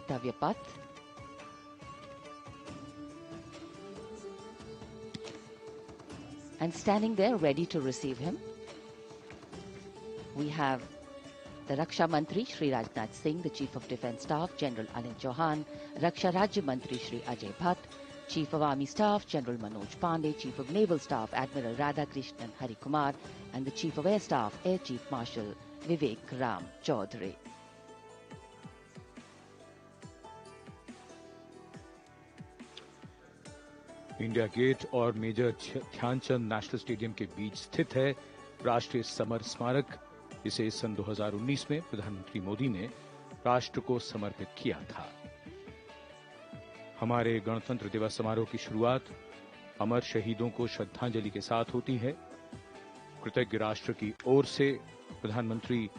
Kartavya path. And standing there ready to receive him, we have the Raksha Mantri Shri Rajnath Singh, the Chief of Defence Staff General Anil Chauhan, Raksha Rajya Mantri Shri Ajay Bhatt, Chief of Army Staff General Manoj Pandey, Chief of Naval Staff Admiral Radhakrishnan Harikumar, and the Chief of Air Staff Air Chief Marshal Vivek Ram Chaudhary. India gate और major Dhyan Chand national stadium के बीच स्थित है राष्ट्रीय summer स्मारक। इसे सन 2019 में प्रधानमंत्री मोदी ने राष्ट्र को समर्पित किया था। हमारे गणतंत्र दिवस समारोह की शुरुआत अमर शहीदों को श्रद्धांजलि के साथ होती है। कृतज्ञ राष्ट्र की ओर से प्रधानमंत्री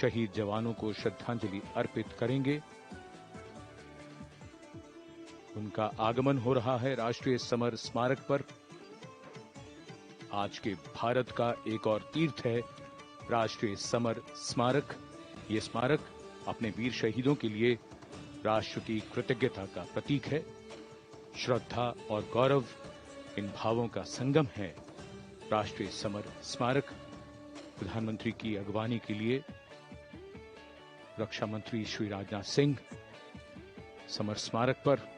शहीद जवानों को श्रद्धांजलि अर्पित करेंगे। उनका आगमन हो रहा है राष्ट्रीय समर स्मारक पर। आज के भारत का एक और तीर्थ है राष्ट्रीय समर स्मारक। ये स्मारक अपने वीर शहीदों के लिए राष्ट्र की कृतज्ञता का प्रतीक है। श्रद्धा और गौरव इन भावों का संगम है राष्ट्रीय समर स्मारक। प्रधानमंत्री की अगवानी के लिए रक्षा मंत्री श्री राजनाथ सिंह समर स्मारक पर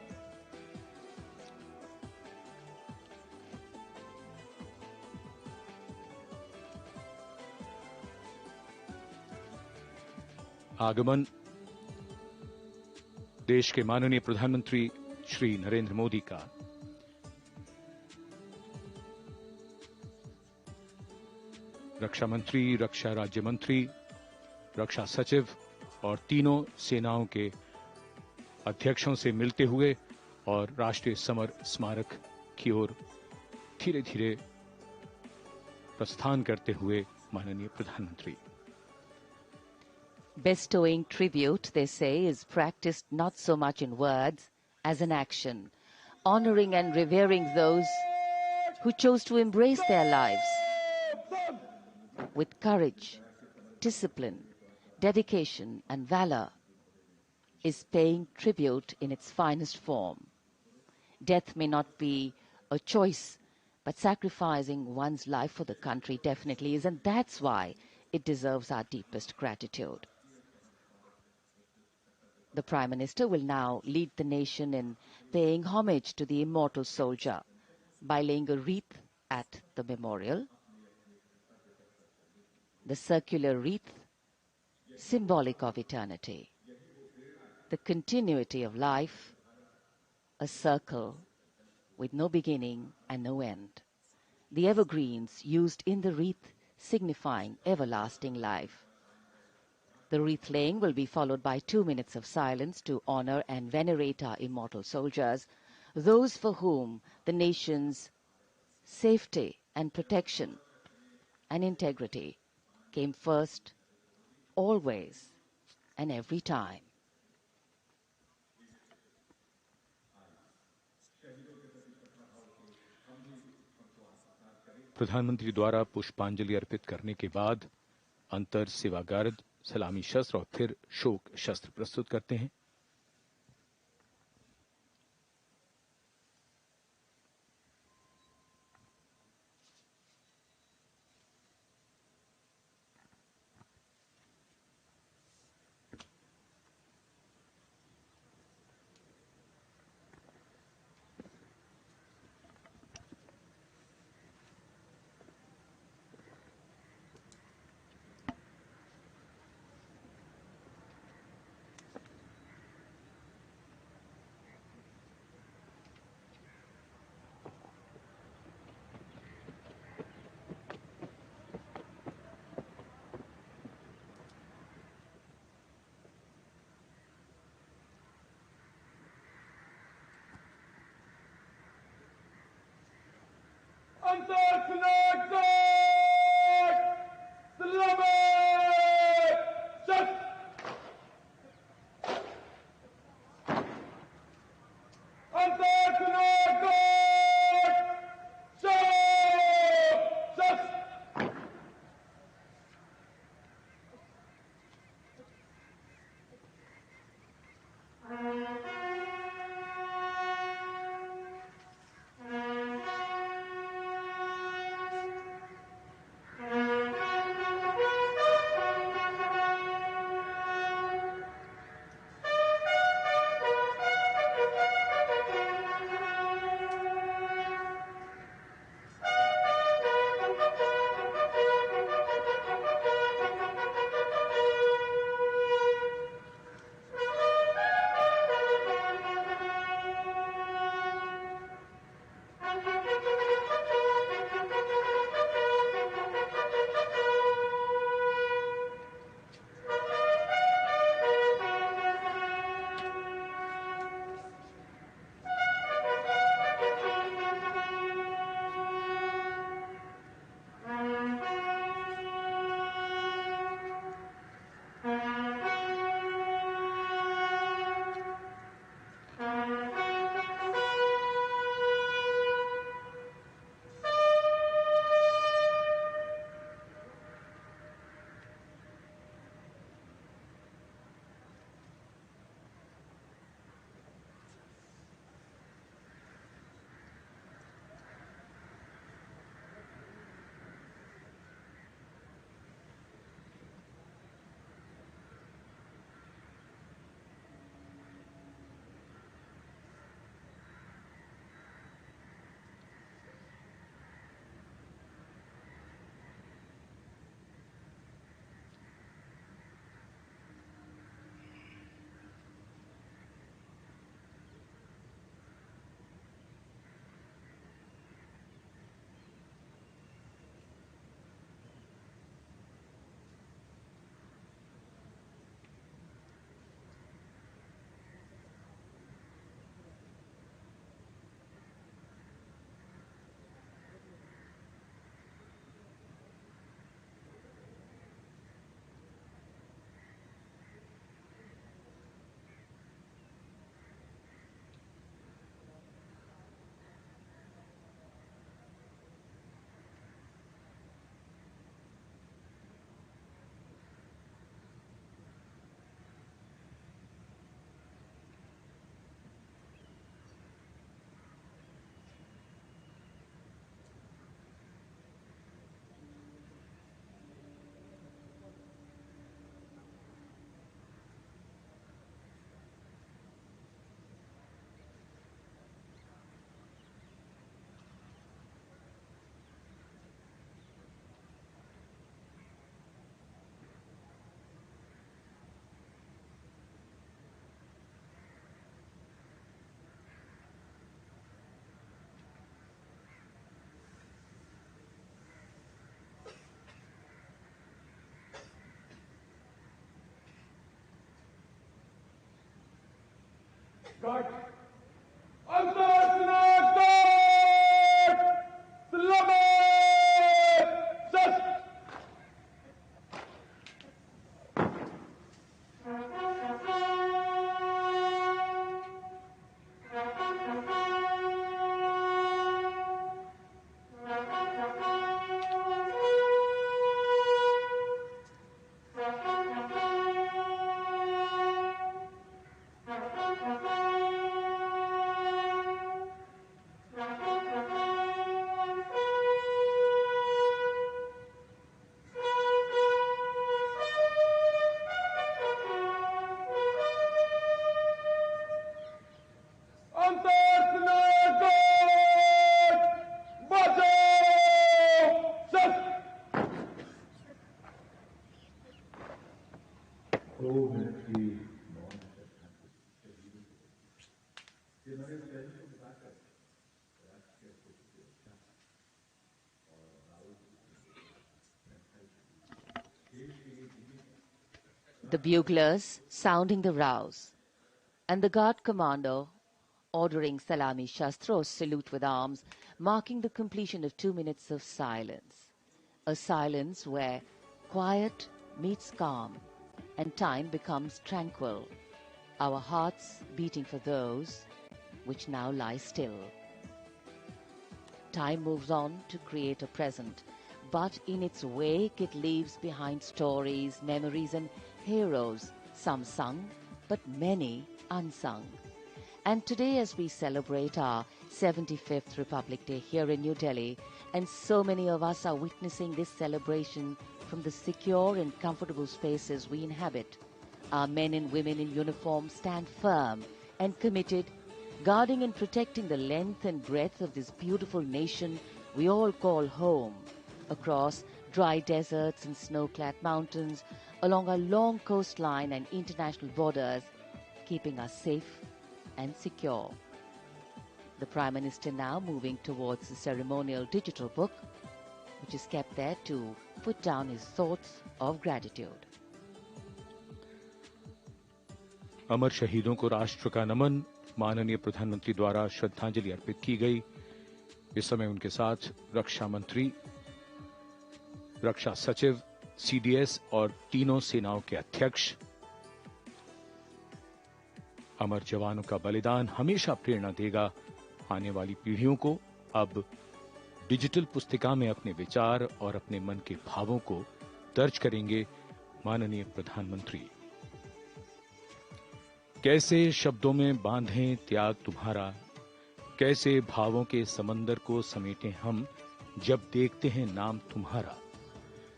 आगमन देश के माननीय प्रधानमंत्री श्री नरेंद्र मोदी का। रक्षा मंत्री, रक्षा राज्य मंत्री, रक्षा सचिव और तीनों सेनाओं के अध्यक्षों से मिलते हुए और राष्ट्रीय समर स्मारक की ओर धीरे धीरे प्रस्थान करते हुए माननीय प्रधानमंत्री। Bestowing tribute, they say, is practiced not so much in words as in action, honoring and revering those who chose to embrace their lives with courage, discipline, dedication, and valor is paying tribute in its finest form. Death may not be a choice, but sacrificing one's life for the country definitely is, and that's why it deserves our deepest gratitude. The Prime Minister will now lead the nation in paying homage to the immortal soldier by laying a wreath at the memorial. The circular wreath, symbolic of eternity, the continuity of life, a circle with no beginning and no end. The evergreens used in the wreath signifying everlasting life. The wreath laying will be followed by 2 minutes of silence to honor and venerate our immortal soldiers, those for whom the nation's safety and protection and integrity came first, always and every time. प्रधानमंत्री द्वारा पुष्पांजलि अर्पित करने के बाद अंतर सेवागार्ड सलामी शस्त्र और फिर शोक शस्त्र प्रस्तुत करते हैं। The buglers sounding the rouse, and the guard commander ordering Salami Shastros salute with arms, marking the completion of 2 minutes of silence. A silence where quiet meets calm and time becomes tranquil, our hearts beating for those which now lie still. Time moves on to create a present, but in its wake it leaves behind stories, memories and heroes, some sung, but many unsung. And today, as we celebrate our 75th Republic Day here in New Delhi, and so many of us are witnessing this celebration from the secure and comfortable spaces we inhabit, our men and women in uniform stand firm and committed, guarding and protecting the length and breadth of this beautiful nation we all call home, across dry deserts and snow-clad mountains, along our long coastline and international borders, keeping us safe and secure. The Prime Minister now moving towards the ceremonial digital book, which is kept there to put down his thoughts of gratitude. अमर शहीदों को राष्ट्र का नमन, माननीय प्रधानमंत्री द्वारा श्रद्धांजलि अर्पित की गई। इस समय उनके साथ रक्षा मंत्री, रक्षा सचिव, सीडीएस और तीनों सेनाओं के अध्यक्ष। अमर जवानों का बलिदान हमेशा प्रेरणा देगा आने वाली पीढ़ियों को। अब डिजिटल पुस्तिका में अपने विचार और अपने मन के भावों को दर्ज करेंगे माननीय प्रधानमंत्री। कैसे शब्दों में बांधें त्याग तुम्हारा, कैसे भावों के समंदर को समेटें हम, जब देखते हैं नाम तुम्हारा।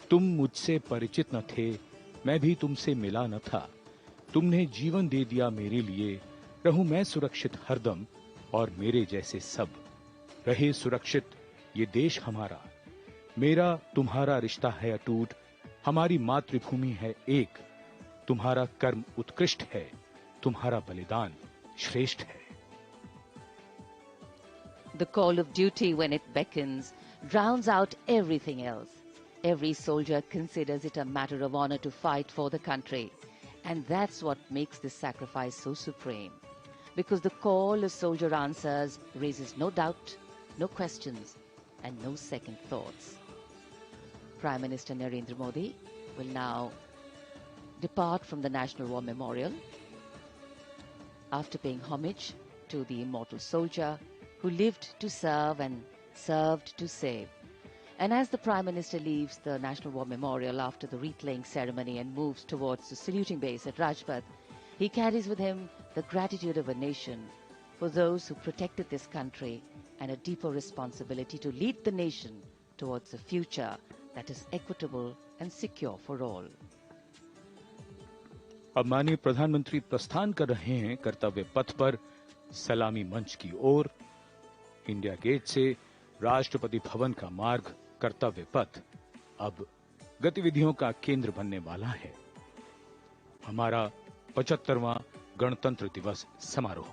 तुम मुझसे परिचित न थे, मैं भी तुमसे मिला न था, तुमने जीवन दे दिया मेरे लिए, रहूं मैं सुरक्षित हरदम और मेरे जैसे सब। रहे सुरक्षित ये देश हमारा, मेरा तुम्हारा रिश्ता है अटूट, हमारी मातृभूमि है एक, तुम्हारा कर्म उत्कृष्ट है, तुम्हारा बलिदान श्रेष्ठ है। The call of duty, when it beckons, drowns out everything else. Every soldier considers it a matter of honor to fight for the country. And that's what makes this sacrifice so supreme. Because the call a soldier answers raises no doubt, no questions, and no second thoughts. Prime Minister Narendra Modi will now depart from the National War Memorial after paying homage to the immortal soldier who lived to serve and served to save. And as the Prime Minister leaves the National War Memorial after the wreath-laying ceremony and moves towards the saluting base at Rajpath, he carries with him the gratitude of a nation for those who protected this country and a deeper responsibility to lead the nation towards a future that is equitable and secure for all. अब माननीय प्रधानमंत्री प्रस्थान कर रहे हैं कर्तव्य पथ पर सलामी मंच की ओर। इंडिया गेट से राष्ट्रपति भवन का मार्ग कर्तव्य पथ अब गतिविधियों का केंद्र बनने वाला है। हमारा 75वां गणतंत्र दिवस समारोह।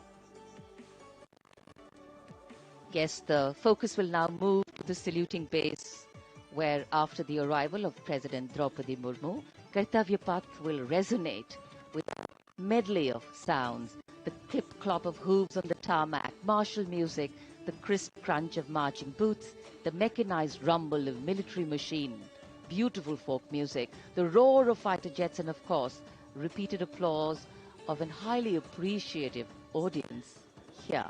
Yes, the focus will now move to the saluting base, where after the arrival of President Draupadi Murmu, Kartavya Path will resonate with a medley of sounds, the clip-clop of hooves on the tarmac, martial music, the crisp crunch of marching boots, the mechanized rumble of military machine, beautiful folk music, the roar of fighter jets, and of course, repeated applause of an highly appreciative audience here.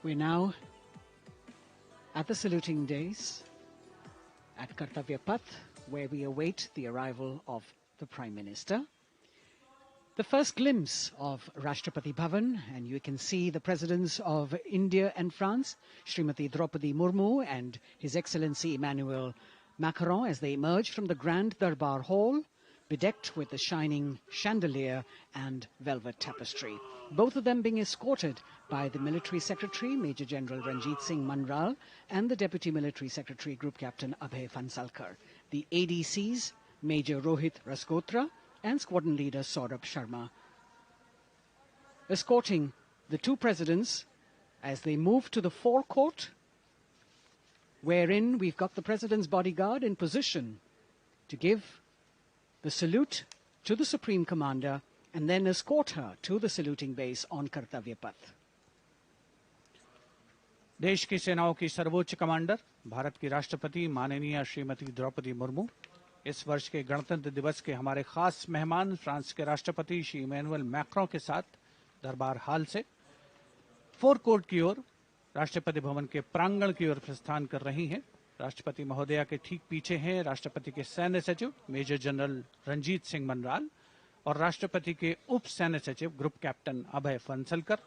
We're now at the saluting days at Kartavya Path, where we await the arrival of the Prime Minister. The first glimpse of Rashtrapati Bhavan, and you can see the presidents of India and France, Srimati Draupadi Murmu and His Excellency Emmanuel Macron, as they emerge from the Grand Darbar Hall, bedecked with the shining chandelier and velvet tapestry. Both of them being escorted by the Military Secretary, Major General Ranjit Singh Manral, and the Deputy Military Secretary, Group Captain Abhay Fansalkar. The ADCs, Major Rohit Rasgotra and Squadron Leader Saurabh Sharma, escorting the two presidents as they move to the forecourt, wherein we've got the President's bodyguard in position to give the salute to the Supreme Commander and then escort her to the saluting base on Kartavya Path. देश की सेनाओं की सर्वोच्च commander Bharat की राष्ट्रपति माननीय श्रीमती द्रौपदी मुर्मू, इस वर्ष के गणतंत्र दिवस के हमारे खास मेहमान फ्रांस के राष्ट्रपति श्री इमैनुअल मैक्रों के साथ दरबार हाल से फोर कोर्ट की ओर राष्ट्रपति भवन के प्रांगण की ओर प्रस्थान कर रही हैं। राष्ट्रपति महोदया के ठीक पीछे हैं राष्ट्रपति के सैन्य सचिव मेजर जनरल रंजीत सिंह मनराल और राष्ट्रपति के उप सैन्य सचिव ग्रुप कैप्टन अभय फंसलकर।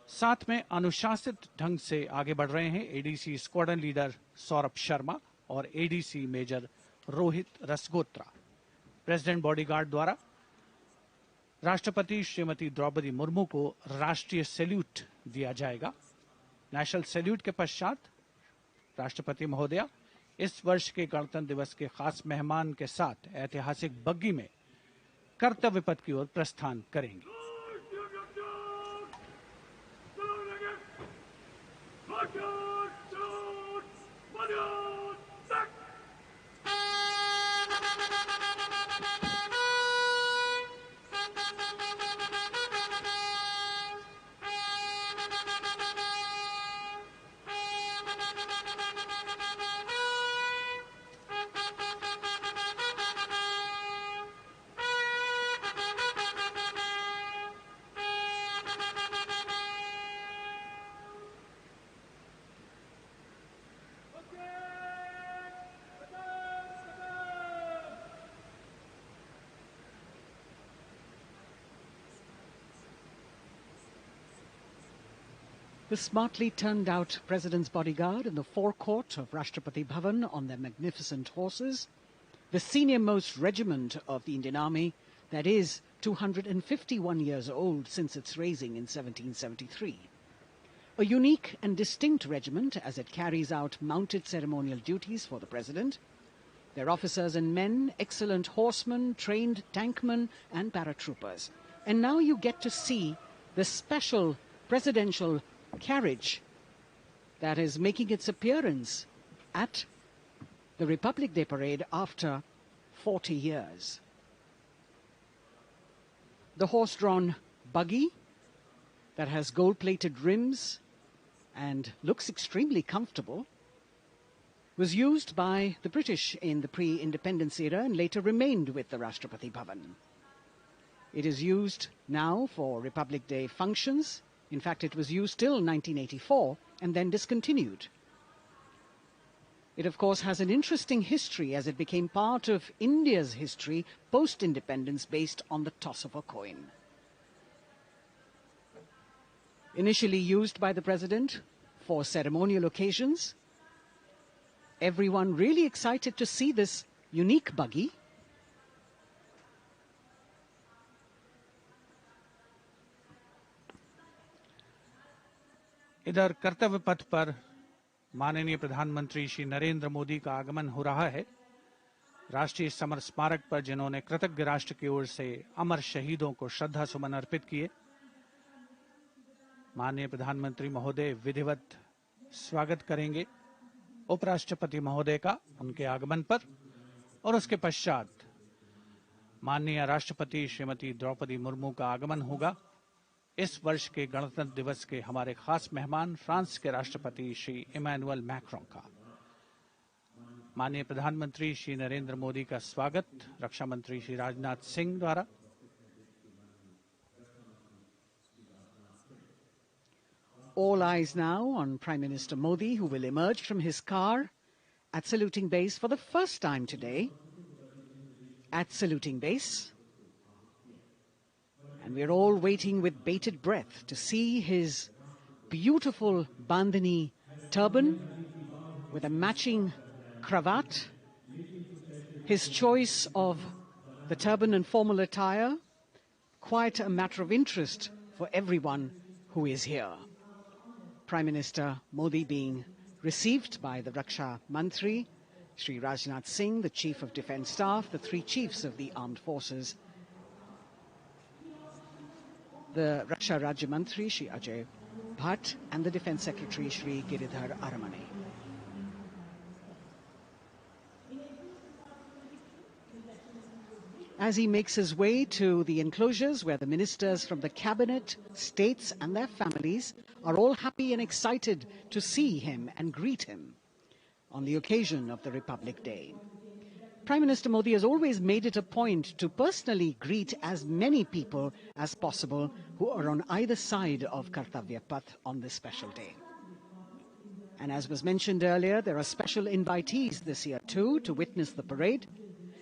साथ में अनुशासित ढंग से आगे बढ़ रहे हैं ADC squadron leader Saurabh Sharma और ADC major Rohit Rasgotra. President bodyguard द्वारा राष्ट्रपति श्रीमती द्रौपदी मुर्मू को राष्ट्रीय सैल्यूट दिया जाएगा। नेशनल सैल्यूट के पश्चात राष्ट्रपति महोदया इस वर्ष के गणतंत्र दिवस के खास मेहमान के साथ ऐतिहासिक बग्गी में कर्तव्य पथ की ओर प्रस्थान करेंगी। The smartly turned out President's bodyguard in the forecourt of Rashtrapati Bhavan on their magnificent horses, the senior-most regiment of the Indian Army, that is 251 years old since its raising in 1773. A unique and distinct regiment as it carries out mounted ceremonial duties for the President. Their officers and men, excellent horsemen, trained tankmen and paratroopers. And now you get to see the special presidential carriage that is making its appearance at the Republic Day parade after 40 years. The horse-drawn buggy that has gold-plated rims and looks extremely comfortable was used by the British in the pre-independence era and later remained with the Rashtrapati Bhavan. It is used now for Republic Day functions. In fact, it was used till 1984 and then discontinued. It, of course, has an interesting history as it became part of India's history post-independence based on the toss of a coin. Initially used by the President for ceremonial occasions, everyone really excited to see this unique buggy. इधर कर्तव्य पथ पर माननीय प्रधानमंत्री श्री नरेंद्र मोदी का आगमन हो रहा है। राष्ट्रीय समर स्मारक पर जिन्होंने कृतज्ञ राष्ट्र की ओर से अमर शहीदों को श्रद्धा सुमन अर्पित किए, माननीय प्रधानमंत्री महोदय विधिवत स्वागत करेंगे उपराष्ट्रपति महोदय का उनके आगमन पर और उसके पश्चात माननीय राष्ट्रपति श्रीमती द्रौपदी मुर्मू का आगमन होगा। इस वर्ष के गणतंत्र दिवस के हमारे खास मेहमान फ्रांस के राष्ट्रपति श्री इमैनुअल मैक्रों का माननीय प्रधानमंत्री श्री नरेंद्र मोदी का स्वागत रक्षा मंत्री श्री राजनाथ सिंह द्वारा। All eyes now on Prime Minister Modi, who will emerge from his car at saluting base for the first time today. At saluting base. And we're all waiting with bated breath to see his beautiful bandhani turban with a matching cravat. His choice of the turban and formal attire, quite a matter of interest for everyone who is here. Prime Minister Modi being received by the Raksha Mantri, Shri Rajnath Singh, the Chief of Defence Staff, the three chiefs of the armed forces, the Raksha Rajya Mantri, Shri Ajay Bhatt, and the Defence Secretary, Shri Giridhar Aramane. As he makes his way to the enclosures where the ministers from the cabinet, states and their families are all happy and excited to see him and greet him on the occasion of the Republic Day. Prime Minister Modi has always made it a point to personally greet as many people as possible who are on either side of Kartavya Path on this special day. And as was mentioned earlier, there are special invitees this year too to witness the parade,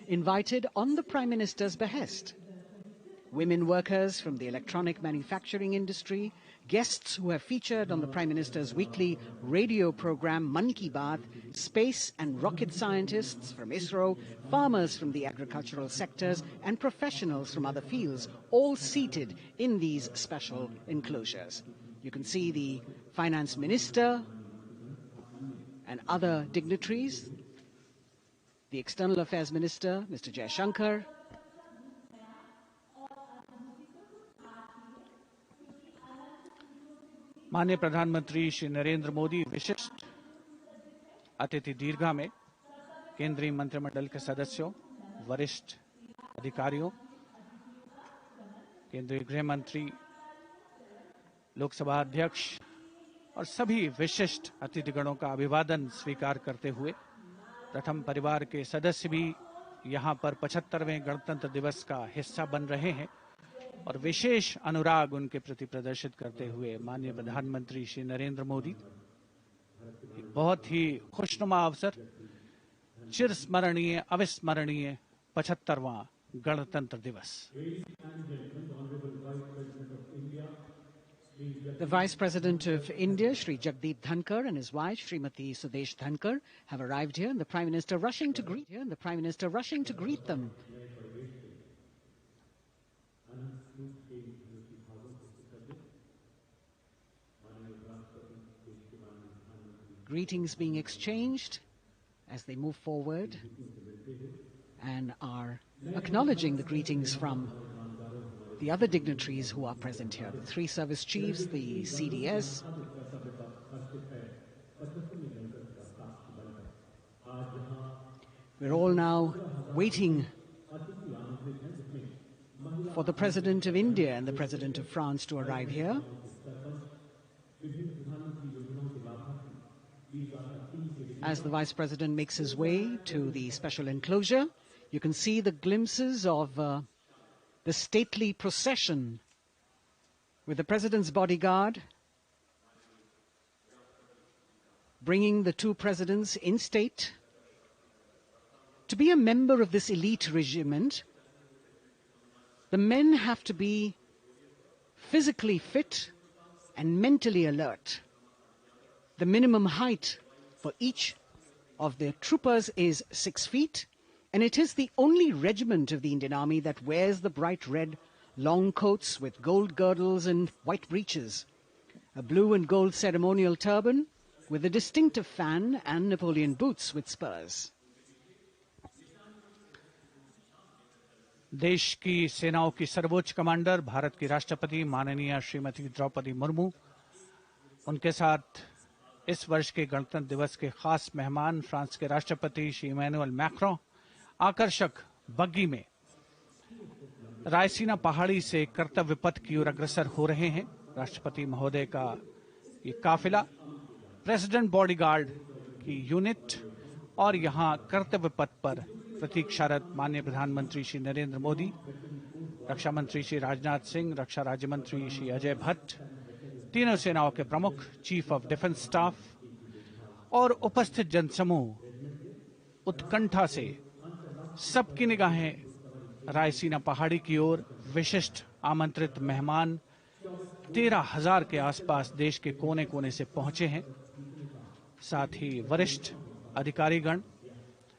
invited on the Prime Minister's behest. Women workers from the electronic manufacturing industry, guests who have featured on the Prime Minister's weekly radio program Mann Ki Baat, space and rocket scientists from ISRO, farmers from the agricultural sectors and professionals from other fields, all seated in these special enclosures. You can see the Finance Minister and other dignitaries, the External Affairs Minister, Mr. Jaishankar, माननीय प्रधानमंत्री श्री नरेंद्र मोदी विशिष्ट अतिथि दीर्घा में केंद्रीय मंत्रिमंडल के सदस्यों, वरिष्ठ अधिकारियों, केंद्रीय गृह मंत्री, लोकसभा अध्यक्ष और सभी विशिष्ट अतिथिगणों का अभिवादन स्वीकार करते हुए प्रथम परिवार के सदस्य भी यहां पर 75वें गणतंत्र दिवस का हिस्सा बन रहे हैं और विशेष अनुराग उनके प्रति प्रदर्शित करते हुए माननीय प्रधानमंत्री श्री नरेंद्र मोदी एक बहुत ही खुशनुमा अवसर, चिरस्मरणीय अविस्मरणीय 75वां गणतंत्र दिवस। The Vice President of India, Shri Jagdeep Dhankar, and his wife, Srimati Sudesh Dhankar, have arrived here, and the Prime Minister rushing to greet them. Greetings being exchanged as they move forward and are acknowledging the greetings from the other dignitaries who are present here, the three service chiefs, the CDS. We're all now waiting for the President of India and the President of France to arrive here. As the Vice President makes his way to the special enclosure, you can see the glimpses of the stately procession with the President's bodyguard bringing the two presidents in state. To be a member of this elite regiment, the men have to be physically fit and mentally alert. The minimum height for each of the troopers is 6 feet, and it is the only regiment of the Indian Army that wears the bright red long coats with gold girdles and white breeches, a blue and gold ceremonial turban with a distinctive fan and Napoleon boots with spurs. देश की सेनाओं की सर्वोच्च commander Bharat की राष्ट्रपति माननीय श्रीमती द्रौपदी मुर्मू, उनके साथ इस वर्ष के गणतंत्र दिवस के खास मेहमान फ्रांस के राष्ट्रपति श्री इमैनुअल मैक्रों, आकर्षक बग्गी में रायसीना पहाड़ी से कर्तव्य पथ की ओर अग्रसर हो रहे हैं। राष्ट्रपति महोदय का ये काफिला, प्रेसिडेंट बॉडीगार्ड की यूनिट और यहां कर्तव्य पथ पर प्रतीक्षारत माननीय प्रधानमंत्री श्री नरेंद्र मोदी, रक्षा मंत्री श्री राजनाथ सिंह, रक्षा राज्य मंत्री श्री अजय भट्ट, तीनों सेनाओं के प्रमुख, चीफ ऑफ डिफेंस स्टाफ और उपस्थित जनसमूह उत्कंठा से सबकी निगाहें रायसीना पहाड़ी की ओर। विशिष्ट आमंत्रित मेहमान 13,000 के आसपास देश के कोने कोने से पहुंचे हैं। साथ ही वरिष्ठ अधिकारीगण,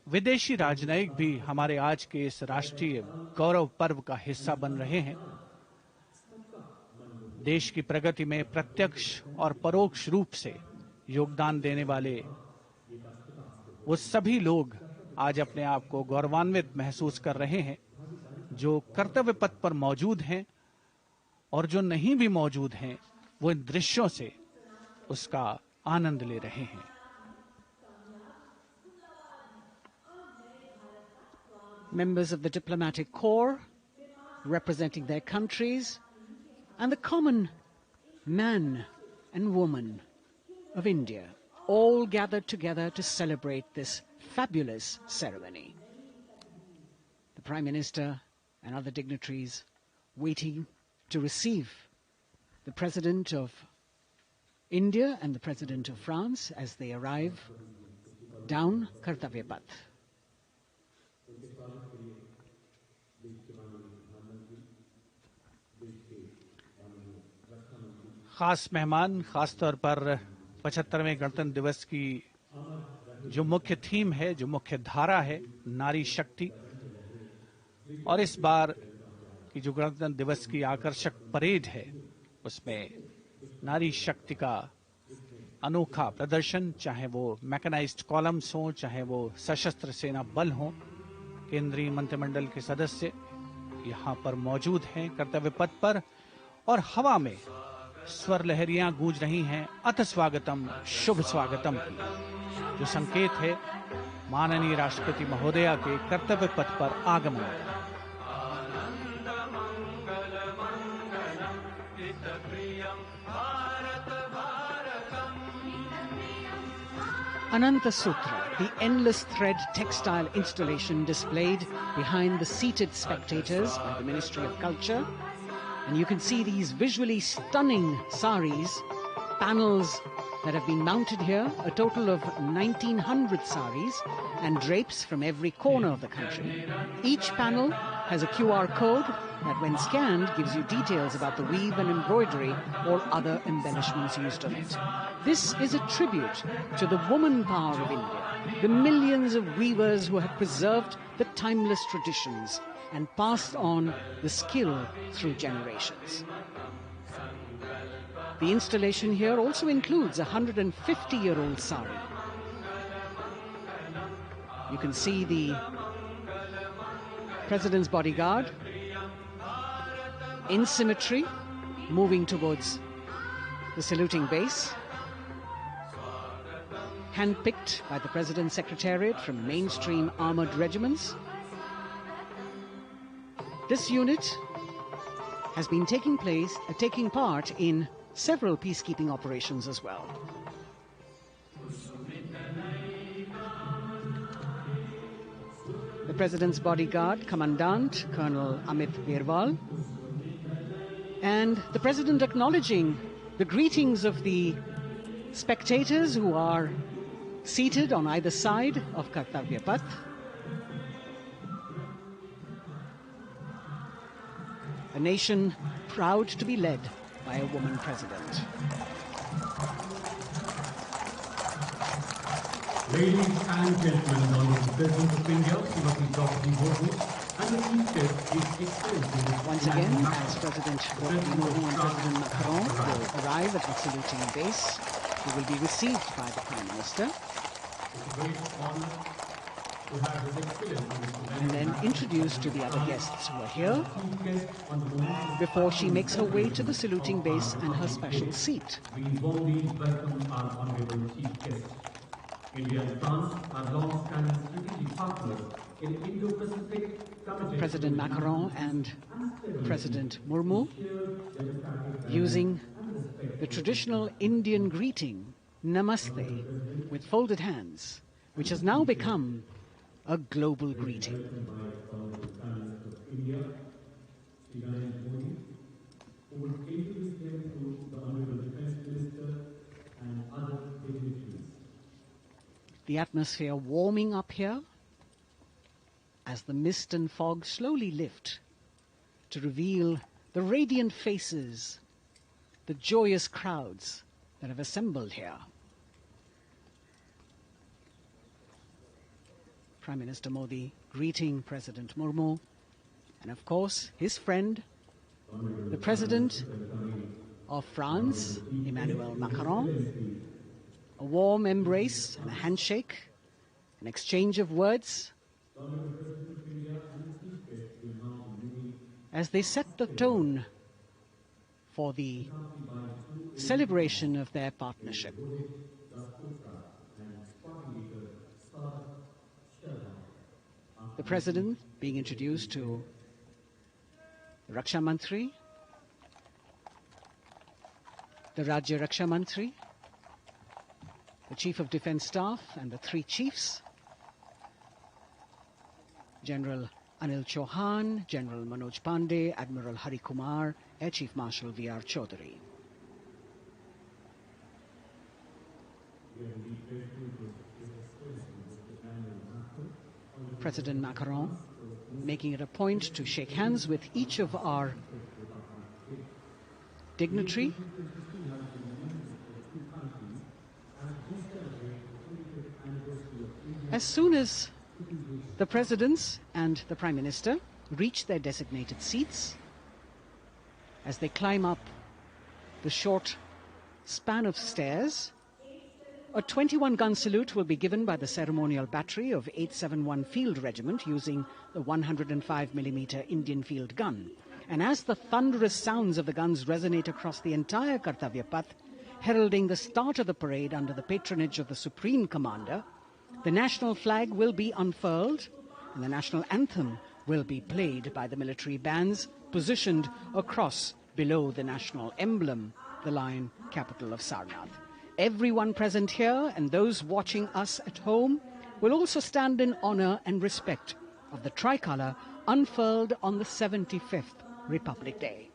विदेशी राजनयिक भी हमारे आज के इस राष्ट्रीय गौरव पर्व का हिस्सा बन रहे हैं। देश की प्रगति में प्रत्यक्ष और परोक्ष रूप से योगदान देने वाले वो सभी लोग आज अपने आप को गौरवान्वित महसूस कर रहे हैं, जो कर्तव्य पथ पर मौजूद हैं और जो नहीं भी मौजूद हैं, वो इन दृश्यों से उसका आनंद ले रहे हैं। Members of the diplomatic corps representing their countries and the common man and woman of India all gathered together to celebrate this fabulous ceremony. The Prime Minister and other dignitaries waiting to receive the President of India and the President of France as they arrive down Kartavya Path. खास मेहमान, खास तौर पर 75वें गणतंत्र दिवस की जो मुख्य थीम है, जो मुख्य धारा है, नारी शक्ति, और इस बार की जो गणतंत्र दिवस की आकर्षक परेड है उसमें नारी शक्ति का अनोखा प्रदर्शन, चाहे वो मैकेनाइज्ड कॉलम्स हो, चाहे वो सशस्त्र सेना बल हो। केंद्रीय मंत्रिमंडल के सदस्य यहाँ पर मौजूद हैं कर्तव्य पथ पर, और हवा में स्वर लहरियां गूंज रही हैं अथ स्वागतम, शुभ स्वागतम की, जो संकेत है माननीय राष्ट्रपति महोदया के कर्तव्य पथ पर आगमन का। Ananta Sutra, the endless thread textile installation displayed behind the seated spectators by the Ministry of Culture. And you can see these visually stunning saris, panels that have been mounted here, a total of 1,900 saris and drapes from every corner of the country. Each panel has a QR code that when scanned gives you details about the weave and embroidery or other embellishments used on it. This is a tribute to the woman power of India, the millions of weavers who have preserved the timeless traditions and passed on the skill through generations. The installation here also includes a 150-year-old sari. You can see the President's bodyguard in symmetry moving towards the saluting base, handpicked by the President's Secretariat from mainstream armored regiments. This unit has been taking part in several peacekeeping operations as well. The President's bodyguard, Commandant Colonel Amit Birwal, and the President acknowledging the greetings of the spectators who are seated on either side of Kartavya Path. A nation proud to be led by a woman president. Ladies and gentlemen, the Honourable President of India, Srimati Draupadi Murmu, and the Chief Guest is Excellency. Once again, as President Draupadi Murmu and President Macron will arrive at the saluting base, who will be received by the Prime Minister. It's a great honour to have His Excellency And then introduced to the other guests who are here before she makes her way to the saluting base and her special seat. We warmly welcome our Honourable Chief Guest. India and France are long-standing strategic partners in Indo-Pacific, committed President to Macron and President Murmu using the traditional Indian greeting, Namaste, with folded hands, which has now become a global greeting. The atmosphere warming up here as the mist and fog slowly lift to reveal the radiant faces, the joyous crowds that have assembled here. Prime Minister Modi greeting President Murmu, and of course his friend, the President of France, Emmanuel Macron. A warm embrace and a handshake, an exchange of words as they set the tone for the celebration of their partnership. The President being introduced to the Raksha Mantri, the Rajya Raksha Mantri, the Chief of Defence Staff and the three chiefs, General Anil Chauhan, General Manoj Pandey, Admiral Hari Kumar, Air Chief Marshal V.R. Chaudhary. President Macron making it a point to shake hands with each of our dignitary. As soon as the presidents and the Prime Minister reach their designated seats, as they climb up the short span of stairs, a 21-gun salute will be given by the ceremonial battery of 871 Field Regiment using the 105mm Indian field gun. And as the thunderous sounds of the guns resonate across the entire Kartavya Path, heralding the start of the parade under the patronage of the Supreme Commander, the national flag will be unfurled and the national anthem will be played by the military bands positioned across below the national emblem, the lion capital of Sarnath. Everyone present here and those watching us at home will also stand in honor and respect of the tricolour unfurled on the 75th Republic Day.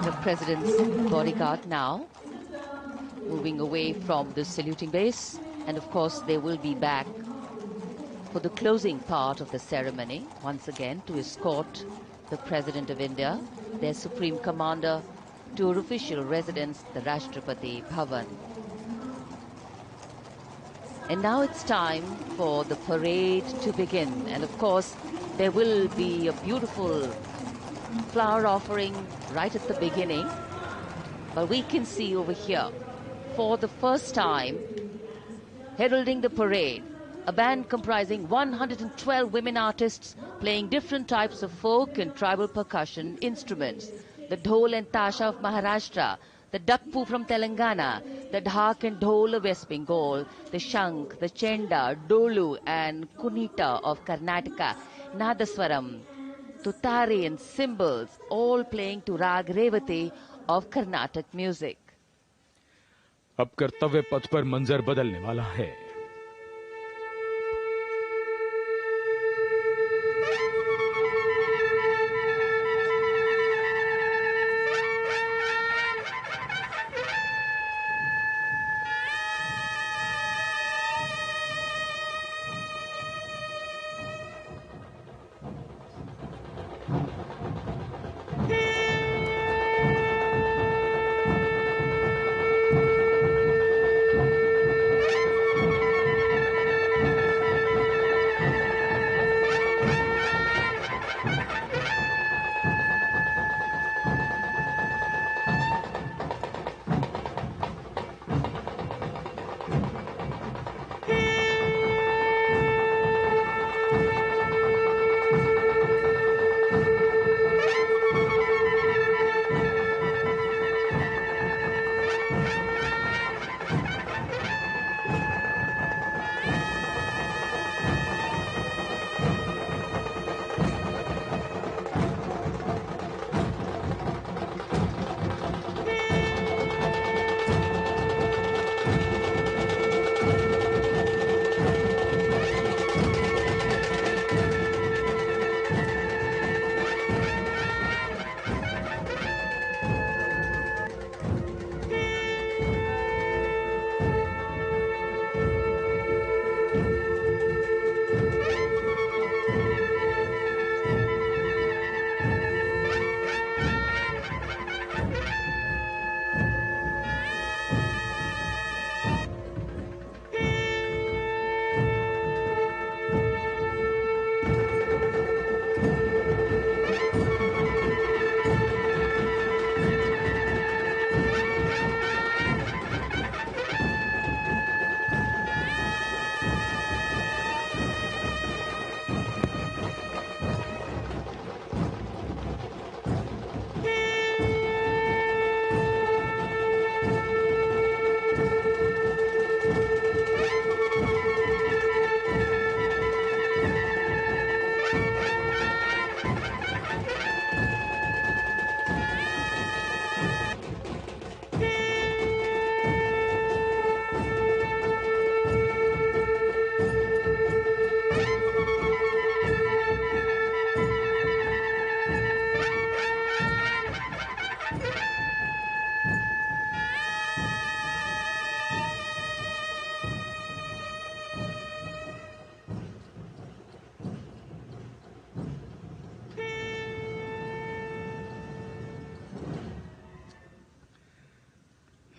The President's bodyguard now moving away from the saluting base, and of course they will be back for the closing part of the ceremony, once again to escort the President of India, their Supreme Commander, to her official residence, the Rashtrapati Bhavan. And now it's time for the parade to begin. And of course, there will be a beautiful flower offering right at the beginning. But we can see over here, for the first time, heralding the parade, a band comprising 112 women artists playing different types of folk and tribal percussion instruments. The dhol and tasha of Maharashtra, the dakpu from Telangana, the dhak and dhol of West Bengal, the shank, the chenda, dolu and kunita of Karnataka, nadaswaram, tutari and cymbals, all playing to Rag Revati of Carnatic music. अब कर्तव्य पथ पर मंजर बदलने वाला है।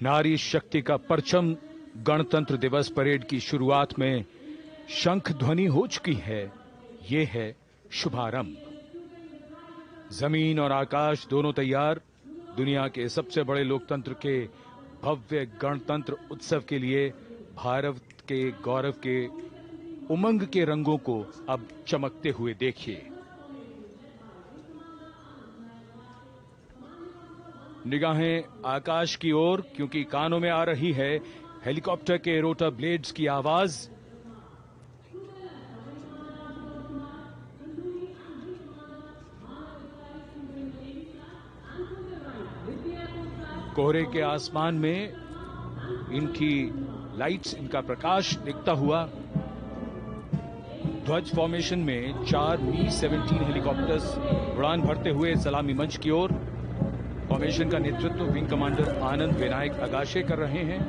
नारी शक्ति का परचम गणतंत्र दिवस परेड की शुरुआत में शंख ध्वनि हो चुकी है। ये है शुभारंभ। जमीन और आकाश दोनों तैयार दुनिया के सबसे बड़े लोकतंत्र के भव्य गणतंत्र उत्सव के लिए भारत के गौरव के उमंग के रंगों को अब चमकते हुए देखिए। निगाहें आकाश की ओर, क्योंकि कानों में आ रही है हेलीकॉप्टर के रोटर ब्लेड्स की आवाज। कोहरे के आसमान में इनकी लाइट्स, इनका प्रकाश दिखता हुआ ध्वज फॉर्मेशन में 4 मी-17 हेलीकॉप्टर्स उड़ान भरते हुए सलामी मंच की ओर। फॉर्मेशन का नेतृत्व विंग कमांडर आनंद विनायक अगाशे कर रहे हैं।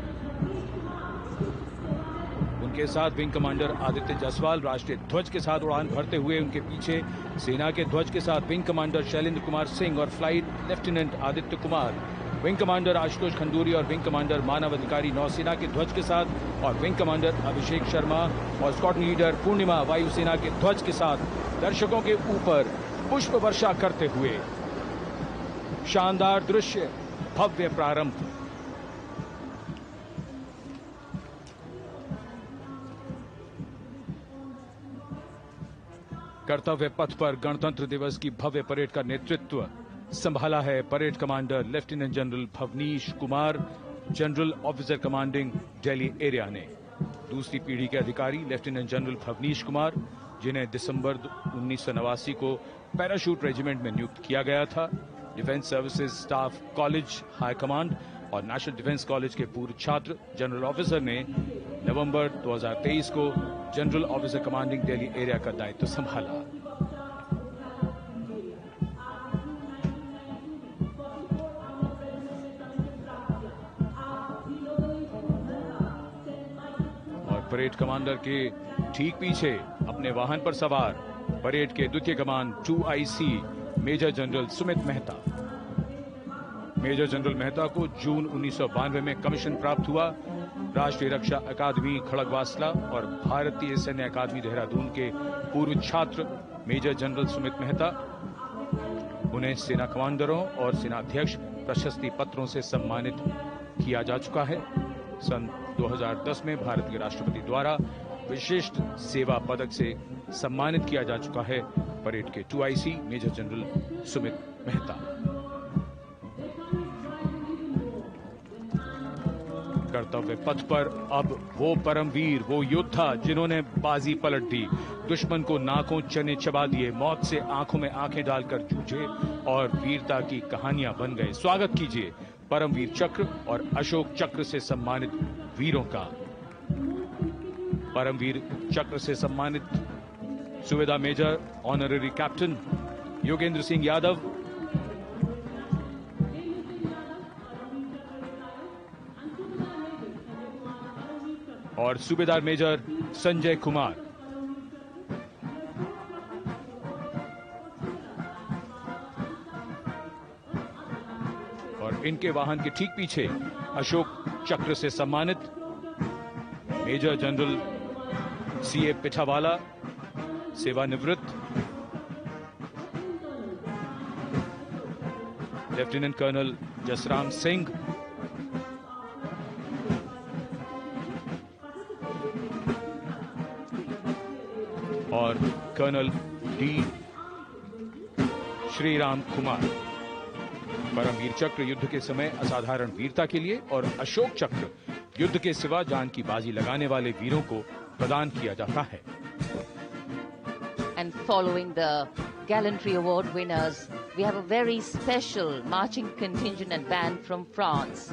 उनके साथ विंग कमांडर आदित्य जायसवाल राष्ट्रीय ध्वज के साथ उड़ान भरते हुए, उनके पीछे सेना के ध्वज के साथ विंग कमांडर शैलेंद्र कुमार सिंह और flight lieutenant Aditya Kumar, wing commander Ashutosh Khanduri और विंग कमांडर मानव अधिकारी नौसेना के ध्वज के साथ, और विंग कमांडर अभिषेक शर्मा और स्क्वाड्रन लीडर पूर्णिमा वायुसेना के ध्वज के साथ दर्शकों के ऊपर पुष्प वर्षा करते हुए। शानदार दृश्य, भव्य प्रारंभ। कर्तव्य पथ पर गणतंत्र दिवस की भव्य परेड का नेतृत्व संभाला है parade commander lieutenant general Bhavnish Kumar, general officer commanding Delhi area ने। दूसरी पीढ़ी के अधिकारी लेफ्टिनेंट जनरल भवनीश कुमार, जिन्हें दिसंबर 1989 को पैराशूट रेजिमेंट में नियुक्त किया गया था। Defence services staff college high command और नेशनल डिफेंस कॉलेज के पूर्व छात्र जनरल ऑफिसर ने नवंबर 2023 को general officer commanding Delhi area का दायित्व संभाला। और परेड कमांडर के ठीक पीछे अपने वाहन पर सवार परेड के द्वितीय कमान 2IC major general Sumit Mehta. Major general Mehta को जून 1992 में कमीशन प्राप्त हुआ। राष्ट्रीय रक्षा अकादमी खड़गवासला और भारतीय सैन्य अकादमी देहरादून के पूर्व छात्र मेजर जनरल सुमित मेहता। उन्हें सेना कमांडरों और सेनाध्यक्ष प्रशस्ति पत्रों से सम्मानित किया जा चुका है। सन 2010 में भारत के राष्ट्रपति द्वारा विशिष्ट सेवा पदक से सम्मानित किया जा चुका है परेड के 2IC major general Sumit Mehta. कर्तव्य पथ पर अब वो परमवीर, वो योद्धा जिन्होंने बाजी पलट दी, दुश्मन को नाकों चने चबा दिए, मौत से आंखों में आंखें डालकर जूझे और वीरता की कहानियां बन गए। स्वागत कीजिए परमवीर चक्र और अशोक चक्र से सम्मानित वीरों का। परमवीर चक्र से सम्मानित Subedar major honorary captain Yogendra Singh Yadav, और सूबेदार मेजर संजय कुमार। और इनके वाहन के ठीक पीछे अशोक चक्र से सम्मानित मेजर जनरल CA पिठावाला, सेवानिवृत्त, लेफ्टिनेंट कर्नल जसराम सिंह, और कर्नल D श्रीराम कुमार। परमवीर चक्र युद्ध के समय असाधारण वीरता के लिए और अशोक चक्र युद्ध के सिवा जान की बाजी लगाने वाले वीरों को प्रदान किया जाता है। And following the gallantry award winners, we have a very special marching contingent and band from France.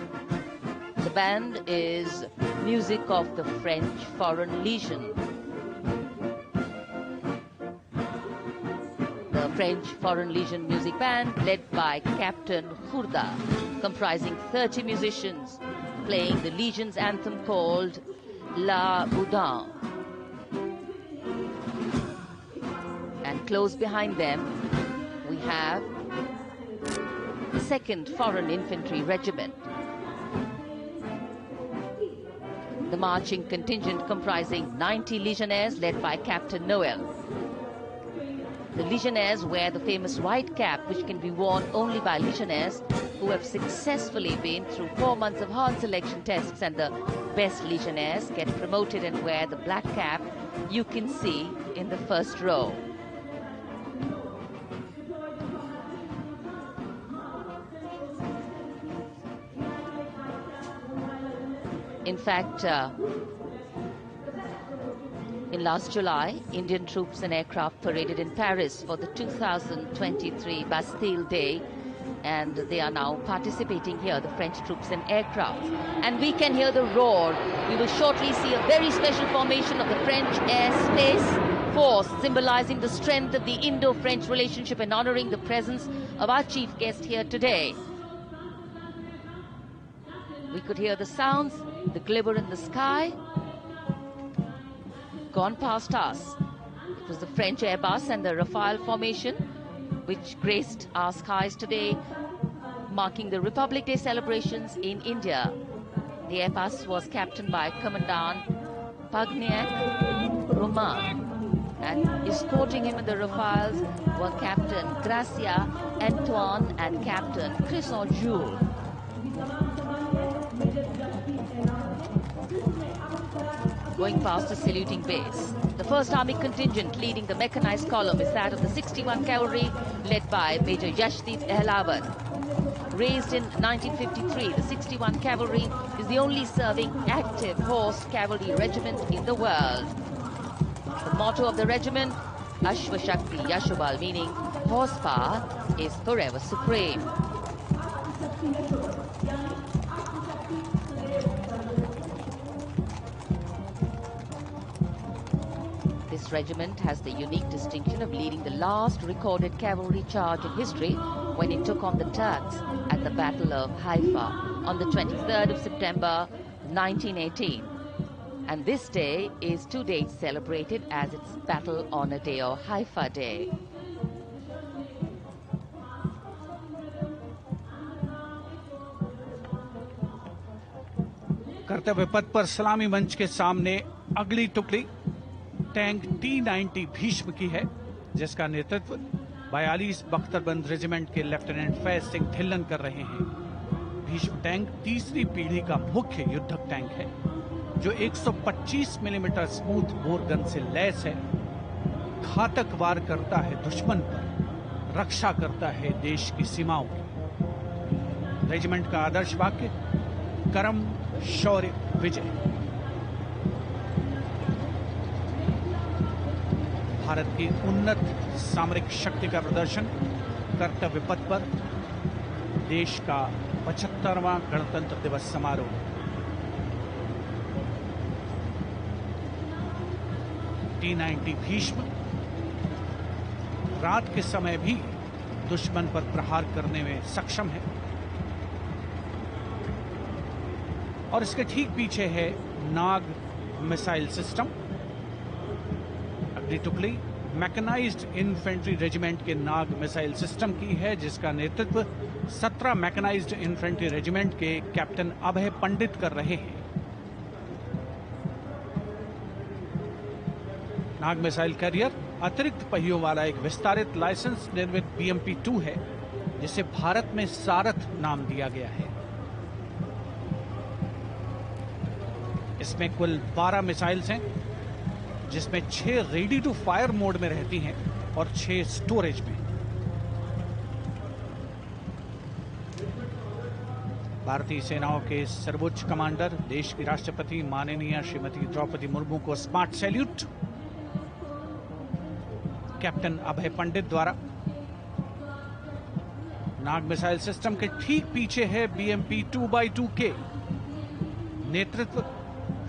The band is music of the French Foreign Legion. The French Foreign Legion music band led by Captain Khurda, comprising 30 musicians, playing the Legion's anthem called La Boudin. And close behind them, we have the 2nd Foreign Infantry Regiment. The marching contingent comprising 90 Legionnaires led by Captain Noel. The Legionnaires wear the famous white cap, which can be worn only by Legionnaires who have successfully been through 4 months of hard selection tests, and the best Legionnaires get promoted and wear the black cap you can see in the first row. In fact, in last July, Indian troops and aircraft paraded in Paris for the 2023 Bastille Day, and they are now participating here, the French troops and aircraft. And we can hear the roar. We will shortly see a very special formation of the French Air Space Force, symbolizing the strength of the Indo-French relationship and honoring the presence of our chief guest here today. We could hear the sounds, the glimmer in the sky. gone past us. It was the French Airbus and the Rafale formation which graced our skies today, marking the Republic Day celebrations in India. The Airbus was captained by Commandant Pagniak Roman, and escorting him in the Rafales were Captain Gracia Antoine and Captain Crisson Jules. Going past the saluting base, the 1st Army contingent leading the mechanized column is that of the 61 Cavalry, led by Major Yashdeep Ehlawan. Raised in 1953, the 61 Cavalry is the only serving active horse cavalry regiment in the world. The motto of the regiment, Ashwa Shakti Yashobal, meaning horsepower is forever supreme. This regiment has the unique distinction of leading the last recorded cavalry charge in history when it took on the Turks at the Battle of Haifa on the 23rd of September 1918. And this day is to date celebrated as its Battle Honor Day or Haifa Day. कर्तव्य पथ पर सलामी मंच के सामने अगली टुकड़ी tank T-90 Bhishma की है, जिसका नेतृत्व 42 बख्तरबंद रेजिमेंट के लेफ्टिनेंट फैज सिंह ढिल्लन कर रहे हैं। भीष्म टैंक तीसरी पीढ़ी का मुख्य युद्धक टैंक है, जो 125 मिलीमीटर स्मूथ बोर गन से लैस है, घातक वार करता है दुश्मन पर, रक्षा करता है देश की सीमाओं की। रेजिमेंट का आदर्श वाक्य कर्म शौर्य विजय। भारत की उन्नत सामरिक शक्ति का प्रदर्शन कर्तव्य पथ पर देश का 75वां गणतंत्र दिवस समारोह। T-90 भीष्म रात के समय भी दुश्मन पर प्रहार करने में सक्षम है और इसके ठीक पीछे है नाग मिसाइल सिस्टम। अगली टुकड़ी मैकेनाइज्ड इन्फेंट्री रेजिमेंट के नाग मिसाइल सिस्टम की है, जिसका नेतृत्व 17 मैकेनाइज्ड इन्फेंट्री रेजिमेंट के कैप्टन अभय पंडित कर रहे हैं। नाग मिसाइल कैरियर अतिरिक्त पहियों वाला एक विस्तारित लाइसेंस निर्मित BMP-2 है, जिसे भारत में सारथ नाम दिया गया है। इसमें कुल 12 मिसाइल्स हैं, जिसमें 6 रेडी टू फायर मोड में रहती हैं और 6 स्टोरेज में। भारतीय सेनाओं के सर्वोच्च कमांडर देश की राष्ट्रपति माननीय श्रीमती द्रौपदी मुर्मू को स्मार्ट सैल्यूट कैप्टन अभय पंडित द्वारा। नाग मिसाइल सिस्टम के ठीक पीछे है BMP-2x2K। नेतृत्व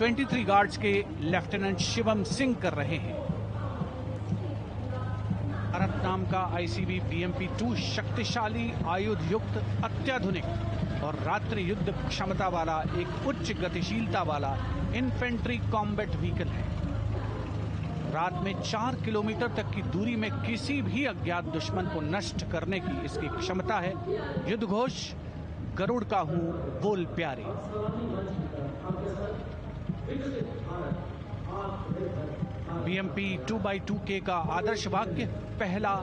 23 गार्ड्स के लेफ्टिनेंट शिवम सिंह कर रहे हैं। भारत नाम का ICB BMP-2 शक्तिशाली आयुध युक्त अत्याधुनिक और रात्रि युद्ध क्षमता वाला एक उच्च गतिशीलता वाला इन्फेंट्री कॉम्बैट व्हीकल है। रात में 4 किलोमीटर तक की दूरी में किसी भी अज्ञात दुश्मन को नष्ट करने की इसकी क्षमता है। युद्ध घोष गरुड़ का हूं बोल प्यारे। BMP-2x2K का आदर्श वाक्य पहला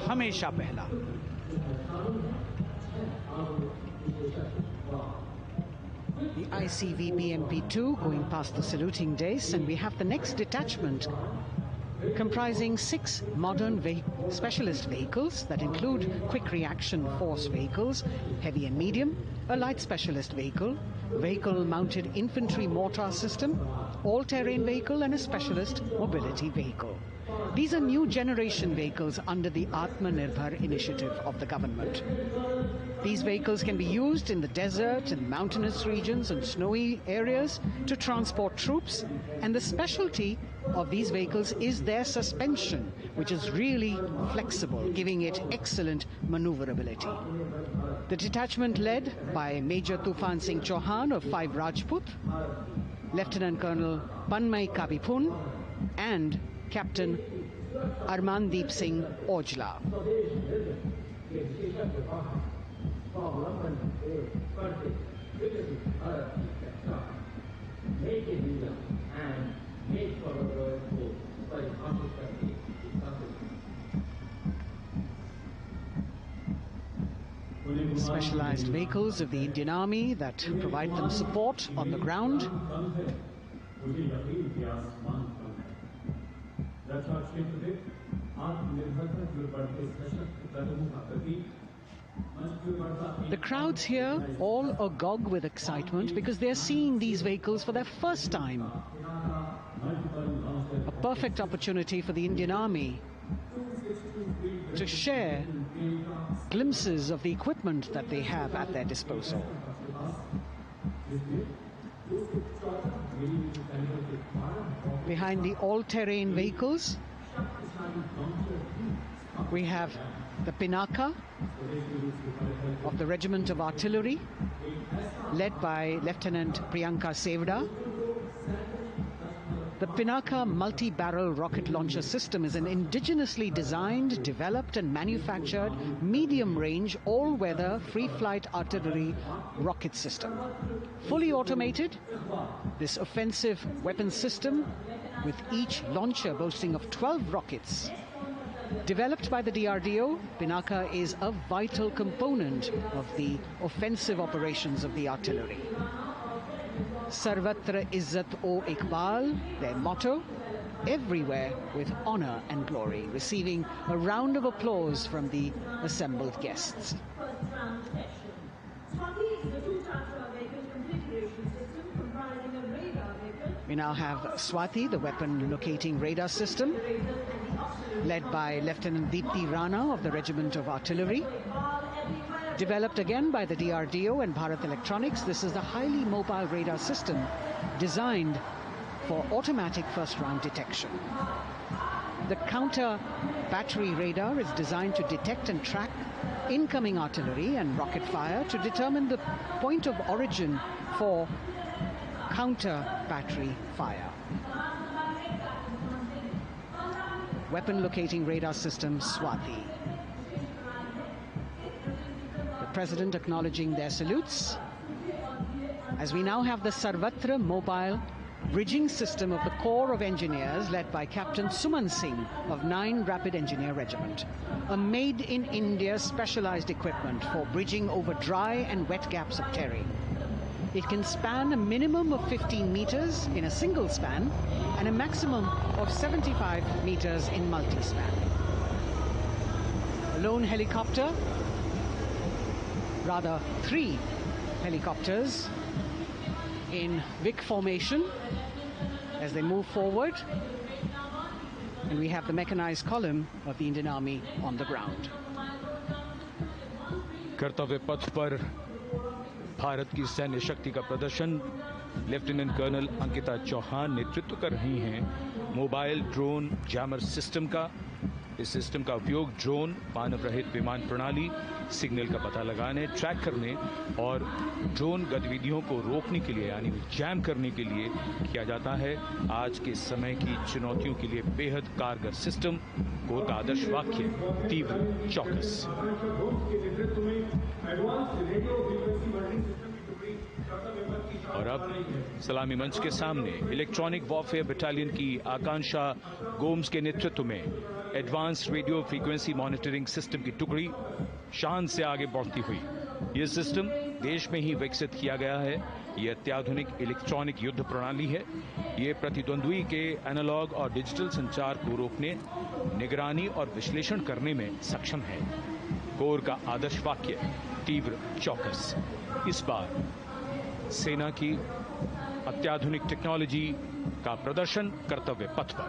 हमेशा पहला। The ICV BMP-2 going past the saluting days, and we have the next detachment comprising 6 modern specialist vehicles that include quick reaction force vehicles, heavy and medium, a light specialist vehicle, vehicle-mounted infantry mortar system, all-terrain vehicle, and a specialist mobility vehicle. These are new generation vehicles under the Atmanirbhar initiative of the government. These vehicles can be used in the desert and mountainous regions and snowy areas to transport troops, and the specialty of these vehicles is their suspension, which is really flexible, giving it excellent maneuverability. The detachment led by Major Tufan Singh Chauhan of 5 Rajput, Lieutenant Colonel Panmay Kabipun, and Captain Armandeep Singh Ojla. Specialized vehicles of the Indian Army that provide them support on the ground. The crowds here all agog with excitement because they're seeing these vehicles for their first time. A perfect opportunity for the Indian Army to share glimpses of the equipment that they have at their disposal. Behind the all-terrain vehicles, we have the Pinaka of the Regiment of Artillery, led by Lieutenant Priyanka Sevda. The Pinaka multi-barrel rocket launcher system is an indigenously designed, developed and manufactured medium-range, all-weather, free-flight artillery rocket system. Fully automated, this offensive weapon system, with each launcher boasting of 12 rockets, developed by the DRDO, Pinaka is a vital component of the offensive operations of the artillery. Sarvatra Izzat o Iqbal, their motto, everywhere with honor and glory, receiving a round of applause from the assembled guests. We now have Swati, the weapon locating radar system, led by Lieutenant Deepti Rana of the Regiment of Artillery. Developed again by the DRDO and Bharat Electronics, this is the highly mobile radar system designed for automatic first-round detection. The counter battery radar is designed to detect and track incoming artillery and rocket fire to determine the point of origin for counter battery fire. Weapon locating radar system Swati. President acknowledging their salutes, as we now have the Sarvatra mobile bridging system of the Corps of Engineers, led by Captain Suman Singh of 9 Rapid Engineer Regiment, a made-in-India specialized equipment for bridging over dry and wet gaps of terrain. It can span a minimum of 15 meters in a single span and a maximum of 75 meters in multi-span. A lone helicopter, rather 3 helicopters in Vic formation as they move forward, and we have the mechanized column of the Indian Army on the ground. कर्तव्य पथ पर भारत की सैन्य शक्ति का प्रदर्शन lieutenant colonel Ankita Chauhan नेतृत्व कर रही हैं मोबाइल ड्रोन जैमर सिस्टम का। इस सिस्टम का उपयोग ड्रोन, मानव रहित विमान प्रणाली, सिग्नल का पता लगाने, ट्रैक करने और ड्रोन गतिविधियों को रोकने के लिए यानी जैम करने के लिए किया जाता है। आज के समय की चुनौतियों के लिए बेहद कारगर सिस्टम। कोर का आदर्श वाक्य तीव्र चौकस। और अब सलामी मंच के सामने इलेक्ट्रॉनिक वॉरफेयर बटालियन की आकांक्षा गोम्स के नेतृत्व में advance radio frequency monitoring system की टुकड़ी शान से आगे बढ़ती हुई। यह सिस्टम देश में ही विकसित किया गया है। यह अत्याधुनिक इलेक्ट्रॉनिक युद्ध प्रणाली है। यह प्रतिद्वंद्वी के एनालॉग और डिजिटल संचार को रोकने, निगरानी और विश्लेषण करने में सक्षम है। कोर का आदर्श वाक्य तीव्र चौकस। इस बार सेना की अत्याधुनिक टेक्नोलॉजी का प्रदर्शन कर्तव्य पथ पर।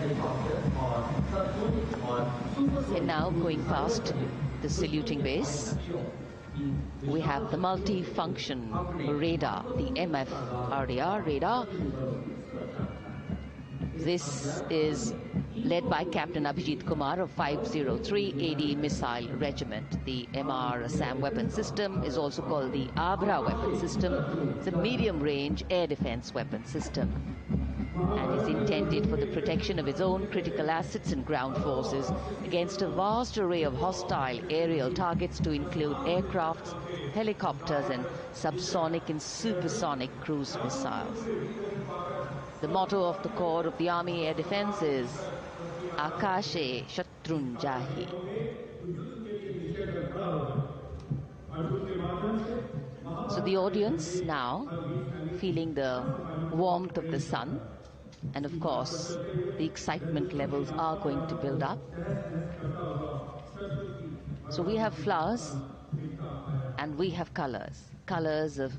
Helicopter or subsonic or And now going past the saluting base, we have the multi-function radar, the MFRDR radar. This is led by Captain Abhijit Kumar of 503 AD Missile Regiment. The MR SAM weapon system is also called the Abra weapon system. It's a medium-range air defense weapon system and is intended for the protection of its own critical assets and ground forces against a vast array of hostile aerial targets to include aircrafts, helicopters and subsonic and supersonic cruise missiles. The motto of the Corps of the Army Air Defense is Akashe Shatrun Jahi. So the audience now feeling the warmth of the sun, and of course the excitement levels are going to build up. So we have flowers and we have colors of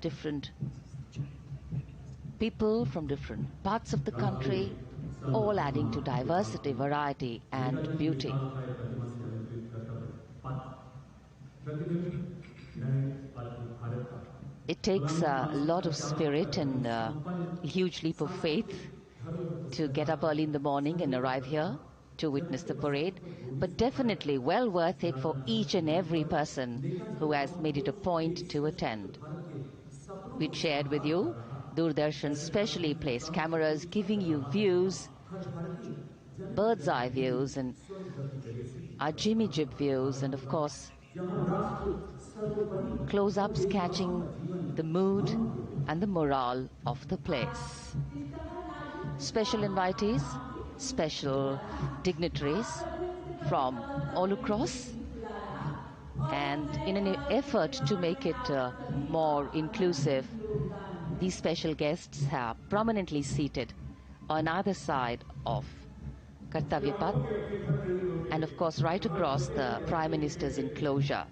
different people from different parts of the country, all adding to diversity, variety and beauty. It takes a lot of spirit and a huge leap of faith to get up early in the morning and arrive here to witness the parade, but definitely well worth it for each and every person who has made it a point to attend. We shared with you Doordarshan's specially placed cameras giving you views, bird's eye views and our Jimmy Jib views, and of course close-ups catching the mood and the morale of the place. Special invitees, special dignitaries from all across, and in an effort to make it more inclusive, these special guests are prominently seated on either side of Kartavya Path, and of course right across the Prime Minister's enclosure.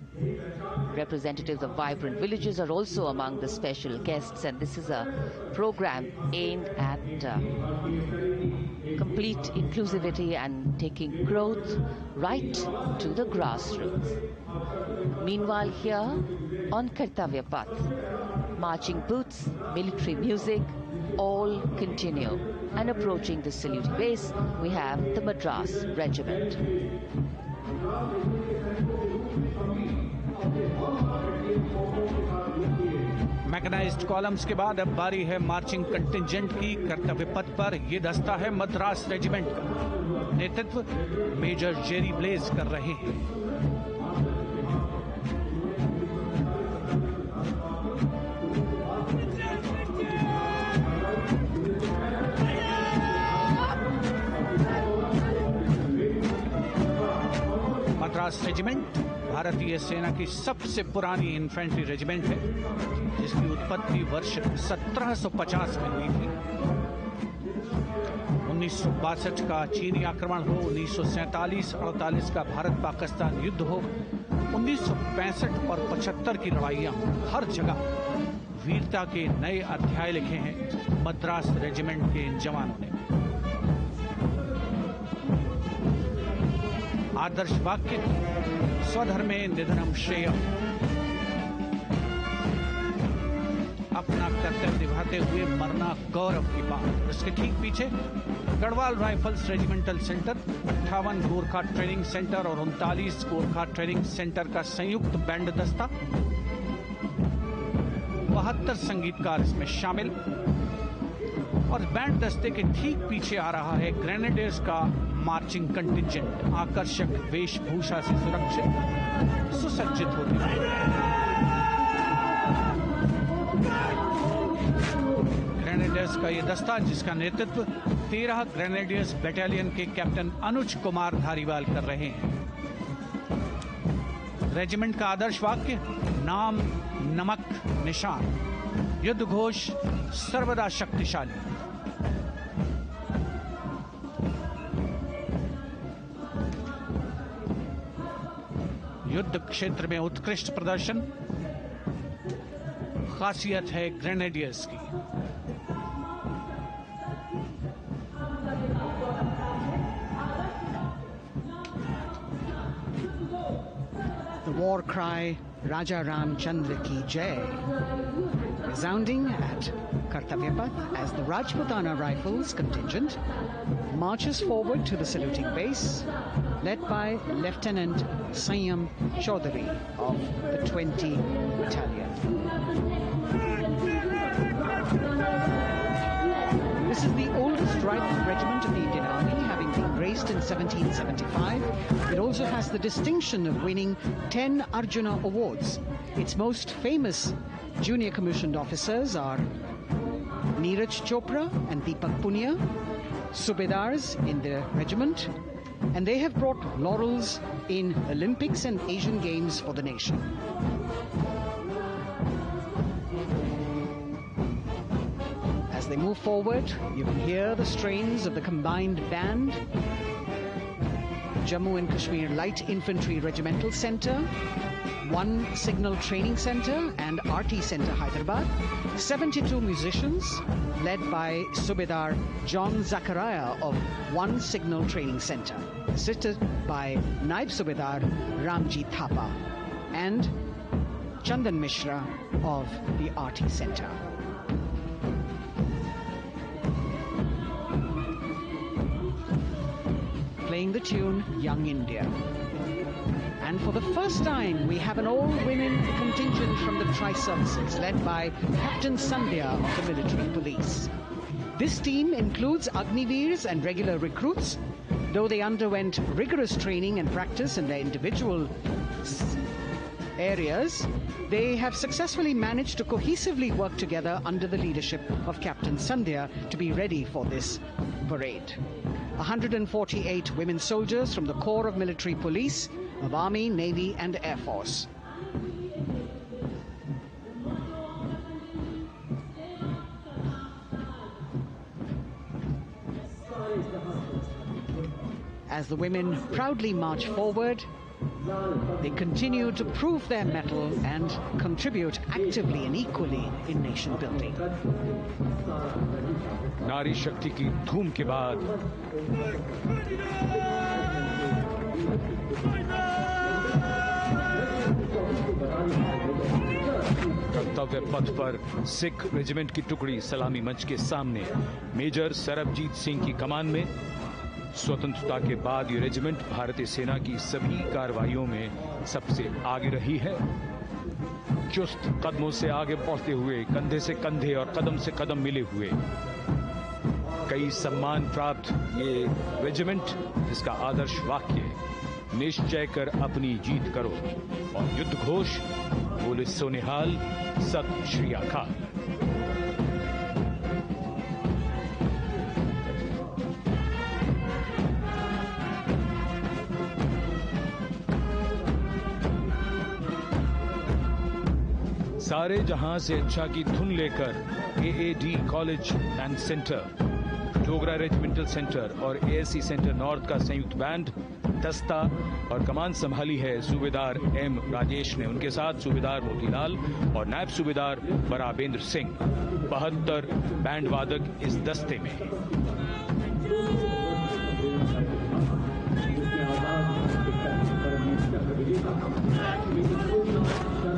Representatives of vibrant villages are also among the special guests, and this is a program aimed at complete inclusivity and taking growth right to the grassroots. Meanwhile here on Kartavya Path, marching boots, military music, all continue. And approaching the saluting base, we have the Madras Regiment. Mechanized columns के बाद अब बारी है marching contingent की। कर्तव्य पथ पर ये दस्ता है मद्रास रेजिमेंट का। नेतृत्व मेजर जेरी ब्लेज कर रहे हैं। मद्रास रेजिमेंट भारतीय सेना की सबसे पुरानी इन्फेंट्री रेजिमेंट है, जिसकी उत्पत्ति वर्ष 1750 में हुई थी। 1962 का चीनी आक्रमण हो, 1947-48 का भारत पाकिस्तान युद्ध हो, 1965 और 75 की लड़ाइयां, हर जगह वीरता के नए अध्याय लिखे हैं मद्रास रेजिमेंट के इन जवानों ने। आदर्श वाक्य स्वधर्मे निधनम श्रेयः। अपना कर्तव्य निभाते हुए मरना गौरव की बात। इसके ठीक पीछे Garhwal rifles regimental centre, 58 Gorkha training centre और 39 गोरखा ट्रेनिंग सेंटर का संयुक्त बैंड दस्ता। 72 संगीतकार इसमें शामिल। और बैंड दस्ते के ठीक पीछे आ रहा है ग्रेनेडियर्स का मार्चिंग कंटिंजेंट, आकर्षक वेशभूषा से सुरक्षित सुसज्जित होते हैं। ग्रेनेडियर्स का ये दस्ता, जिसका नेतृत्व 13 ग्रेनेडियर्स बटालियन के कैप्टन अनुज कुमार धारीवाल कर रहे हैं। रेजिमेंट का आदर्श वाक्य नाम नमक निशान, युद्ध घोष सर्वदा शक्तिशाली। युद्ध क्षेत्र में उत्कृष्ट प्रदर्शन खासियत है ग्रेनेडियर्स की। the war cry Raja Ram Chandra Ki Jai, resounding at Kartavya Path as the Rajputana Rifles contingent marches forward to the saluting base, led by Lieutenant Sanyam Chaudhary of the 20 Battalion. This is the oldest rifle regiment of the Indian Army, having been raised in 1775. It also has the distinction of winning 10 Arjuna Awards. Its most famous junior commissioned officers are Neeraj Chopra and Deepak Punia, Subedars in the regiment, and they have brought laurels in Olympics and Asian Games for the nation. As they move forward, you can hear the strains of the combined band. Jammu and Kashmir Light Infantry Regimental Centre, 1 Signal Training Centre and RT Centre Hyderabad, 72 musicians led by Subedar John Zachariah of 1 Signal Training Centre, assisted by Naib Subedar Ramji Thapa and Chandan Mishra of the RT Centre. Playing the tune Young India. And for the first time, we have an all-women contingent from the Tri-Services, led by Captain Sandhya of the military police. This team includes Agniveers and regular recruits. Though they underwent rigorous training and practice in their individual areas, they have successfully managed to cohesively work together under the leadership of Captain Sandhya to be ready for this parade. 148 women soldiers from the Corps of Military Police, of Army, Navy and Air Force. As the women proudly march forward, they continue to prove their mettle and contribute actively and equally in nation building. नारी शक्ति की धूम के बाद कर्तव्य पथ पर Sikh regiment की टुकड़ी सलामी मंच के सामने मेजर सरबजीत सिंह की कमान में। स्वतंत्रता के बाद ये रेजिमेंट भारतीय सेना की सभी कार्रवाइयों में सबसे आगे रही है। चुस्त कदमों से आगे बढ़ते हुए, कंधे से कंधे और कदम से कदम मिले हुए कई सम्मान प्राप्त ये रेजिमेंट, जिसका आदर्श वाक्य निश्चय कर अपनी जीत करो और युद्ध घोष बोले सोनिहाल सत श्री अकाल। सारे जहां से अच्छा की धुन लेकर AAD college and centre, Dogra regimental centre और एएससी सेंटर नॉर्थ का संयुक्त बैंड, दस्ता और कमान संभाली है सूबेदार एम राजेश ने। उनके साथ सूबेदार मोतीलाल और नायब सूबेदार बराबेंद्र सिंह। 72 बैंड वादक इस दस्ते में हैं।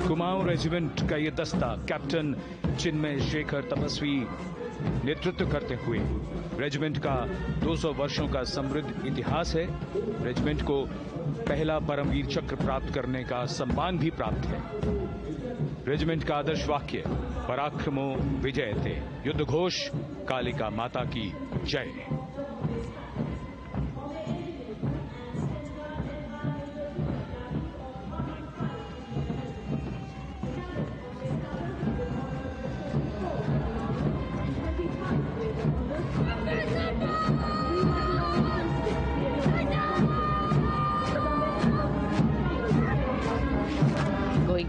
कुमाऊं रेजिमेंट का ये दस्ता कैप्टन चिन्मय शेखर तपस्वी नेतृत्व करते हुए, रेजिमेंट का 200 वर्षों का समृद्ध इतिहास है। रेजिमेंट को पहला परमवीर चक्र प्राप्त करने का सम्मान भी प्राप्त है। रेजिमेंट का आदर्श वाक्य पराक्रमो विजयते, युद्ध घोष कालिका माता की जय।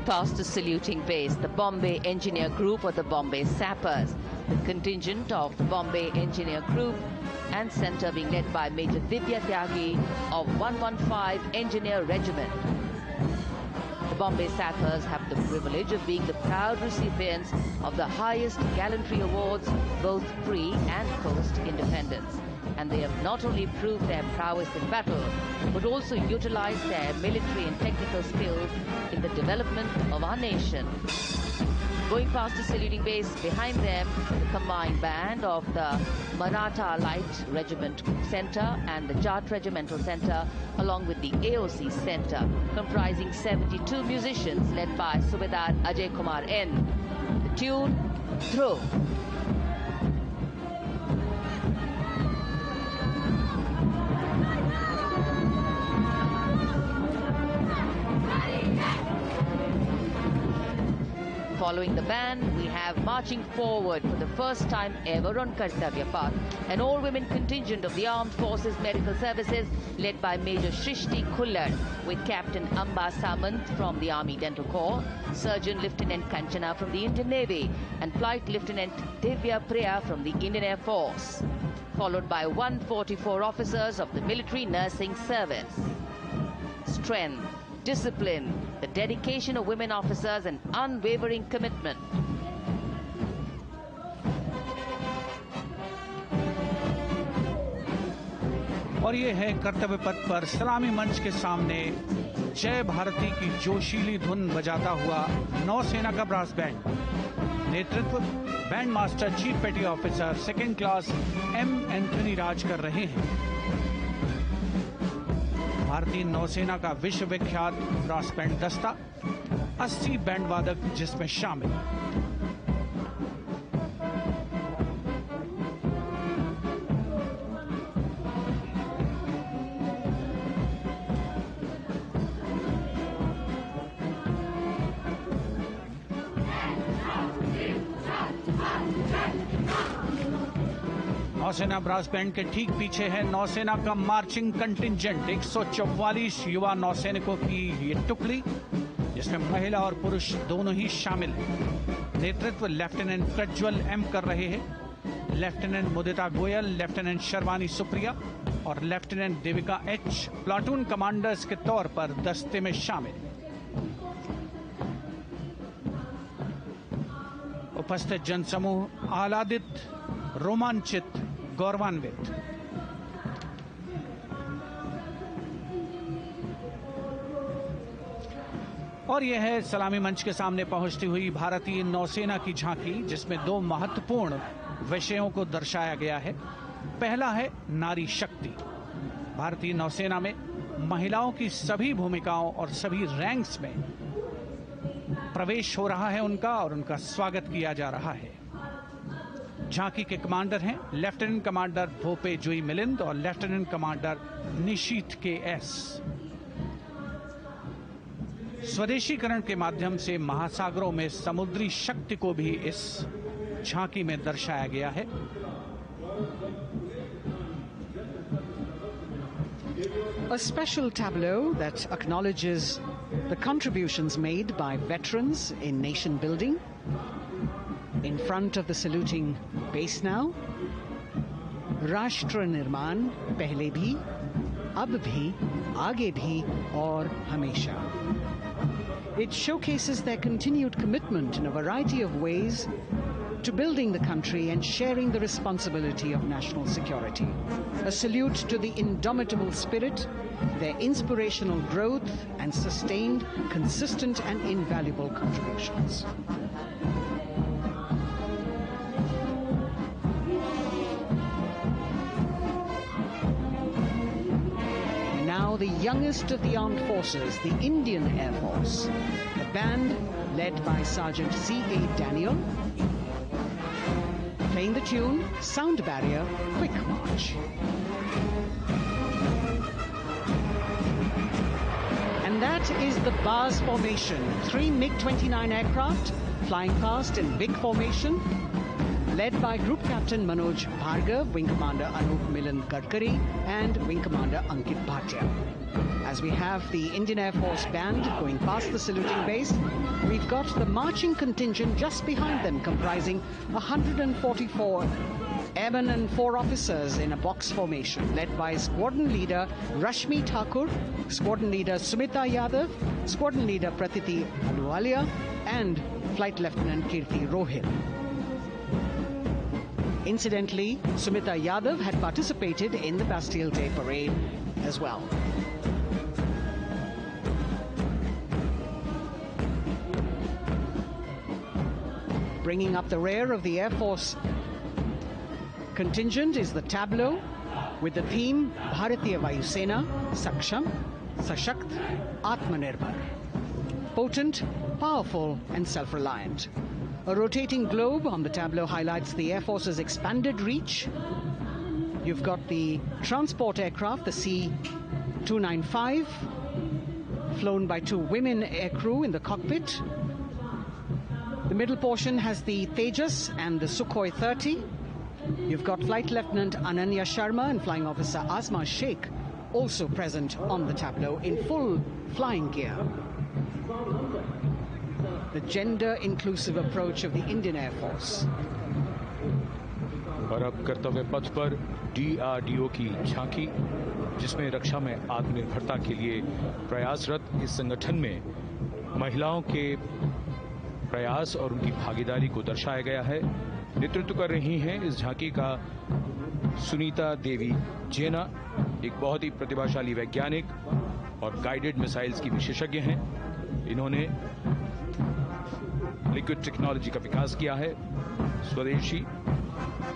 Past the saluting base, the Bombay Engineer Group or the Bombay Sappers, the contingent of the Bombay Engineer Group and Centre being led by Major Divya Tyagi of 115 Engineer Regiment. The Bombay Sappers have the privilege of being the proud recipients of the highest gallantry awards, both pre and post independence. and they have not only proved their prowess in battle, but also utilized their military and technical skills in the development of our nation. Going past the saluting base, behind them, the combined band of the Maratha Light Regiment Center and the Jat Regimental Center, along with the AOC Center, comprising 72 musicians led by Subedar Ajay Kumar N. The tune, Throw. Following the band, we have marching forward for the first time ever on Kartavya Path, an all-women contingent of the Armed Forces Medical Services led by Major Shrishti Khullar, with Captain Amba Samant from the Army Dental Corps, Surgeon Lieutenant Kanchana from the Indian Navy, and Flight Lieutenant Divya Priya from the Indian Air Force, followed by 144 officers of the Military Nursing Service. Strength, discipline, the dedication of women officers and unwavering commitment. और ये है कर्तव्य पथ पर सलामी मंच के सामने जय भारती की जोशीली धुन बजाता हुआ नौसेना का ब्रास बैंड। नेतृत्व band master chief petty officer second class M Anthony Raj कर रहे हैं। भारतीय नौसेना का विश्व विख्यात ब्रास बैंड दस्ता 80 बैंड वादक जिसमें शामिल। नौसेना ब्रास बैंड के ठीक पीछे है नौसेना का मार्चिंग कंटिंजेंट 144 युवा नौसैनिकों की ये टुकड़ी, जिसमें महिला और पुरुष दोनों ही शामिल हैं। नेतृत्व लेफ्टिनेंट प्रज्वल एम कर रहे हैं। लेफ्टिनेंट मुदिता गोयल, लेफ्टिनेंट शर्वानी सुप्रिया और lieutenant Devika H platoon commanders के तौर पर दस्ते में शामिल। उपस्थित जनसमूह आह्लादित, रोमांचित, गौरवान्वित। और यह है सलामी मंच के सामने पहुंचती हुई भारतीय नौसेना की झांकी, जिसमें दो महत्वपूर्ण विषयों को दर्शाया गया है। पहला है नारी शक्ति। भारतीय नौसेना में महिलाओं की सभी भूमिकाओं और सभी रैंक्स में प्रवेश हो रहा है उनका, और उनका स्वागत किया जा रहा है। झांकी के कमांडर हैं लेफ्टिनेंट कमांडर भोपे जुई मिलिंद और लेफ्टिनेंट कमांडर निशीथ के एस। स्वदेशीकरण के माध्यम से महासागरों में समुद्री शक्ति को भी इस झांकी में दर्शाया गया है। A special tableau that acknowledges the contributions made by veterans in nation building. In front of the saluting base now, राष्ट्र निर्माण पहले भी, अब भी, आगे भी और हमेशा. It showcases their continued commitment in a variety of ways to building the country and sharing the responsibility of national security. A salute to the indomitable spirit, their inspirational growth and sustained, consistent and invaluable contributions. Now the youngest of the armed forces, the Indian Air Force, the band led by Sergeant C.A. Daniel, playing the tune Sound Barrier Quick March. And that is the Bars formation, 3 MiG-29 aircraft flying past in big formation, led by Group Captain Manoj Bhargav, Wing Commander Anup Milan Gadkari, and Wing Commander Ankit Bhatia. As we have the Indian Air Force band going past the saluting base, we've got the marching contingent just behind them, comprising 144 airmen and 4 officers in a box formation, led by Squadron Leader Rashmi Thakur, Squadron Leader Sumita Yadav, Squadron Leader Pratiti Aluwalia, and Flight Lieutenant Kirti Rohil. Incidentally, Sumita Yadav had participated in the Bastille Day parade as well. Bringing up the rear of the Air Force contingent is the tableau with the theme Bharatiya Vayu Sena, Saksham, Sashakt, Atmanirbhar. Potent, powerful and self-reliant. A rotating globe on the tableau highlights the Air Force's expanded reach. You've got the transport aircraft, the C-295, flown by 2 women aircrew in the cockpit. The middle portion has the Tejas and the Sukhoi 30. You've got Flight Lieutenant Ananya Sharma and Flying Officer Azma Sheikh also present on the tableau in full flying gear. The gender-inclusive approach of the Indian Air Force. और अब कर्तव्य पथ पर DRDO की झांकी, जिसमें रक्षा में आत्मनिर्भरता के लिए प्रयासरत इस संगठन में महिलाओं के प्रयास और उनकी भागीदारी को दर्शाया गया है। नेतृत्व कर रही हैं इस झांकी का सुनीता देवी जेना, एक बहुत ही प्रतिभाशाली वैज्ञानिक और गाइडेड मिसाइल्स की विशेषज्ञ हैं। इन्होंने लिक्विड टेक्नोलॉजी का विकास किया है। स्वदेशी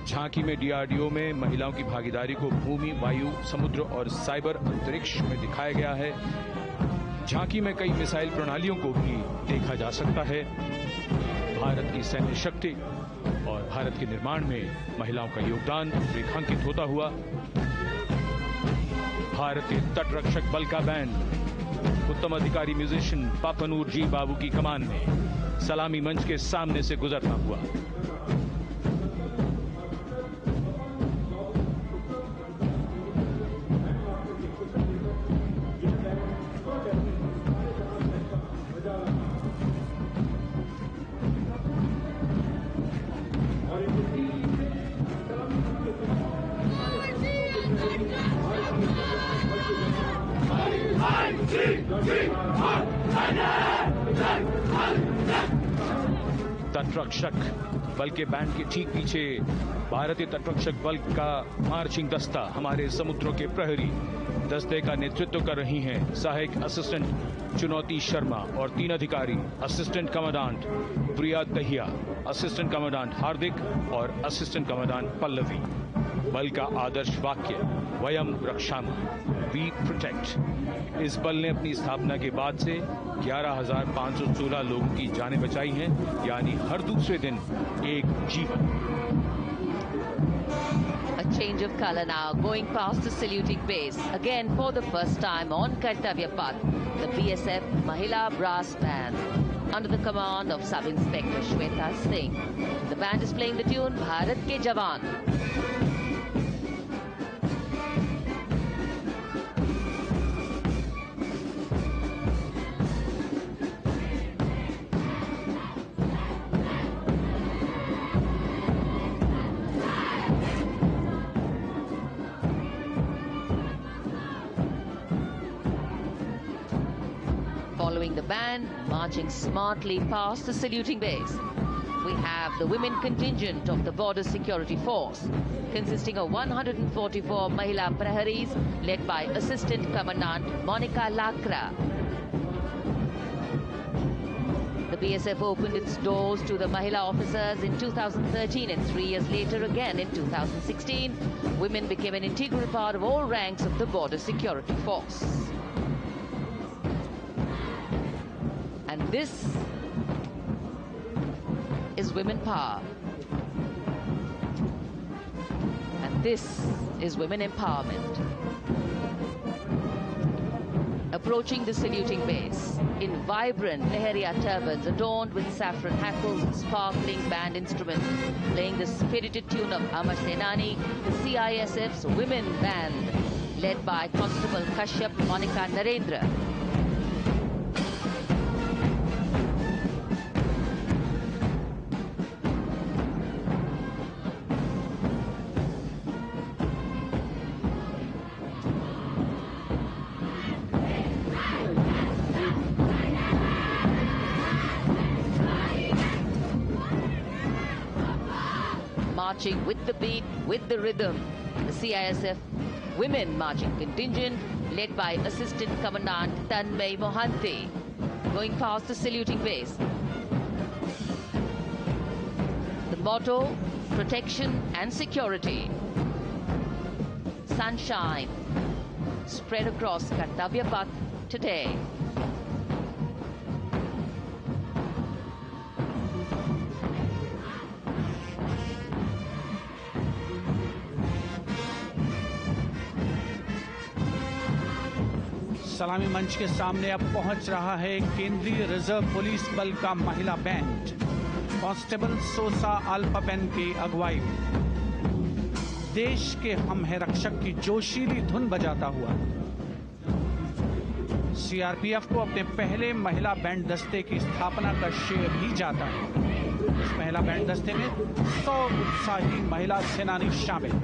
झांकी में DRDO में महिलाओं की भागीदारी को भूमि, वायु, समुद्र और साइबर अंतरिक्ष में दिखाया गया है। झांकी में कई मिसाइल प्रणालियों को भी देखा जा सकता है। भारत की सैन्य शक्ति और भारत के निर्माण में महिलाओं का योगदान रेखांकित होता हुआ भारतीय तटरक्षक बल का बैंड उत्तम अधिकारी म्यूजिशियन पापनूर जी बाबू की कमान में सलामी मंच के सामने से गुजरता हुआ। तटरक्षक बल के बैंड के ठीक पीछे भारतीय तटरक्षक बल का मार्चिंग दस्ता, हमारे समुद्रों के प्रहरी दस्ते का नेतृत्व कर रही हैं सहायक असिस्टेंट चुनौती शर्मा और 3 अधिकारी, असिस्टेंट कमांडेंट प्रिया दहिया, असिस्टेंट कमांडेंट हार्दिक और असिस्टेंट कमांडेंट पल्लवी। बल का आदर्श वाक्य वयम रक्षामः, वी प्रोटेक्ट। इस बल ने अपनी स्थापना के बाद से 11,516 लोगों की जानें बचाई हैं, यानी हर दूसरे दिन एक जीवन। A change of color now, going past the saluting base. Again, for the first time on Kartavya Path, the BSF Mahila Brass Band, under the command of Sub-Inspector Shweta Singh. The band is playing the tune Bharat Ke Jawan. Following the band, marching smartly past the saluting base, we have the women contingent of the Border Security Force, consisting of 144 Mahila Praharis, led by Assistant Commandant Monica Lakra. The BSF opened its doors to the Mahila officers in 2013 and 3 years later again in 2016. Women became an integral part of all ranks of the Border Security Force. And this is women power. And this is women empowerment. Approaching the saluting base in vibrant Leheria turbans adorned with saffron hackles and sparkling band instruments, playing the spirited tune of Amar Senani, the CISF's women band, led by Constable Kashyap Monica Narendra. marching with the beat, with the rhythm. The CISF Women Marching Contingent, led by Assistant Commandant Tanmay Mohanty, going past the saluting base. The motto, protection and security. Sunshine spread across Kartavya Path today. सलामी मंच के सामने अब पहुंच रहा है केंद्रीय reserve police बल का महिला बैंड कांस्टेबल सोसा अल्पापेन की अगुवाई में देश के हम है रक्षक की जोशीली धुन बजाता हुआ सीआरपीएफ को अपने पहले महिला बैंड दस्ते की स्थापना का श्रेय भी जाता है। इस महिला बैंड दस्ते में 100 उत्साही महिला सेनानी शामिल।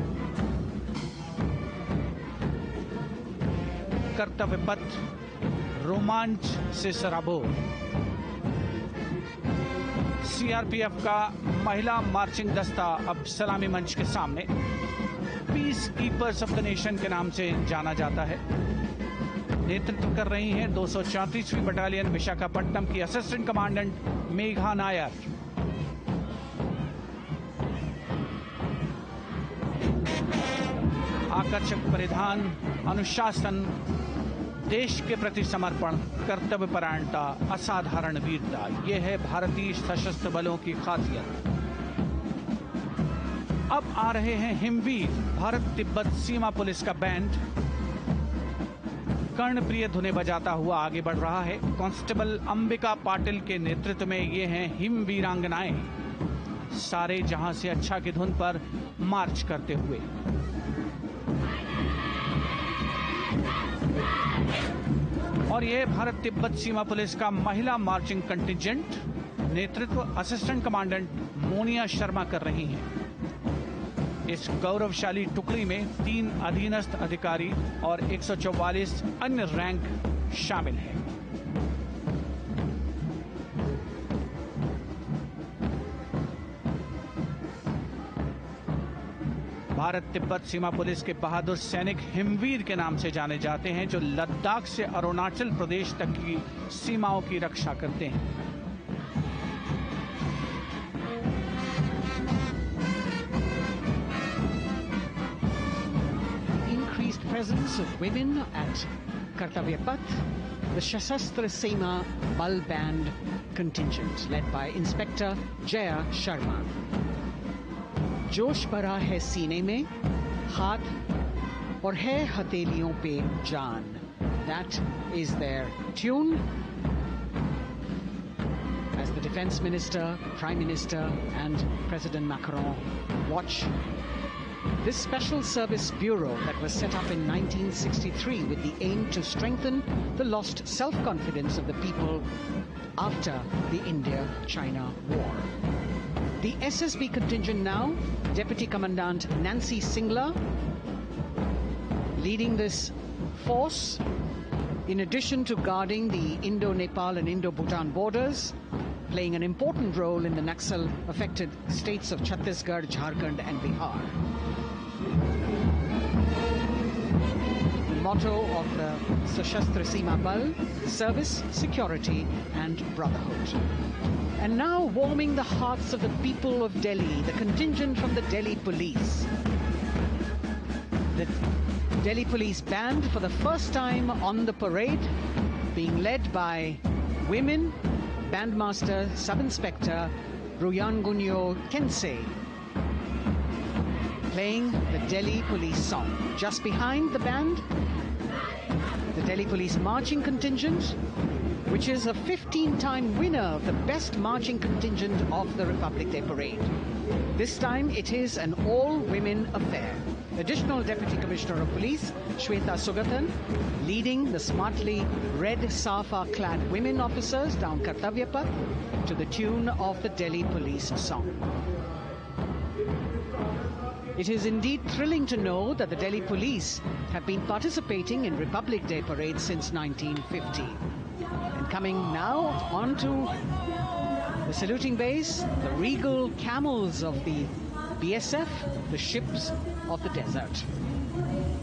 कर्तव्य पथ रोमांच से सराबोर। सीआरपीएफ का महिला मार्चिंग दस्ता अब सलामी मंच के सामने peace keepers of the nation के नाम से जाना जाता है। नेतृत्व कर रही हैं 234वीं बटालियन विशाखापट्टनम की असिस्टेंट कमांडेंट मेघा नायर। आकर्षक परिधान, अनुशासन, देश के प्रति समर्पण, कर्तव्य परायणता, असाधारण वीरता, यह है भारतीय सशस्त्र बलों की खासियत। अब आ रहे हैं हिमवीर भारत तिब्बत सीमा पुलिस का बैंड कर्णप्रिय धुनें बजाता हुआ आगे बढ़ रहा है। कांस्टेबल अंबिका पाटिल के नेतृत्व में ये हैं हिम वीरांगनाएं, सारे जहां से अच्छा की धुन पर मार्च करते हुए। और ये भारत तिब्बत सीमा पुलिस का महिला मार्चिंग कंटिजेंट, नेतृत्व असिस्टेंट कमांडेंट मोनिया शर्मा कर रही हैं। इस गौरवशाली टुकड़ी में 3 अधीनस्थ अधिकारी और 144 अन्य रैंक शामिल हैं। भारत तिब्बत सीमा पुलिस के बहादुर सैनिक हिमवीर के नाम से जाने जाते हैं, जो लद्दाख से अरुणाचल प्रदेश तक की सीमाओं की रक्षा करते हैं। Increased presence of women at Kartavya Path, the Shasastra Seema Bal Band contingent led by Inspector Jaya Sharma. जोश भरा है सीने में, हाथ और है हथेलियों पे जान. That is their tune. As the Defense Minister, Prime Minister and President Macron watch this Special Service Bureau that was set up in 1963 with the aim to strengthen the lost self-confidence of the people after the India-China war. The SSB contingent now, Deputy Commandant Nancy Singla, leading this force, in addition to guarding the Indo-Nepal and Indo-Bhutan borders, playing an important role in the Naxal-affected states of Chhattisgarh, Jharkhand and Bihar. The motto of the Sashastra Seema Bal, service, security and brotherhood. And now warming the hearts of the people of Delhi, the contingent from the Delhi Police. The Delhi Police Band for the first time on the parade, being led by women, Bandmaster Sub-Inspector Ruyangunyo Kensei, playing the Delhi Police song. Just behind the band, the Delhi Police Marching Contingent, which is a 15-time winner of the best marching contingent of the Republic Day Parade. This time it is an all-women affair. Additional Deputy Commissioner of Police, Shweta Sugatan, leading the smartly red safa-clad women officers down Kartavya Path to the tune of the Delhi Police song. It is indeed thrilling to know that the Delhi Police have been participating in Republic Day Parade since 1950. And coming now onto the saluting base, the regal camels of the BSF, the ships of the desert.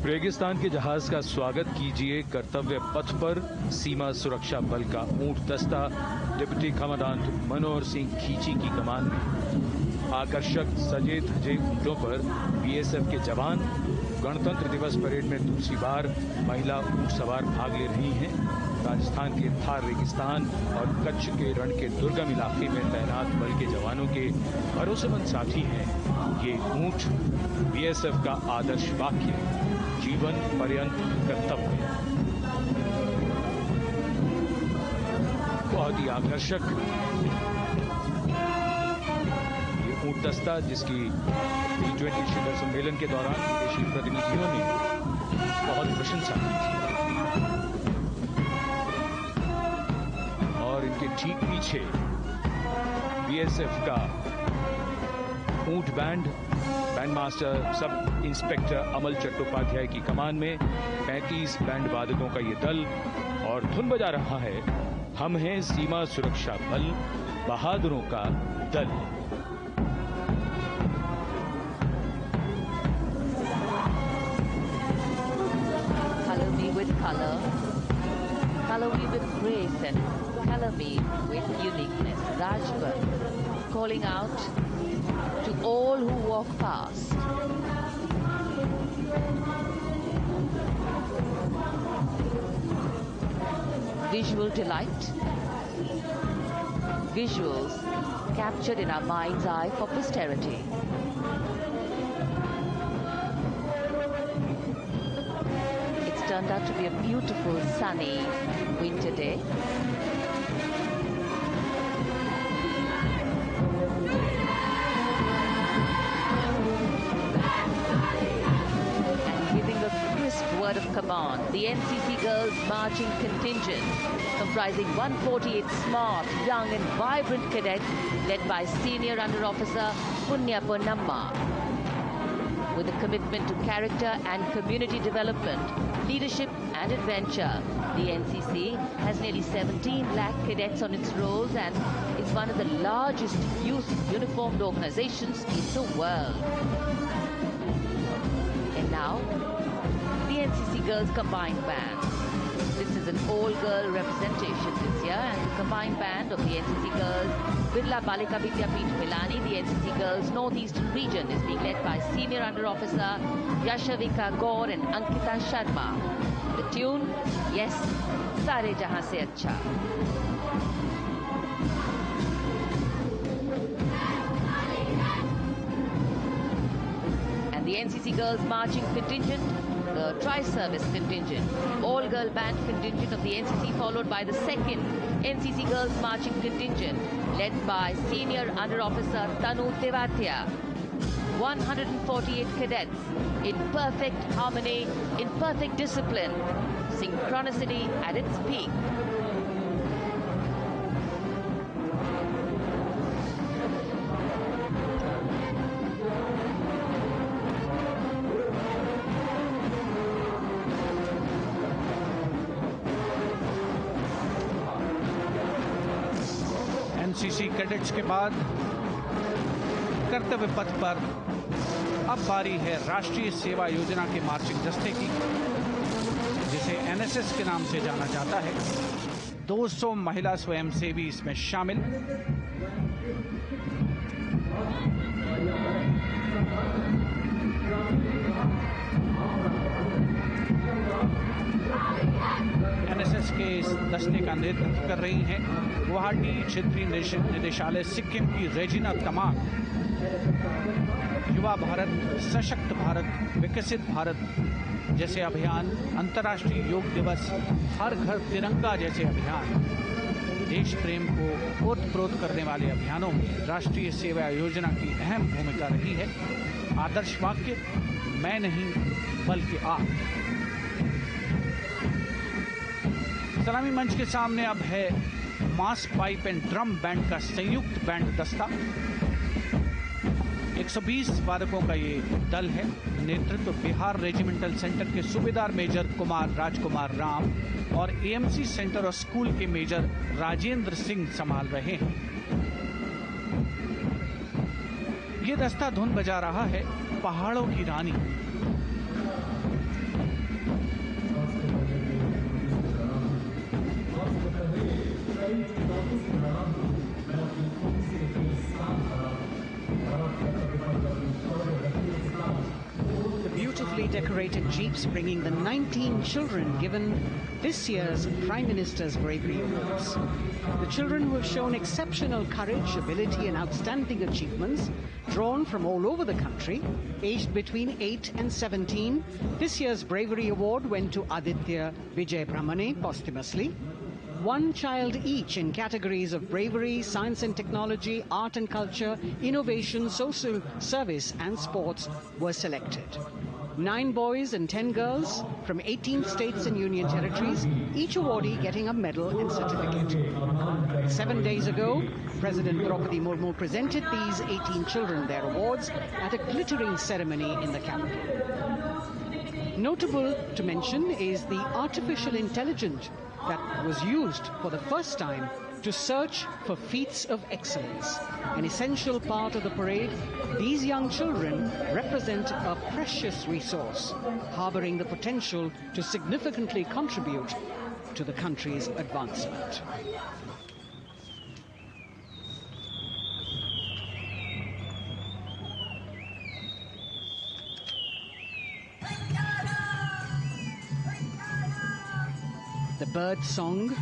रेगिस्तान के जहाज का स्वागत कीजिए कर्तव्य पथ पर सीमा सुरक्षा बल का ऊंट दस्ता डिप्टी कमांडेंट मनोहर सिंह खींची की कमान में। आकर्षक सजे धजे ऊंटों पर बीएसएफ के जवान। गणतंत्र दिवस परेड में दूसरी बार महिला ऊंट सवार भाग ले रही हैं। राजस्थान के थार रेगिस्तान और कच्छ के रण के दुर्गम इलाके में तैनात बल के जवानों के भरोसेमंद साथी हैं। ये ऊंट बीएसएफ का आदर्श वाक्य, जीवन पर्यंत कर्तव्य। बहुत ही आकर्षक ये ऊंट दस्ता, जिसकी G20 शिखर सम्मेलन के दौरान विदेशी प्रतिनिधियों ने बहुत प्रशंसा की थी। और इनके ठीक पीछे बीएसएफ का ऊंट बैंड मास्टर सब इंस्पेक्टर अमल चट्टोपाध्याय की कमान में 35 बैंड वादकों का ये दल, और धुन बजा रहा है हम हैं सीमा सुरक्षा बल, बहादुरों का दल। Color me with color, color me with grace, and color me with uniqueness. Rajput calling out to all who walk past. Visual delight. Visuals captured in our mind's eye for posterity. It's turned out to be a beautiful, sunny winter day. Word of command, the NCC Girls Marching Contingent, comprising 148 smart, young and vibrant cadets led by Senior Under Officer Punya Ponnamma. With a commitment to character and community development, leadership and adventure, the NCC has nearly 17 lakh cadets on its rolls and is one of the largest youth uniformed organizations in the world. And now, the NCC Girls Combined Band. This is an all-girl representation this year, and the combined band of the NCC Girls Birla Balika Vidyapeeth Milani, the NCC Girls Northeastern region, is being led by Senior Under Officer Yashavika Gaur and Ankita Sharma. The tune, yes, Sare Jahan Se Acha. And the NCC Girls Marching Contingent, the Tri-Service Contingent, all-girl band contingent of the NCC, followed by the second NCC Girls Marching Contingent, led by Senior Under Officer Tanu Tevatia. 148 cadets in perfect harmony, in perfect discipline, synchronicity at its peak. NCC cadets के बाद कर्तव्य पथ पर अब बारी है राष्ट्रीय सेवा योजना के मार्चिंग दस्ते की, जिसे एनएसएस के नाम से जाना जाता है। 200 महिला स्वयंसेवी इसमें शामिल। एनएसएस के इस दस्ते का नेतृत्व कर रही हैं गुवाहाटी क्षेत्रीय निदेशालय सिक्किम की रेजिना तमांग। युवा भारत, सशक्त भारत, विकसित भारत जैसे अभियान, अंतर्राष्ट्रीय योग दिवस, हर घर तिरंगा जैसे अभियान, देश प्रेम को ओतप्रोत करने वाले अभियानों में राष्ट्रीय सेवा योजना की अहम भूमिका रही है। आदर्श वाक्य, मैं नहीं बल्कि आप। सलामी मंच के सामने अब है मास पाइप एंड ड्रम बैंड का संयुक्त बैंड दस्ता। 120 वादकों का ये दल है। नेतृत्व बिहार रेजिमेंटल सेंटर के सूबेदार मेजर कुमार राजकुमार राम और एएमसी सेंटर और स्कूल के मेजर राजेंद्र सिंह संभाल रहे हैं। ये दस्ता धुन बजा रहा है पहाड़ों की रानी। The beautifully decorated jeeps bringing the 19 children given this year's Prime Minister's Bravery Awards. The children who have shown exceptional courage, ability and outstanding achievements, drawn from all over the country, aged between 8 and 17. This year's Bravery Award went to Aditya Vijay Brahmane posthumously. One child each in categories of bravery, science and technology, art and culture, innovation, social service and sports were selected. 9 boys and 10 girls from 18 states and union territories, each awardee getting a medal and certificate. 7 days ago, President Draupadi Murmu presented these 18 children their awards at a glittering ceremony in the capital. Notable to mention is the artificial intelligence that was used for the first time to search for feats of excellence. An essential part of the parade, these young children represent a precious resource, harboring the potential to significantly contribute to the country's advancement. The bird song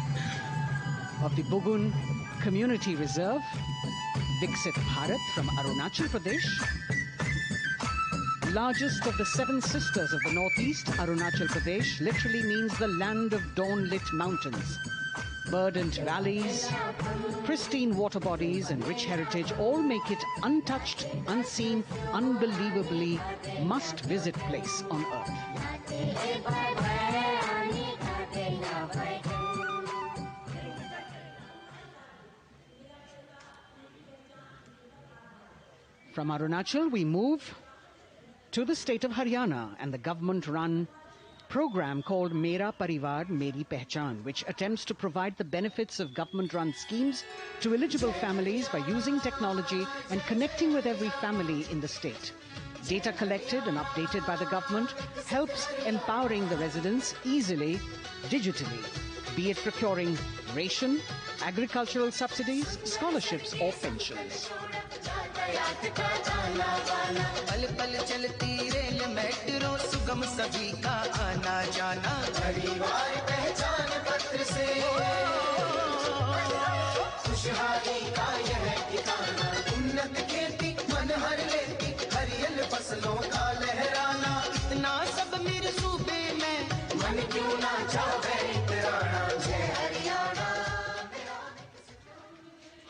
of the Bugun Community Reserve, Viksit Bharat from Arunachal Pradesh. Largest of the 7 sisters of the northeast, Arunachal Pradesh literally means the land of dawn-lit mountains. Verdant valleys, pristine water bodies and rich heritage all make it untouched, unseen, unbelievably must-visit place on earth. From Arunachal, we move to the state of Haryana and the government-run program called Mera Parivar Meri Pehchan, which attempts to provide the benefits of government-run schemes to eligible families by using technology and connecting with every family in the state. Data collected and updated by the government helps empowering the residents easily, digitally, be it procuring ration, agricultural subsidies, scholarships or pensions. पल पल चलती rail metro सुगम सभी का आना जाना परिवार पहचान पत्र से खुशहाली का यह ठिकाना उन्नत खेती मन हर लेती हरियल फसलों का लहराना इतना सब मेरे सूबे में मन क्यों ना चाहे इतराना जय हरियाणा।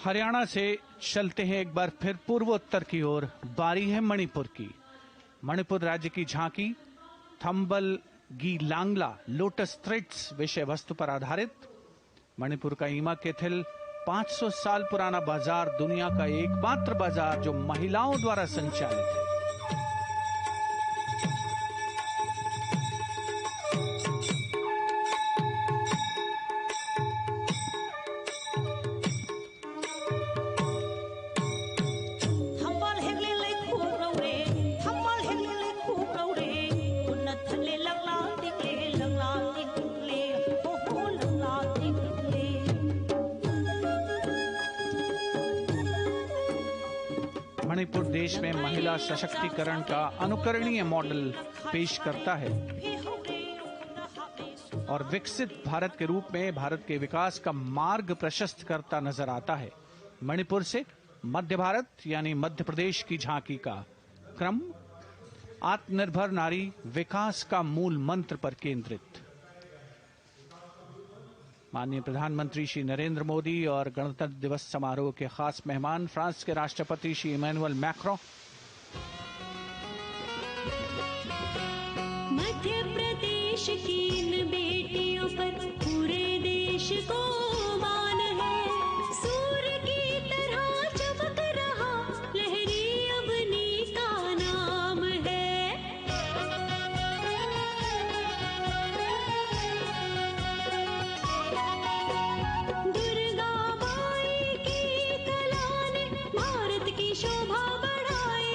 हरियाणा से चलते हैं एक बार फिर पूर्वोत्तर की ओर। बारी है मणिपुर की। मणिपुर राज्य की झांकी थंबल गी लांगला लोटस थ्रेड्स विषय वस्तु पर आधारित। मणिपुर का ईमा केथिल 500 साल पुराना बाजार, दुनिया का एकमात्र बाजार जो महिलाओं द्वारा संचालित है। मणिपुर देश में महिला सशक्तिकरण का अनुकरणीय मॉडल पेश करता है और विकसित भारत के रूप में भारत के विकास का मार्ग प्रशस्त करता नजर आता है। मणिपुर से मध्य भारत यानी मध्य प्रदेश की झांकी का क्रम आत्मनिर्भर नारी विकास का मूल मंत्र पर केंद्रित। माननीय प्रधानमंत्री श्री नरेंद्र मोदी और गणतंत्र दिवस समारोह के खास मेहमान फ्रांस के राष्ट्रपति श्री इमैनुअल मैक्रों। मध्य प्रदेश की इन बेटियों पर पूरे देश को मान है। सूर्य की तरह चमक रहा लहरी अवनी का नाम है। दुर्गा माई की कला ने भारत की शोभा बढ़ाई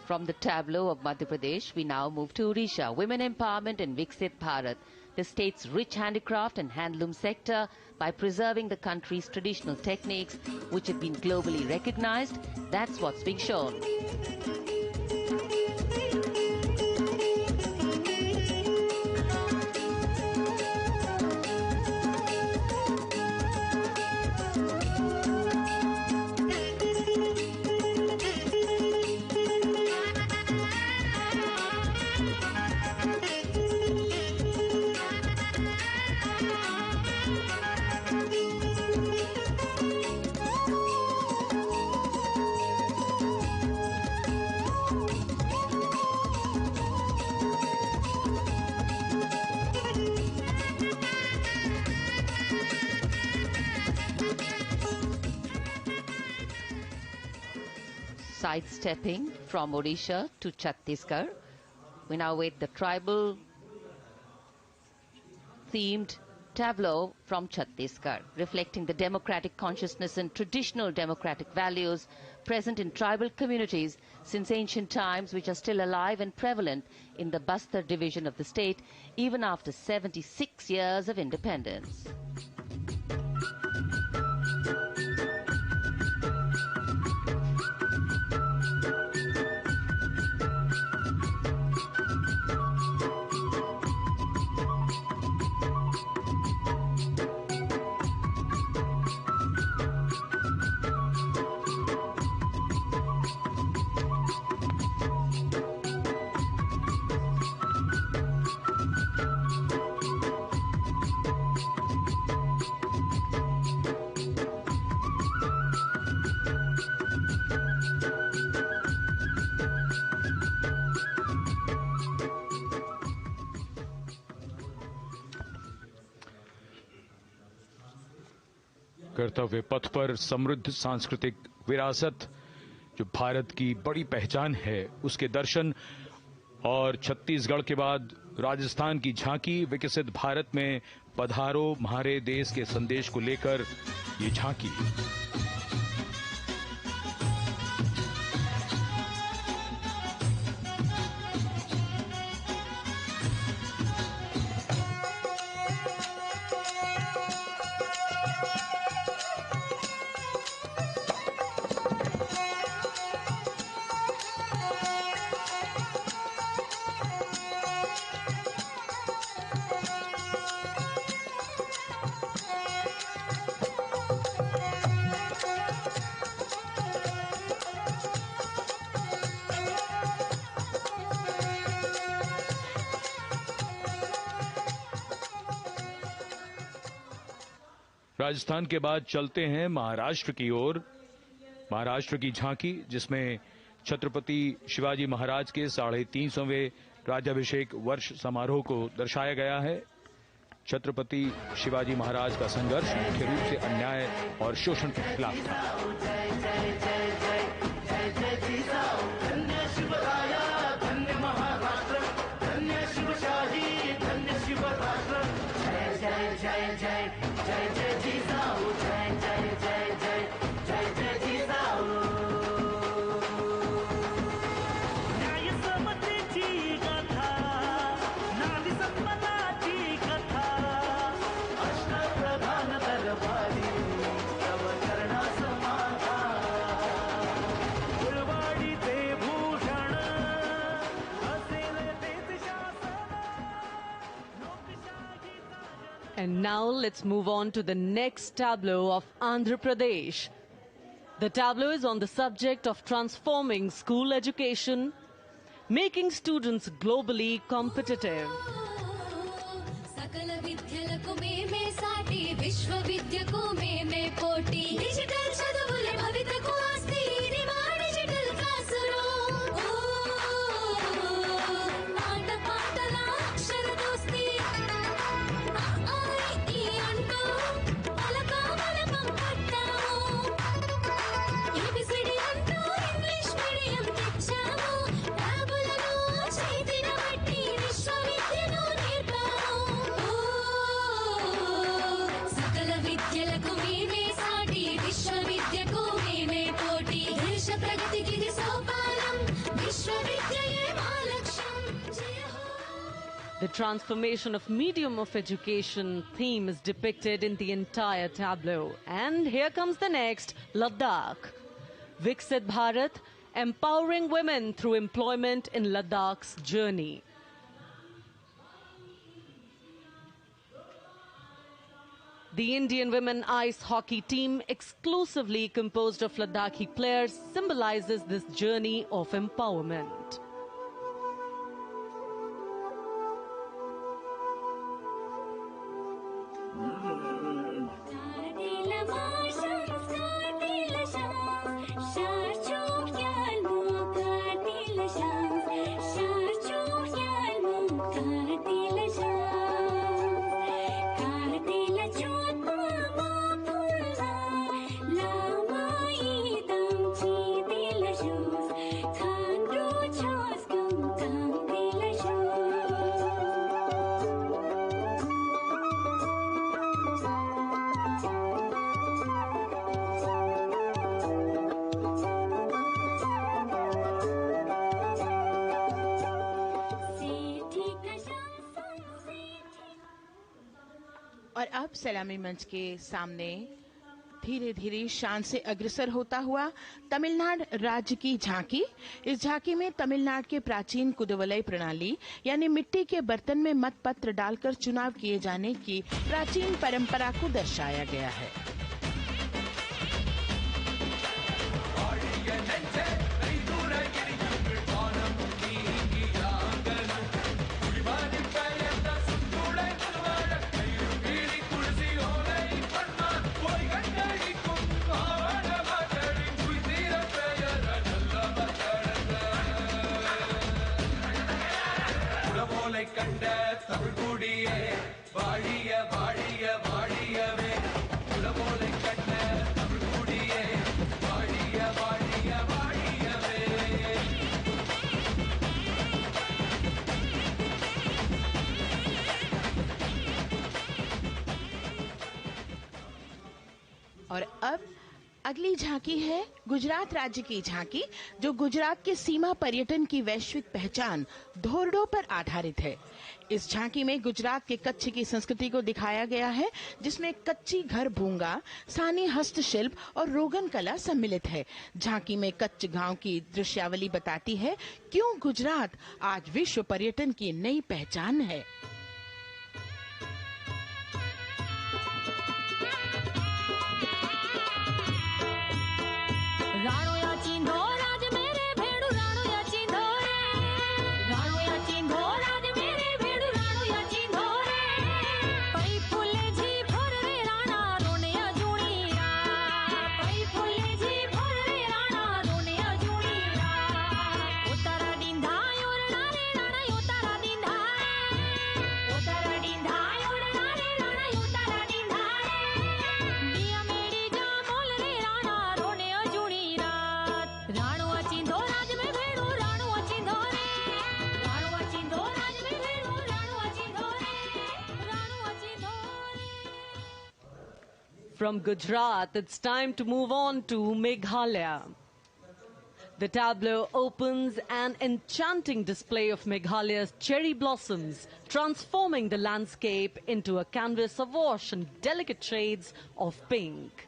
From the tableau of Madhya Pradesh, we now move to Odisha. Women empowerment in Viksit Bharat, the state's rich handicraft and handloom sector, by preserving the country's traditional techniques, which have been globally recognized. That's what's being shown. Sidestepping from Odisha to Chhattisgarh, we now wait the tribal themed tableau from Chhattisgarh, reflecting the democratic consciousness and traditional democratic values present in tribal communities since ancient times, which are still alive and prevalent in the Bastar division of the state even after 76 years of independence. कर्तव्य पथ पर समृद्ध सांस्कृतिक विरासत जो भारत की बड़ी पहचान है, उसके दर्शन, और छत्तीसगढ़ के बाद राजस्थान की झांकी। विकसित भारत में पधारो म्हारे देश के संदेश को लेकर ये झांकी। राजस्थान के बाद चलते हैं महाराष्ट्र की ओर। महाराष्ट्र की झांकी, जिसमें छत्रपति शिवाजी महाराज के 350वें राज्याभिषेक वर्ष समारोह को दर्शाया गया है। छत्रपति शिवाजी महाराज का संघर्ष मुख्य रूप से अन्याय और शोषण के खिलाफ था। And now let's move on to the next tableau of Andhra Pradesh. The tableau is on the subject of transforming school education, making students globally competitive. విద్యలకు మేమే సాటి విశ్వవిద్య The transformation of medium of education theme is depicted in the entire tableau. And here comes the next, Ladakh. Viksit Bharat, empowering women through employment in Ladakh's journey. The Indian women ice hockey team, exclusively composed of Ladakhi players, symbolizes this journey of empowerment. और अब सलामी मंच के सामने धीरे धीरे शान से अग्रसर होता हुआ तमिलनाडु राज्य की झांकी। इस झांकी में तमिलनाडु के प्राचीन कुदवलय प्रणाली यानी मिट्टी के बर्तन में मतपत्र डालकर चुनाव किए जाने की प्राचीन परंपरा को दर्शाया गया है। और अब अगली झांकी है गुजरात राज्य की झांकी, जो गुजरात के सीमा पर्यटन की वैश्विक पहचान धोरडो पर आधारित है। इस झांकी में गुजरात के कच्छ की संस्कृति को दिखाया गया है, जिसमें कच्ची घर भूंगा, सानी हस्तशिल्प और रोगन कला सम्मिलित है। झांकी में कच्छ गांव की दृश्यावली बताती है क्यों गुजरात आज विश्व पर्यटन की नई पहचान है। From Gujarat, it's time to move on to Meghalaya. The tableau opens an enchanting display of Meghalaya's cherry blossoms, transforming the landscape into a canvas awash in delicate shades of pink.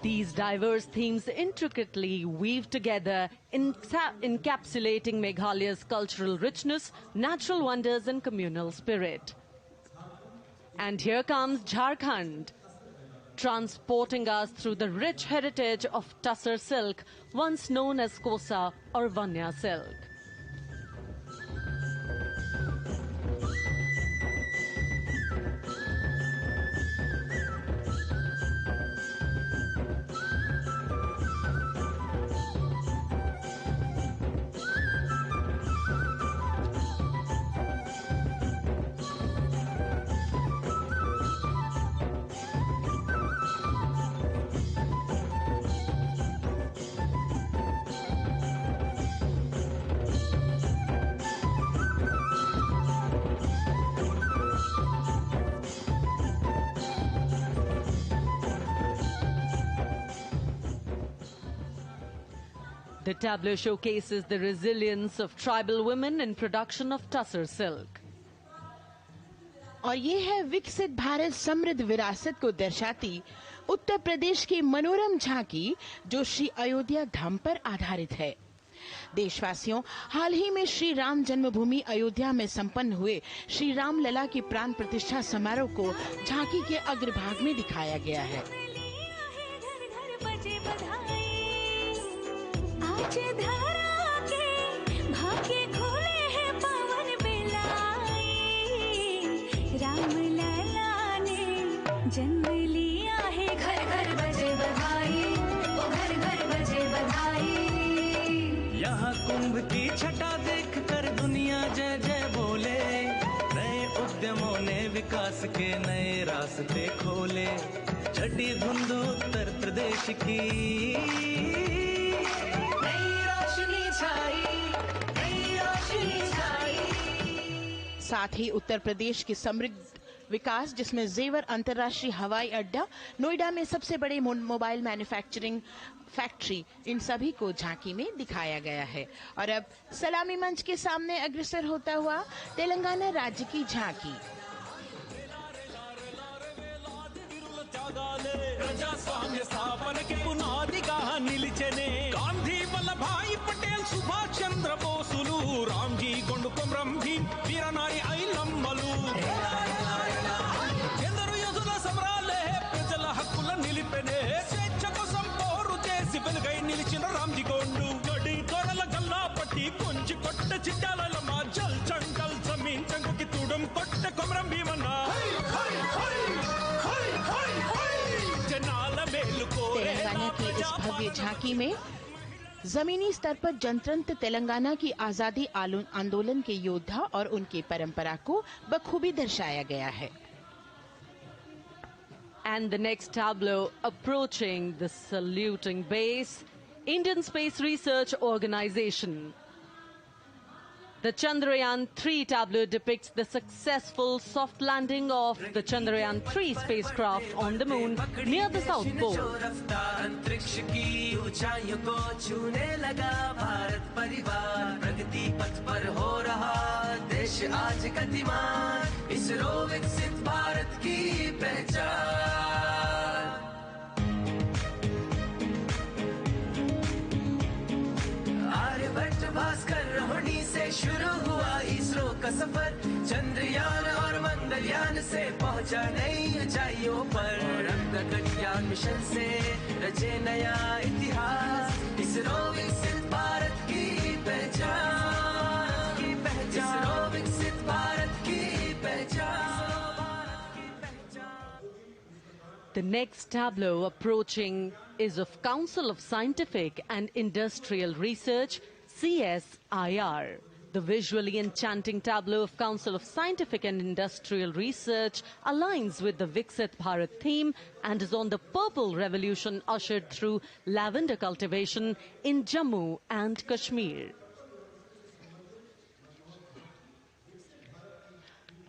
These diverse themes intricately weave together, encapsulating Meghalaya's cultural richness, natural wonders and communal spirit. And here comes Jharkhand. transporting us through the rich heritage of Tussar silk, once known as Kosa or Vanya silk. The tableau showcases the resilience of tribal women in production of Tussar silk. और ये है विकसित भारत समृद्ध विरासत को दर्शाती उत्तर प्रदेश की मनोरम झांकी, जो श्री अयोध्या धाम पर आधारित है। देशवासियों, हाल ही में श्री राम जन्मभूमि अयोध्या में संपन्न हुए श्री राम लला की प्राण प्रतिष्ठा समारोह को झांकी के अग्रभाग में दिखाया गया है। आज धरा के भाग्य खोले हैं पवन बिलाई, राम लला ने जन्म लिया है, घर घर बजे बधाई, ओ घर घर बजे बधाई। यहाँ कुंभ की छटा देख कर दुनिया जय जय बोले, नए उद्यमों ने विकास के नए रास्ते खोले, छठी धुंध उत्तर प्रदेश की साथ ही उत्तर प्रदेश की समृद्ध विकास, जिसमें जेवर अंतर्राष्ट्रीय हवाई अड्डा, नोएडा में सबसे बड़े मोबाइल मैन्युफैक्चरिंग फैक्ट्री, इन सभी को झांकी में दिखाया गया है। और अब सलामी मंच के सामने अग्रसर होता हुआ तेलंगाना राज्य की झांकी। ప్రజాస్వామ్య స్థాపనకి పునాదిగా నిలిచెనే గాంధీ వల్లభాయ్ పటేల్ సుభాష్ చంద్ర బోసులు రామ్జీ గొండు కొమరం భీం వీరనారి ఐలమ్మలు ఎందరో యోధుల సమరాలే ప్రజల హక్కుల నిలిపెనే స్వేచ్ఛ కోసం పోరు చేసి వెలుగై నిలిచిన రామ్జీ గొండు గడి దొరల గల్లా పట్టి కొంచి కొట్ట చిట్టాలమ్మ జల్ చంకల్ జమీన్ చంగుకి తూడం కొట్ట కొమరం భీమన్న तेलंगाना की इस भव्य झांकी में जमीनी स्तर पर जनतंत्र तेलंगाना की आजादी आंदोलन के योद्धा और उनकी परंपरा को बखूबी दर्शाया गया है। And the next tableau approaching the saluting base, Indian Space Research Organization. The Chandrayaan-3 tableau depicts the successful soft landing of the Chandrayaan-3 spacecraft on the moon near the South Pole. अंतरिक्ष की ऊंचाइयों को छूने लगा भारत परिवार, प्रगति पथ पर हो रहा देश आज गतिमान, इसरो विकसित भारत की पहचान। आर्यभट्ट भास्कर रोहिणी से शुरू हुआ इसरो का सफर, चंद्रयान और मंगलयान से पहुंचा नई ऊंचाइयों पर, अंतरिक्ष मिशन से रचे नया इतिहास, इसरो विकसित भारत की पहचान, इसरो विकसित भारत की पहचान। The next tableau approaching is of Council of Scientific and Industrial Research, CSIR. The visually enchanting tableau of Council of Scientific and Industrial Research aligns with the Viksit Bharat theme and is on the Purple Revolution ushered through lavender cultivation in Jammu and Kashmir.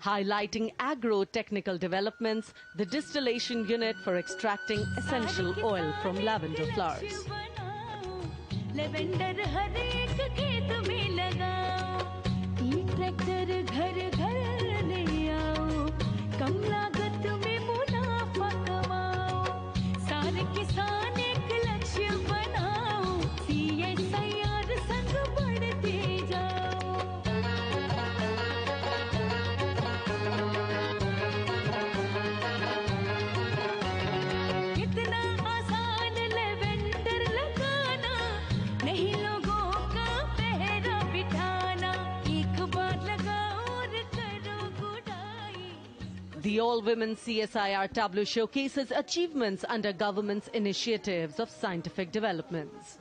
Highlighting agro-technical developments, the distillation unit for extracting essential oil from lavender flowers. Lavender हर एक खेत में लगाओ, tractor घर घर ले आओ, कम लागत में मुनाफा कमाओ, सारे किसान एक लक्ष्य बनाओ, CSIR संग बढ़ते जाओ। The all-women CSIR tableau showcases achievements under government's initiatives of scientific developments.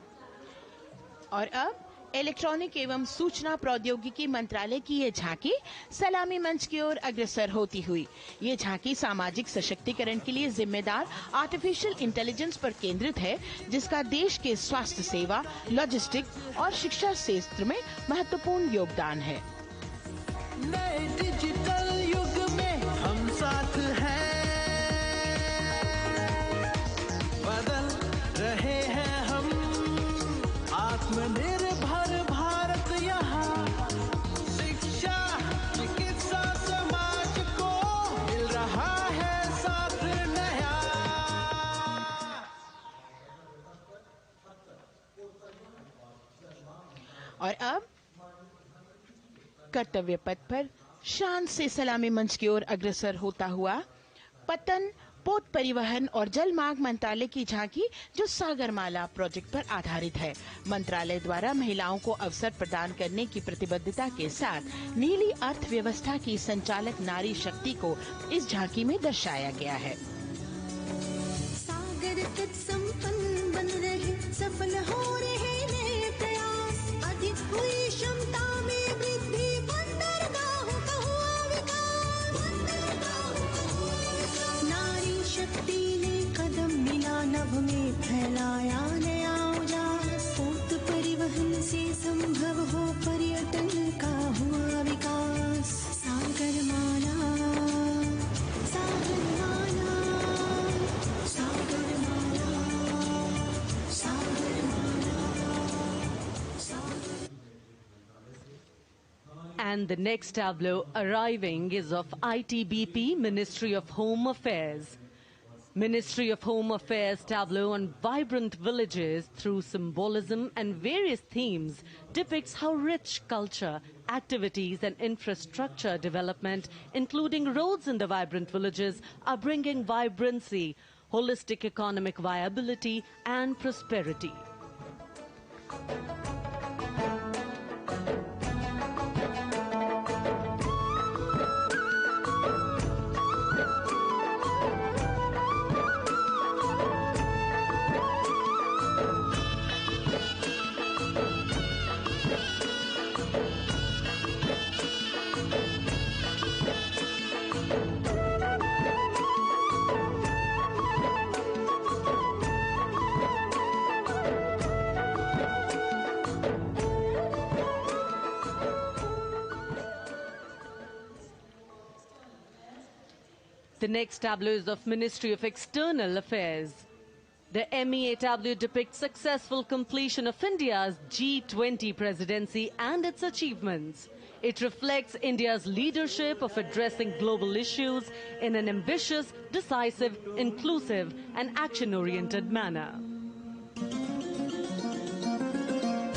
और अब इलेक्ट्रॉनिक एवं सूचना प्रौद्योगिकी मंत्रालय की ये झांकी सलामी मंच की ओर अग्रसर होती हुई। ये झांकी सामाजिक सशक्तिकरण के लिए जिम्मेदार आर्टिफिशियल इंटेलिजेंस पर केंद्रित है, जिसका देश के स्वास्थ्य सेवा, लॉजिस्टिक और शिक्षा क्षेत्र में महत्वपूर्ण योगदान है। नए डिजिटल युग में हम साथ हैं, बदल रहे हैं हम, आत्मनिर्भर भारत यहाँ, शिक्षा चिकित्सा समाज को मिल रहा है साथ नया। और अब कर्तव्य पथ पर शान से सलामी मंच की ओर अग्रसर होता हुआ पतन, पोत परिवहन और जल मार्ग मंत्रालय की झांकी, जो सागरमाला प्रोजेक्ट पर आधारित है। मंत्रालय द्वारा महिलाओं को अवसर प्रदान करने की प्रतिबद्धता के साथ नीली अर्थव्यवस्था की संचालक नारी शक्ति को इस झांकी में दर्शाया गया है। सागर तट संपन्न बन रहे, सफल हो रहे नए प्रयास, अधिक हुई क्षमता में वृद्धि, बंदरगाहों का हुआ विकास, नारी शक्ति ने कदम मिला नभ में, फैलाया नया उजास, पोत परिवहन से संभव हो पर्यटन का हुआ विकास। सागरमाला, सागरमाला, सागरमाला, सागरमाला, सागर। And the next tableau arriving is of ITBP, Ministry of Home Affairs. Ministry of Home Affairs tableau on vibrant villages through symbolism and various themes depicts how rich culture, activities and infrastructure development, including roads in the vibrant villages, are bringing vibrancy, holistic economic viability and prosperity. The next tableau is of Ministry of External Affairs. The MEA tableau depicts successful completion of India's G20 presidency and its achievements. It reflects India's leadership of addressing global issues in an ambitious, decisive, inclusive and action-oriented manner.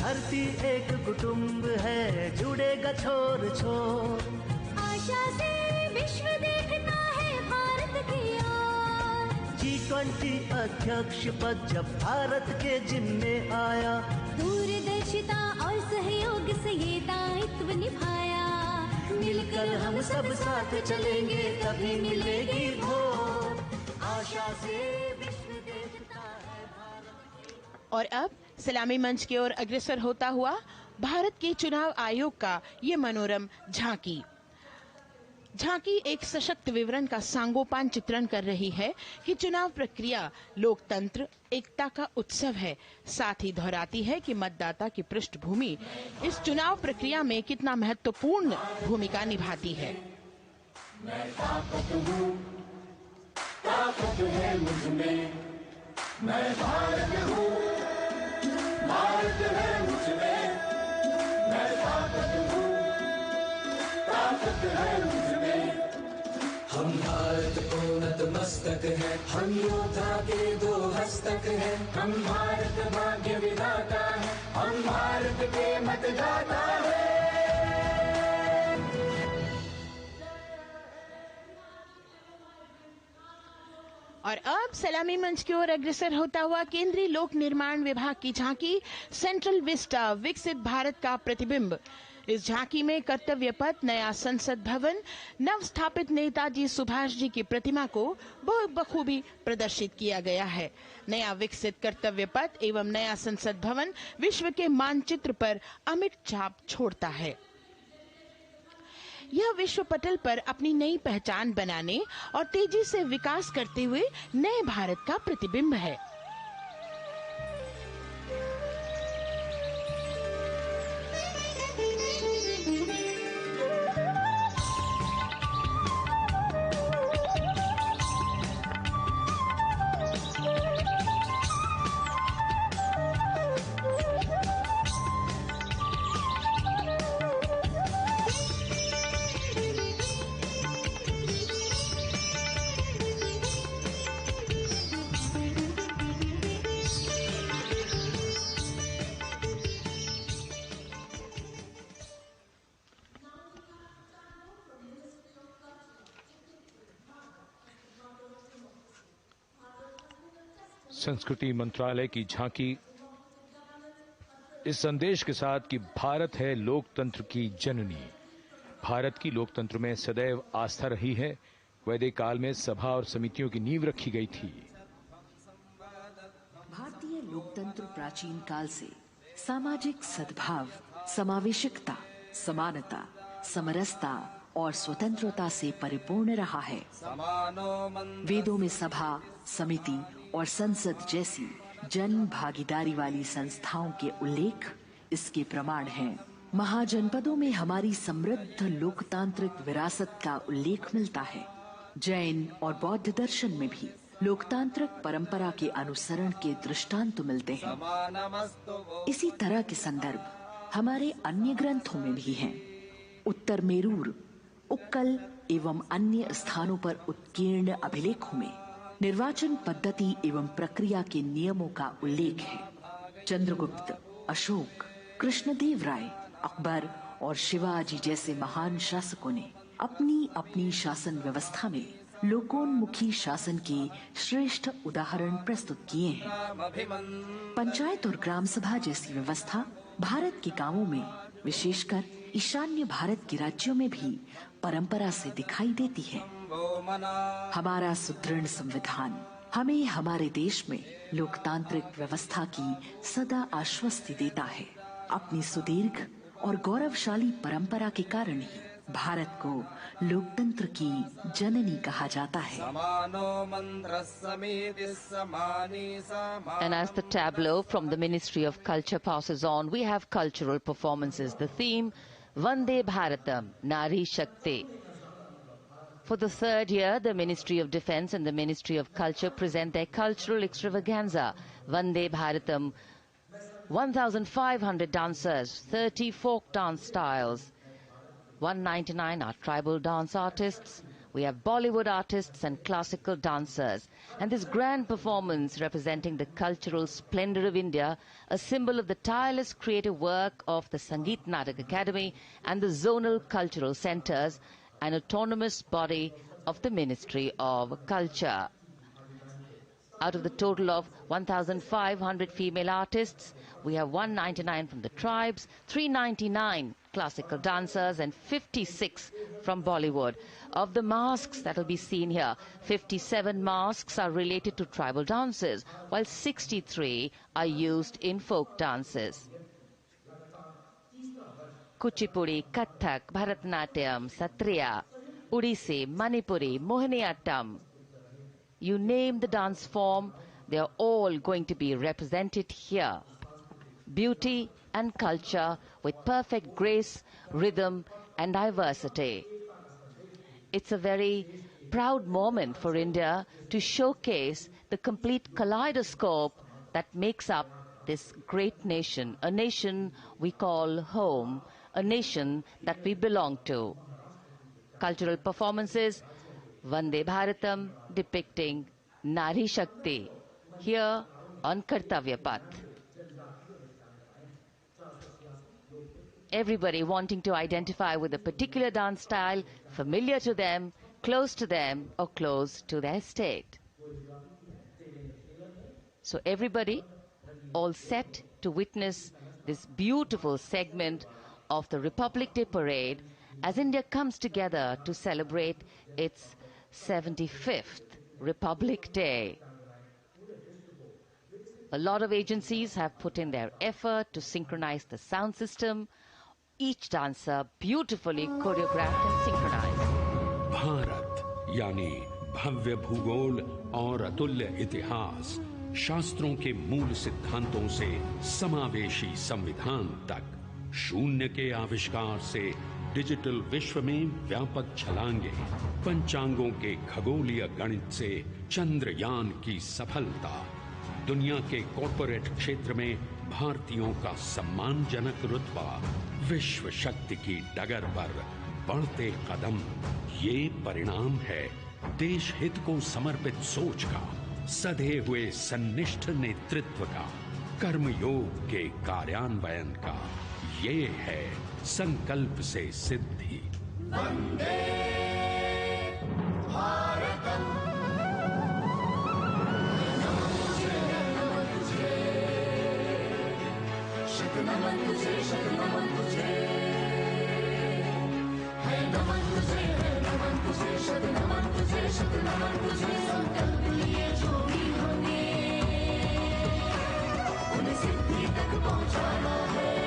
धरती एक कुटुंब है, जुड़ेगा छोर छोर, आशा से विश्व देखता है भारत की ओर। G20 अध्यक्ष पद जब भारत के जिम्मे आया, दूरदर्शिता और सहयोग से ये दायित्व निभाया। मिलकर हम सब साथ चलेंगे, तभी मिलेगी भोर, आशा से विश्व देखता है भारत। और अब सलामी मंच की ओर अग्रसर होता हुआ भारत के चुनाव आयोग का ये मनोरम झांकी। झांकी एक सशक्त विवरण का सांगोपान चित्रण कर रही है कि चुनाव प्रक्रिया लोकतंत्र, एकता का उत्सव है। साथ ही दोहराती है कि मतदाता की पृष्ठभूमि इस चुनाव प्रक्रिया में कितना महत्वपूर्ण भूमिका निभाती है। मैं ताकत हूँ, ताकत है मुझ में, मैं भारत हूँ, भारत है मुझ में, मैं ताकत हूँ, ताकत है मुझ में। हम भारत को नतमस्तक है, हम योद्धा के दो हस्तक है, हम भारत भाग्य विधाता है, हम भारत के मतदाता है। और अब सलामी मंच की ओर अग्रसर होता हुआ केंद्रीय लोक निर्माण विभाग की झांकी सेंट्रल विस्टा, विकसित भारत का प्रतिबिंब। इस झांकी में कर्तव्य पथ, नया संसद भवन, नव स्थापित नेताजी सुभाष जी की प्रतिमा को बहुत बखूबी प्रदर्शित किया गया है। नया विकसित कर्तव्य पथ एवं नया संसद भवन विश्व के मानचित्र पर अमिट छाप छोड़ता है। यह विश्व पटल पर अपनी नई पहचान बनाने और तेजी से विकास करते हुए नए भारत का प्रतिबिंब है। संस्कृति मंत्रालय की झांकी इस संदेश के साथ कि भारत है लोकतंत्र की जननी। भारत की लोकतंत्र में सदैव आस्था रही है। वैदिक काल में सभा और समितियों की नींव रखी गई थी। भारतीय लोकतंत्र प्राचीन काल से सामाजिक सद्भाव, समावेशिकता, समानता, समरसता और स्वतंत्रता से परिपूर्ण रहा है। वेदों में सभा, समिति और संसद जैसी जन भागीदारी वाली संस्थाओं के उल्लेख इसके प्रमाण हैं। महाजनपदों में हमारी समृद्ध लोकतांत्रिक विरासत का उल्लेख मिलता है। जैन और बौद्ध दर्शन में भी लोकतांत्रिक परंपरा के अनुसरण के दृष्टांत मिलते हैं। इसी तरह के संदर्भ हमारे अन्य ग्रंथों में भी हैं। उत्तर मेरूर, उक्कल एवं अन्य स्थानों पर उत्कीर्ण अभिलेखों में निर्वाचन पद्धति एवं प्रक्रिया के नियमों का उल्लेख है। चंद्रगुप्त, अशोक, कृष्णदेव राय, अकबर और शिवाजी जैसे महान शासकों ने अपनी अपनी शासन व्यवस्था में लोकोन्मुखी शासन के श्रेष्ठ उदाहरण प्रस्तुत किए हैं। पंचायत और ग्राम सभा जैसी व्यवस्था भारत के गांवों में, विशेषकर ईशान्य भारत के राज्यों में भी परंपरा से दिखाई देती है। हमारा सुदृढ़ संविधान हमें हमारे देश में लोकतांत्रिक व्यवस्था की सदा आश्वस्ति देता है। अपनी सुदीर्घ और गौरवशाली परंपरा के कारण ही भारत को लोकतंत्र की जननी कहा जाता है। And as the tableau from the Ministry of Culture passes on, we have cultural performances. The theme, Vande Bharatam, Nari Shakti. For the third year, the Ministry of Defence and the Ministry of Culture present their cultural extravaganza, Vande Bharatam. 1,500 dancers, 30 folk dance styles, 199 are tribal dance artists. We have Bollywood artists and classical dancers. And this grand performance representing the cultural splendor of India, a symbol of the tireless creative work of the Sangeet Natak Academy and the zonal cultural centers, an autonomous body of the Ministry of Culture. Out of the total of 1,500 female artists, we have 199 from the tribes, 399 classical dancers and 56 from Bollywood. Of the masks that will be seen here, 57 masks are related to tribal dances, while 63 are used in folk dances. Kuchipudi, Kathak, Bharatanatyam, Satriya, Odissi, Manipuri, Mohiniyattam. You name the dance form, they are all going to be represented here. Beauty and culture with perfect grace, rhythm and diversity. It's a very proud moment for India to showcase the complete kaleidoscope that makes up this great nation, a nation we call home, a nation that we belong to. Cultural performances, Vande Bharatam depicting Nari Shakti, here on Kartavya Path. Everybody wanting to identify with a particular dance style, familiar to them, close to them, or close to their state. So everybody all set to witness this beautiful segment of the Republic Day parade as India comes together to celebrate its 75th Republic Day. A lot of agencies have put in their effort to synchronize the sound system. Each dancer beautifully choreographed and synchronized. Bharat यानी भव्य भूगोल और अतुल्य इतिहास, शास्त्रों के मूल सिद्धांतों से समावेशी संविधान तक, शून्य के आविष्कार से डिजिटल विश्व में व्यापक छलांगे, पंचांगों के खगोलीय गणित से चंद्रयान की सफलता, दुनिया के कॉर्पोरेट क्षेत्र में भारतीयों का सम्मानजनक रुतबा, विश्व शक्ति की डगर पर बढ़ते कदम, ये परिणाम है देश हित को समर्पित सोच का, सधे हुए सन्निष्ठ नेतृत्व का, कर्मयोग के कार्यान्वयन का। ये है संकल्प से सिद्धि। वंदे भारतम, नमन तुझे, शत नमन तुझे, शत नमन तुझे, है नमन तुझे, है नमन तुझे, शत नमन तुझे, शत नमन तुझे। संकल्प लिए जो भी होंगे उन्हें सिद्धि तक पहुंचाना है।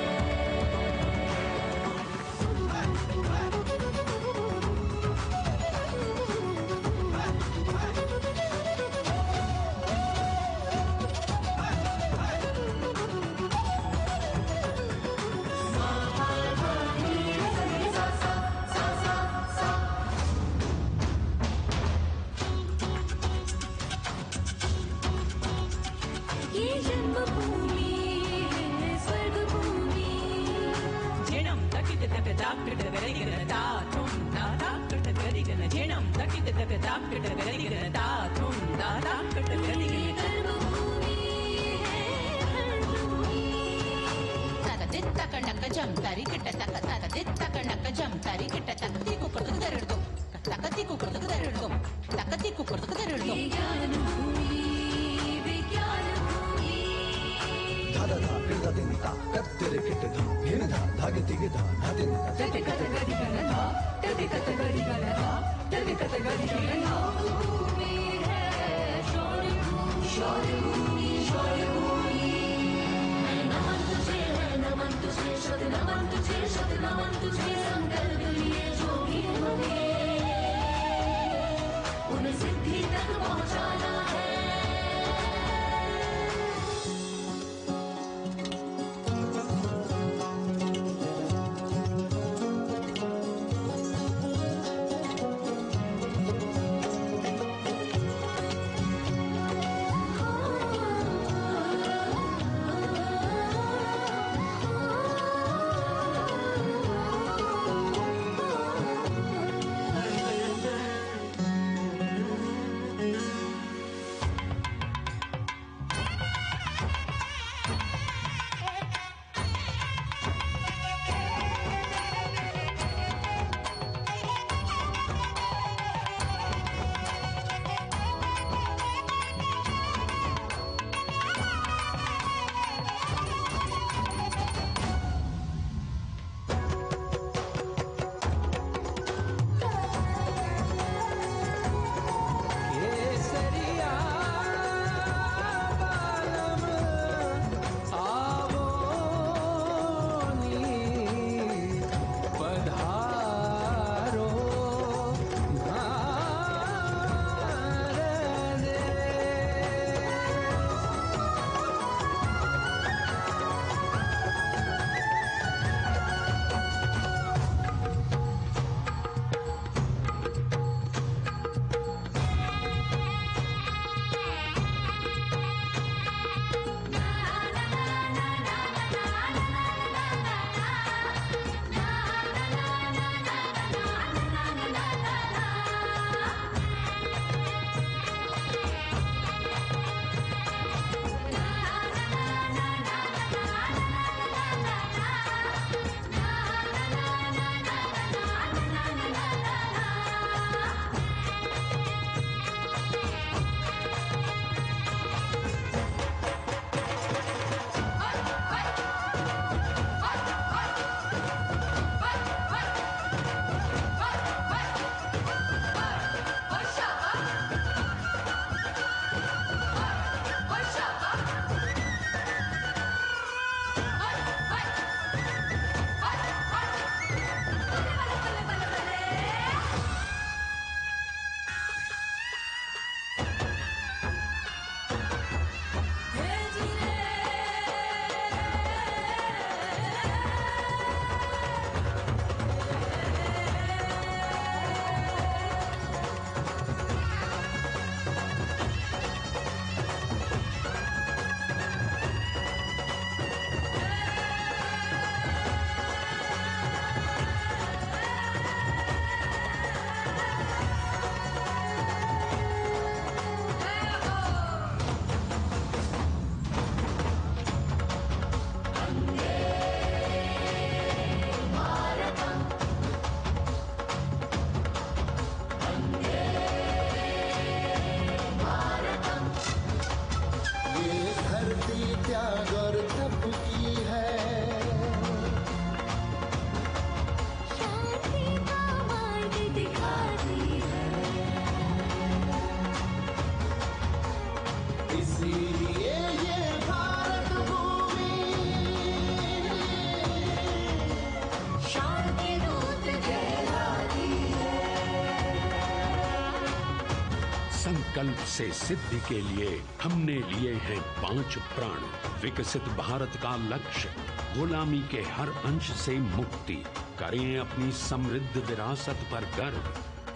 संकल्प से सिद्धि के लिए हमने लिए हैं 5 प्रण। विकसित भारत का लक्ष्य, गुलामी के हर अंश से मुक्ति। करें अपनी समृद्ध विरासत पर गर्व,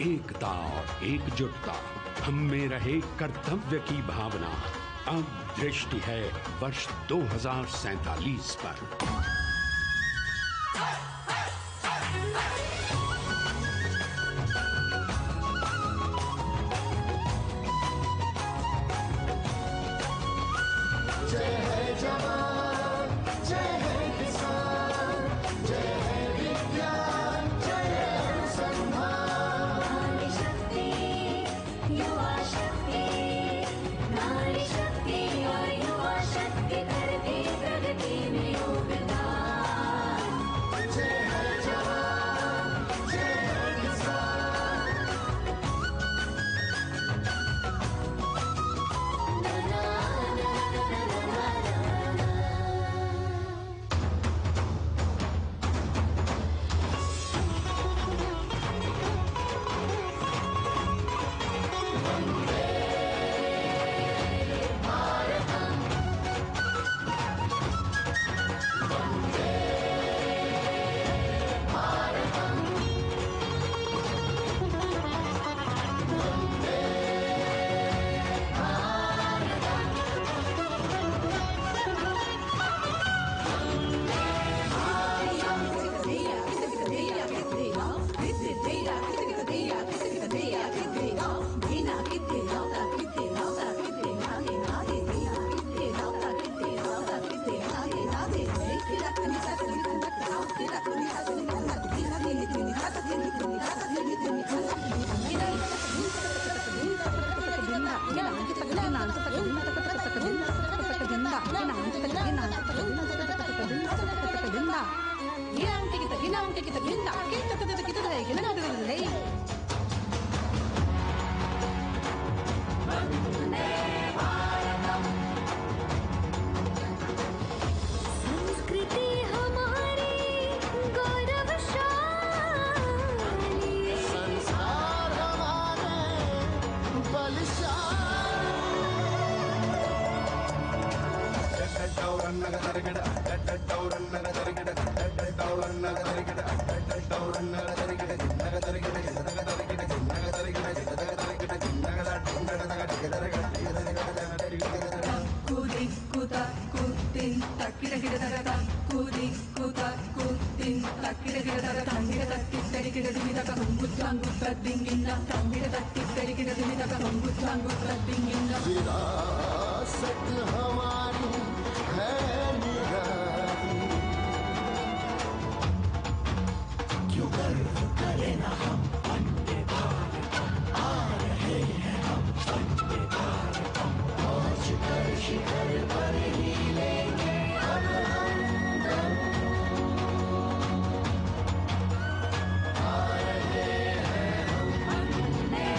एकता और एकजुटता। हम में रहे कर्तव्य की भावना। अब दृष्टि है वर्ष 2047 पर। विरासत हमारी है निराली, क्यों गर्व करें ना हम वंदे भारतम, आ रहे हैं हम वंदे भारतम, पहुंच कर शिखर पर ही लेंगे अब हम दम। आ रहे हैं हम वंदे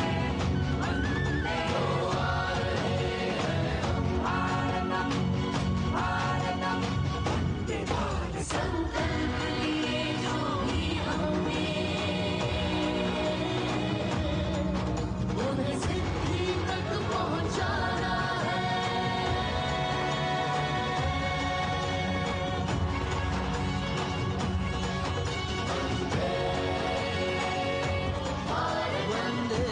वंदे, आ रहे हैं हम भारतम भारतम वंदे भारतम। संकल्प लिए जो भी हमने उन्हें सिद्धि तक पहुंचाना है। वंदे भारत वंदे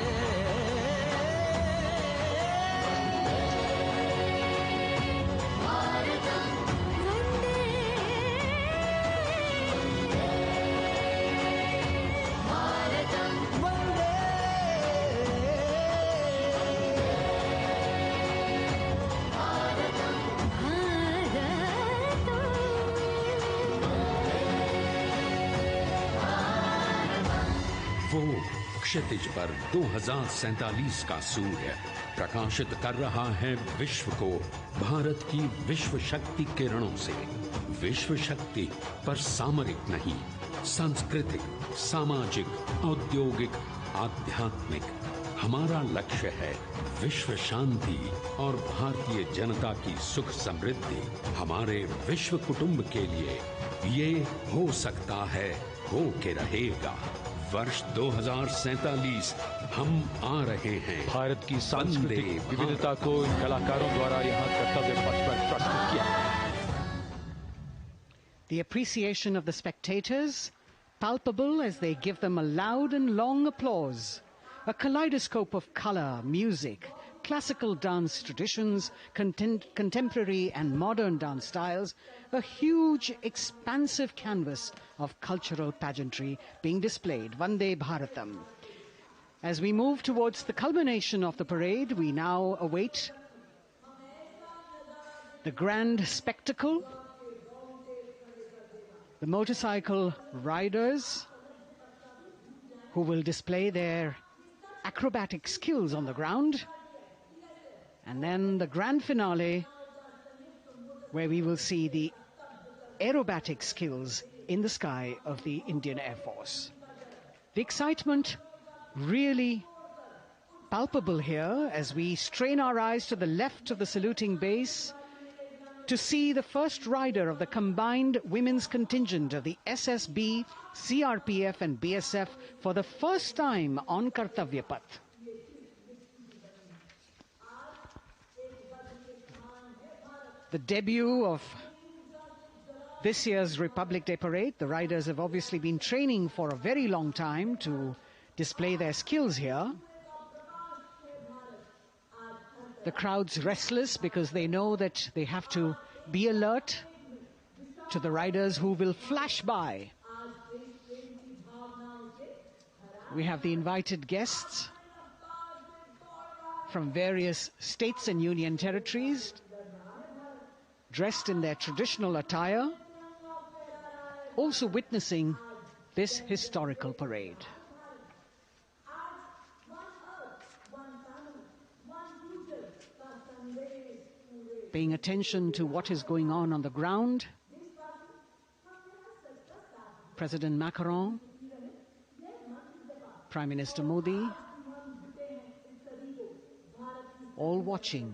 भारतम वंदे भारतम वंदे भारतम वो क्षितिज पर 2047 का सूर्य प्रकाशित कर रहा है विश्व को भारत की विश्व शक्ति किरणों से। विश्व शक्ति पर सामरिक नहीं, सांस्कृतिक, सामाजिक, औद्योगिक, आध्यात्मिक। हमारा लक्ष्य है विश्व शांति और भारतीय जनता की सुख समृद्धि। हमारे विश्व कुटुंब के लिए ये हो सकता है, हो के रहेगा। वर्ष 2047 हम आ रहे हैं। भारत की सांस्कृतिक विविधता को इन कलाकारों द्वारा यहाँ कर्तव्य पथ पर प्रस्तुत किया। The appreciation of the spectators, palpable as they give them a loud and long applause. A kaleidoscope of color, music, classical dance traditions, contemporary and modern dance styles, a huge, expansive canvas of cultural pageantry being displayed, Vande Bharatam. As we move towards the culmination of the parade, we now await the grand spectacle. The motorcycle riders who will display their acrobatic skills on the ground, and then the grand finale where we will see the aerobatic skills in the sky of the Indian Air Force. The excitement really palpable here as we strain our eyes to the left of the saluting base to see the first rider of the combined women's contingent of the SSB, CRPF and BSF for the first time on Kartavya Path. The debut of this year's Republic Day Parade. The riders have obviously been training for a very long time to display their skills here. The crowd's restless because they know that they have to be alert to the riders who will flash by. We have the invited guests from various states and union territories, dressed in their traditional attire, also witnessing this historical parade. Paying attention to what is going on the ground. President Macron, Prime Minister Modi, all watching.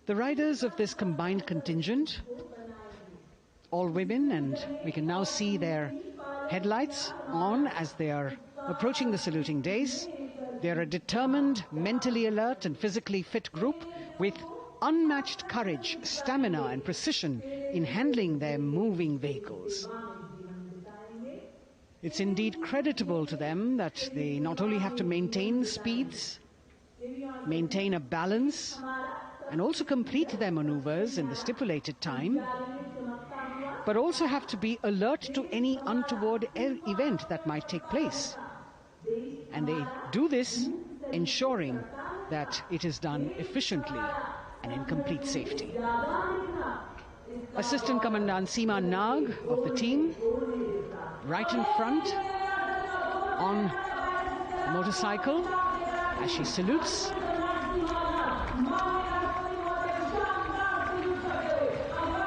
The riders of this combined contingent, all women, and we can now see their headlights on as they are approaching the saluting days. They are a determined, mentally alert and physically fit group with unmatched courage, stamina and precision in handling their moving vehicles. It's indeed creditable to them that they not only have to maintain speeds, maintain a balance, and also complete their maneuvers in the stipulated time, but also have to be alert to any untoward event that might take place. And they do this ensuring that it is done efficiently and in complete safety. Assistant Commandant Seema Nag of the team, right in front on a motorcycle as she salutes.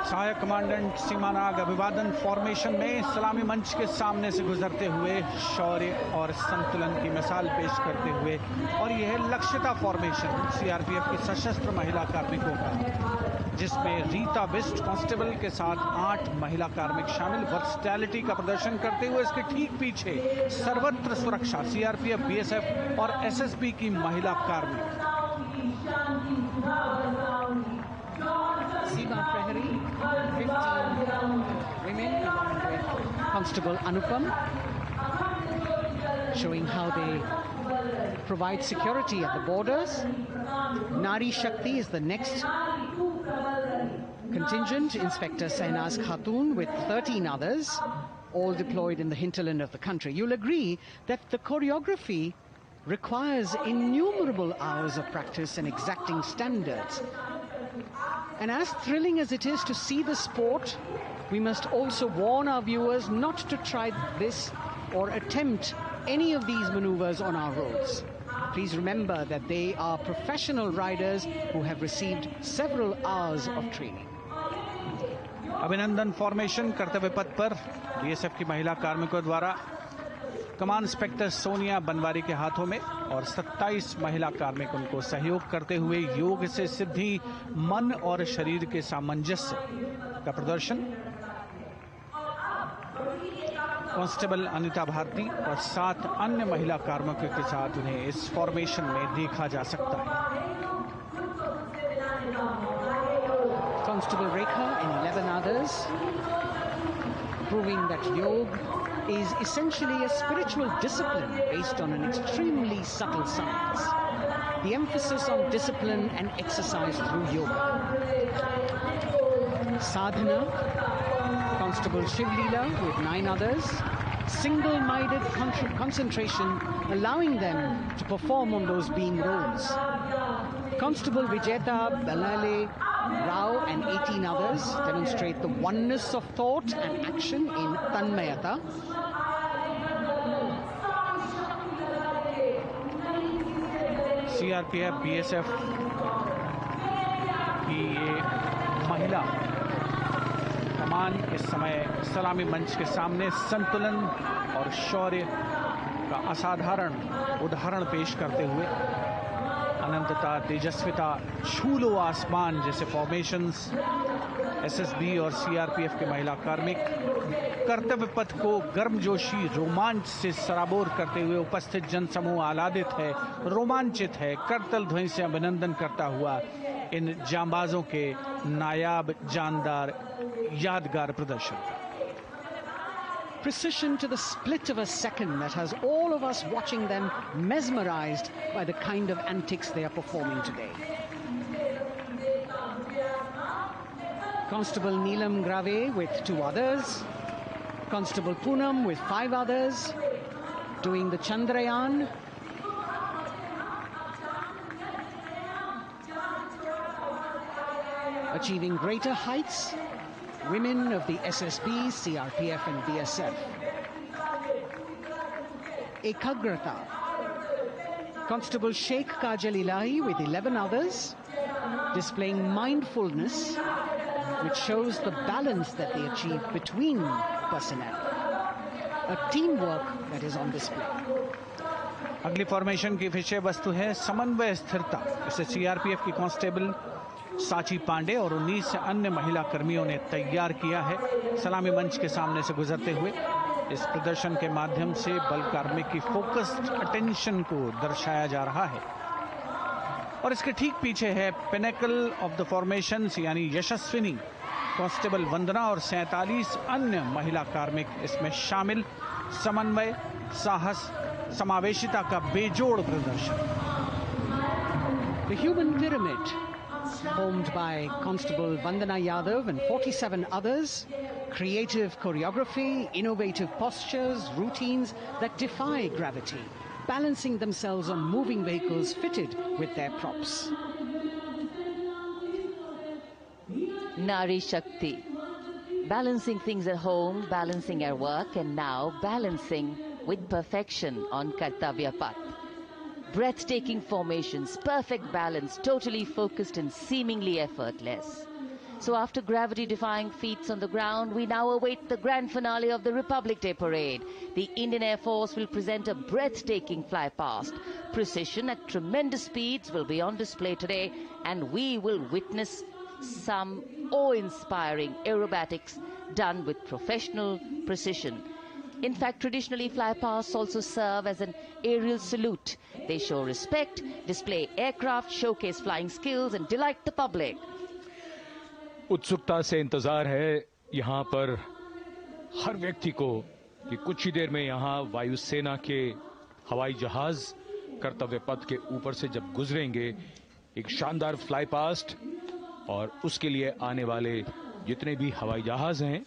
सहायक commandant सीमा नाग अभिवादन formation में सलामी मंच के सामने से गुजरते हुए शौर्य और संतुलन की मिसाल पेश करते हुए, और यह है लक्ष्यता फॉर्मेशन सीआरपीएफ की सशस्त्र महिला कार्मिकों का, जिसमें रीता बिस्ट कांस्टेबल के साथ 8 महिला कार्मिक शामिल वर्सटैलिटी का प्रदर्शन करते हुए इसके ठीक पीछे सर्वत्र सुरक्षा सीआरपीएफ, बीएसएफ और एसएसबी की महिला कार्मिक. Seema Prahari, 15 women along with Constable Anupam, showing how they provide security at the borders. Nari Shakti is the next contingent, Inspector Sainaz Khatun with 13 others, all deployed in the hinterland of the country. You'll agree that the choreography requires innumerable hours of practice and exacting standards. And as thrilling as it is to see the sport, we must also warn our viewers not to try this or attempt any of these maneuvers on our roads. Please remember that they are professional riders who have received several hours of training. अभिनंदन formation कर्तव्य पथ पर BSF की महिला कार्मिकों द्वारा कमान inspector Sonia Banwari के हाथों में और 27 महिला कार्मिक उनको सहयोग करते हुए योग से सिद्धि, मन और शरीर के सामंजस्य का प्रदर्शन। कांस्टेबल अनिता भारती और 7 अन्य महिला कार्मिकों के साथ उन्हें इस फॉर्मेशन में देखा जा सकता है। Constable Rekha and 11 others, proving that yoga is essentially a spiritual discipline based on an extremely subtle science. The emphasis on discipline and exercise through yoga. Sadhana, Constable Shivleela with 9 others, single-minded concentration, allowing them to perform on those being roles. Constable Vijeta Balale Rao and 18 others demonstrate the oneness of thought and action in Tanmayata. CRPF, BSF की ये महिला कमान इस समय सलामी मंच के सामने संतुलन और शौर्य का असाधारण उदाहरण पेश करते हुए अनंतता, तेजस्विता, छू लो आसमान जैसे फॉर्मेशंस एसएसबी और सीआरपीएफ के महिला कार्मिक कर्तव्य पथ को गर्मजोशी रोमांच से सराबोर करते हुए उपस्थित जनसमूह आह्लादित है, रोमांचित है, करतल ध्वनि से अभिनंदन करता हुआ इन जांबाजों के नायाब, जानदार, यादगार प्रदर्शन का। Precision to the split of a second that has all of us watching them mesmerized by the kind of antics they are performing today. Constable Neelam Grave with 2 others, Constable Poonam with 5 others, doing the Chandrayaan. Achieving greater heights, women of the SSB, CRPF and BSF. Ekagrata. Constable Sheikh Kajal Ilahi with 11 others, displaying mindfulness, which shows the balance that they achieve between personnel. A teamwork that is on display. अगली formation की विषय वस्तु है समन्वय स्थिरता। इसे CRPF की constable साची पांडे और 19 अन्य महिला कर्मियों ने तैयार किया है। सलामी मंच के सामने से गुजरते हुए इस प्रदर्शन के माध्यम से बल कार्मिक की फोकस्ड अटेंशन को दर्शाया जा रहा है। और इसके ठीक पीछे है पिनेकल ऑफ द फॉर्मेशंस यानी यशस्विनी कांस्टेबल वंदना और 47 अन्य महिला कार्मिक इसमें शामिल। समन्वय, साहस, समावेशिता का बेजोड़ प्रदर्शन। The human pyramid, formed by Constable Vandana Yadav and 47 others, creative choreography, innovative postures, routines that defy gravity, balancing themselves on moving vehicles fitted with their props. Nari Shakti, balancing things at home, balancing at work, and now balancing with perfection on Kartavya Path. Breathtaking formations, perfect balance, totally focused and seemingly effortless. So after gravity-defying feats on the ground, we now await the grand finale of the Republic Day Parade. The Indian Air Force will present a breathtaking fly-past. Precision at tremendous speeds will be on display today, and we will witness some awe-inspiring aerobatics done with professional precision. In fact, traditionally, flypasts also serve as an aerial salute. They show respect, display aircraft, showcase flying skills, and delight the public. उत्सुकता से इंतजार है यहाँ पर हर व्यक्ति को कि कुछ ही देर में यहाँ वायुसेना के हवाई जहाज कर्तव्य पथ के ऊपर से जब गुजरेंगे, एक शानदार फ्लाई पास्ट, और उसके लिए आने वाले जितने भी हवाई जहाज हैं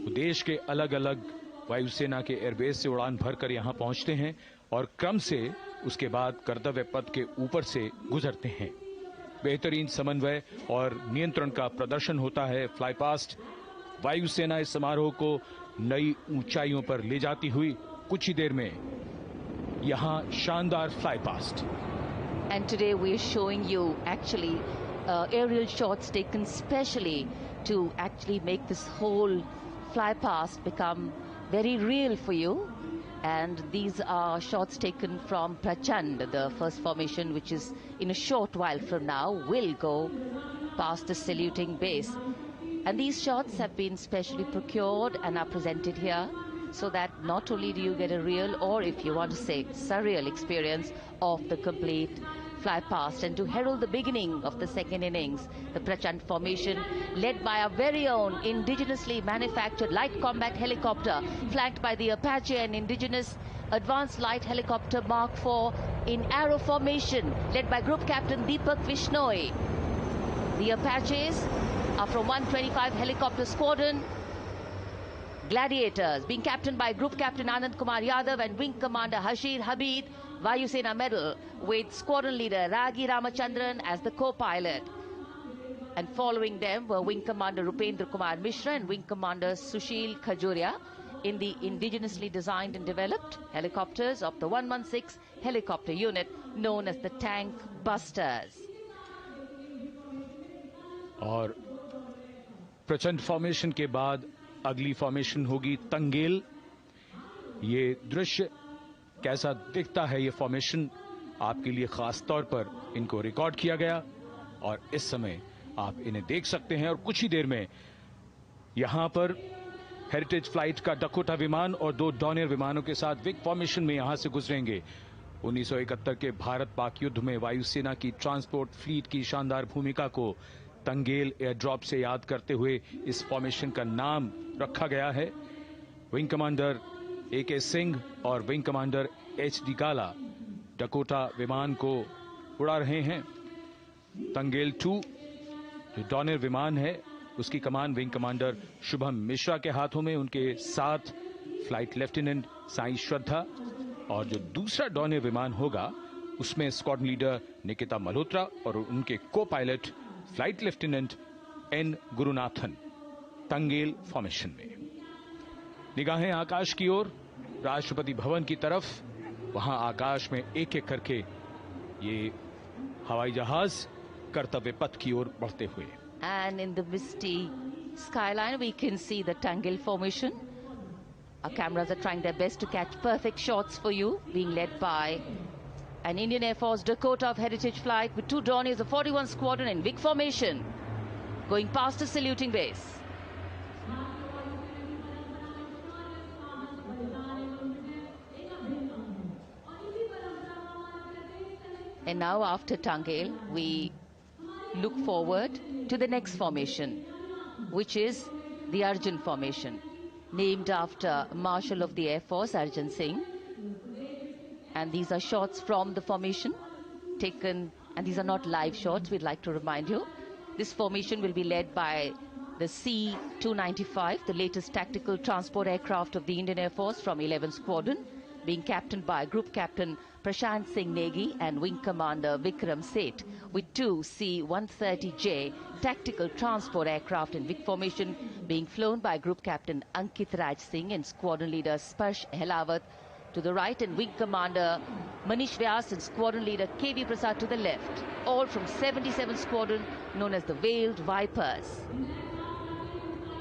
वो देश के अलग अलग वायुसेना के एयरबेस से उड़ान भरकर यहाँ पहुँचते हैं और क्रम से उसके बाद कर्तव्य पथ के ऊपर से गुजरते हैं। बेहतरीन समन्वय और नियंत्रण का प्रदर्शन होता है। फ्लाई पास्ट वायुसेना इस समारोह को नई ऊंचाइयों पर ले जाती हुई कुछ ही देर में यहाँ शानदार fly past. And today we are showing you actually aerial shots taken specially to actually make this whole fly past become very real for you. And these are shots taken from Prachand, the first formation, which is in a short while from now will go past the saluting base. And these shots have been specially procured and are presented here so that not only do you get a real, or if you want to say surreal experience of the complete fly past, and to herald the beginning of the second innings, the Prachand formation led by our very own indigenously manufactured light combat helicopter, flanked by the Apache and indigenous advanced light helicopter Mark IV in arrow formation, led by Group Captain Deepak Vishnoi. The Apaches are from 125 Helicopter Squadron. Gladiators, being captained by Group Captain Anand Kumar Yadav and Wing Commander Hashir Habib, Vayusena Medal, with Squadron Leader Ragi Ramachandran as the co-pilot. And following them were Wing Commander Rupendra Kumar Mishra and Wing Commander Sushil Khajuria in the indigenously designed and developed helicopters of the 116 helicopter unit known as the Tank Busters. और प्रचंड formation के बाद अगली formation होगी तंगेल। ये दृश्य कैसा दिखता है, ये फॉर्मेशन आपके लिए खास तौर पर इनको रिकॉर्ड किया गया और इस समय आप इन्हें देख सकते हैं। और कुछ ही देर में यहां पर हेरिटेज फ्लाइट का डकोटा विमान और 2 डॉनियर विमानों के साथ विग फॉर्मेशन में यहां से गुजरेंगे। 1971 के भारत पाक युद्ध में वायुसेना की ट्रांसपोर्ट फ्लीट की शानदार भूमिका को तंगेल एयर ड्रॉप से याद करते हुए इस फॉर्मेशन का नाम रखा गया है। विंग कमांडर AK सिंह और विंग कमांडर HD काला डकोटा विमान को उड़ा रहे हैं। तंगेल 2 जो डॉनियर विमान है उसकी कमान विंग कमांडर शुभम मिश्रा के हाथों में, उनके साथ फ्लाइट लेफ्टिनेंट साई श्रद्धा, और जो दूसरा डॉनियर विमान होगा उसमें स्क्वाड्रन लीडर निकिता मल्होत्रा और उनके copilot flight lieutenant N Gurunathan. Tangail formation में निगाहें आकाश की ओर, राष्ट्रपति भवन की तरफ। वहां आकाश में एक एक करके ये हवाई जहाज कर्तव्य पथ की ओर बढ़ते हुए। And in the misty skyline we can see the Tangel formation. Our cameras are trying their best to catch perfect shots for you, being led by an Indian Air Force Dakota of Heritage Flight with 2 Dorniers of 41 Squadron in big formation, going past the saluting base. And now after Tangel, we look forward to the next formation, which is the Arjun formation, named after Marshal of the Air Force Arjun Singh. And these are shots from the formation taken, and these are not live shots, we'd like to remind you. This formation will be led by the C-295, the latest tactical transport aircraft of the Indian Air Force from 11 Squadron, being captained by Group Captain Prashant Singh Negi and Wing Commander Vikram Seth, with 2 C-130J tactical transport aircraft in big formation being flown by Group Captain Ankit Raj Singh and Squadron Leader Sparsh Helawat to the right, and Wing Commander Manish Vyas and Squadron Leader KV Prasad to the left, all from 77 Squadron known as the Veiled Vipers.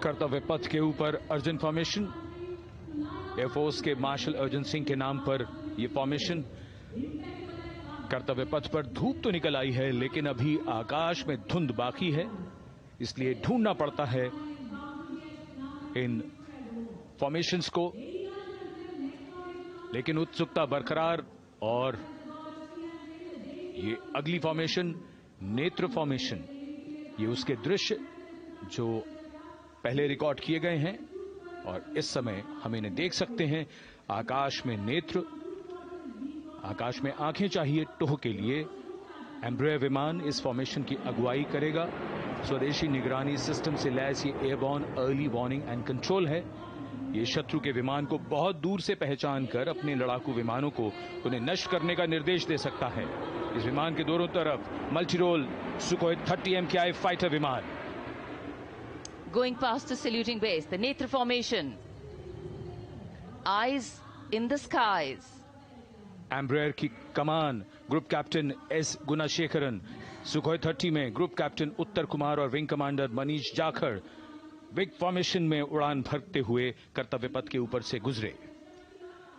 कर्तव्य पथ के ऊपर Arjun formation, air force के martial Arjun Singh के नाम पर यह formation. कर्तव्य पथ पर धूप तो निकल आई है लेकिन अभी आकाश में धुंध बाकी है, इसलिए ढूंढना पड़ता है इन फॉर्मेशंस को, लेकिन उत्सुकता बरकरार। और ये अगली फॉर्मेशन नेत्र फॉर्मेशन, ये उसके दृश्य जो पहले रिकॉर्ड किए गए हैं और इस समय हम इन्हें देख सकते हैं। आकाश में नेत्र, आकाश में आंखें चाहिए टोह के लिए। एम्ब्रेयर विमान इस फॉर्मेशन की अगुवाई करेगा। स्वदेशी निगरानी सिस्टम से लैस ये airborne early warning and control है। ये शत्रु के विमान को बहुत दूर से पहचान कर अपने लड़ाकू विमानों को उन्हें नष्ट करने का निर्देश दे सकता है। इस विमान के दोनों तरफ मल्टीरोल सुखोई 30 MKI फाइटर विमान। Going past the saluting base, the Netra formation, eyes in the skies. Embraer की कमान ग्रुप कैप्टन S गुणाशेखरन, सुखोई 30 में ग्रुप कैप्टन उत्तर कुमार और wing commander Manish Jakhar big formation में उड़ान भरते हुए कर्तव्य पथ के ऊपर से गुजरे।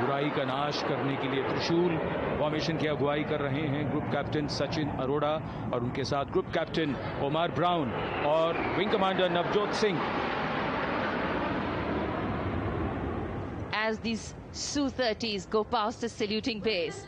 बुराई का नाश करने के लिए त्रिशूल फॉर्मेशन की अगुवाई कर रहे हैं ग्रुप कैप्टन सचिन अरोड़ा और उनके साथ ग्रुप कैप्टन ओमार ब्राउन और wing commander Navjot Singh. As these Su-30s go past the saluting base,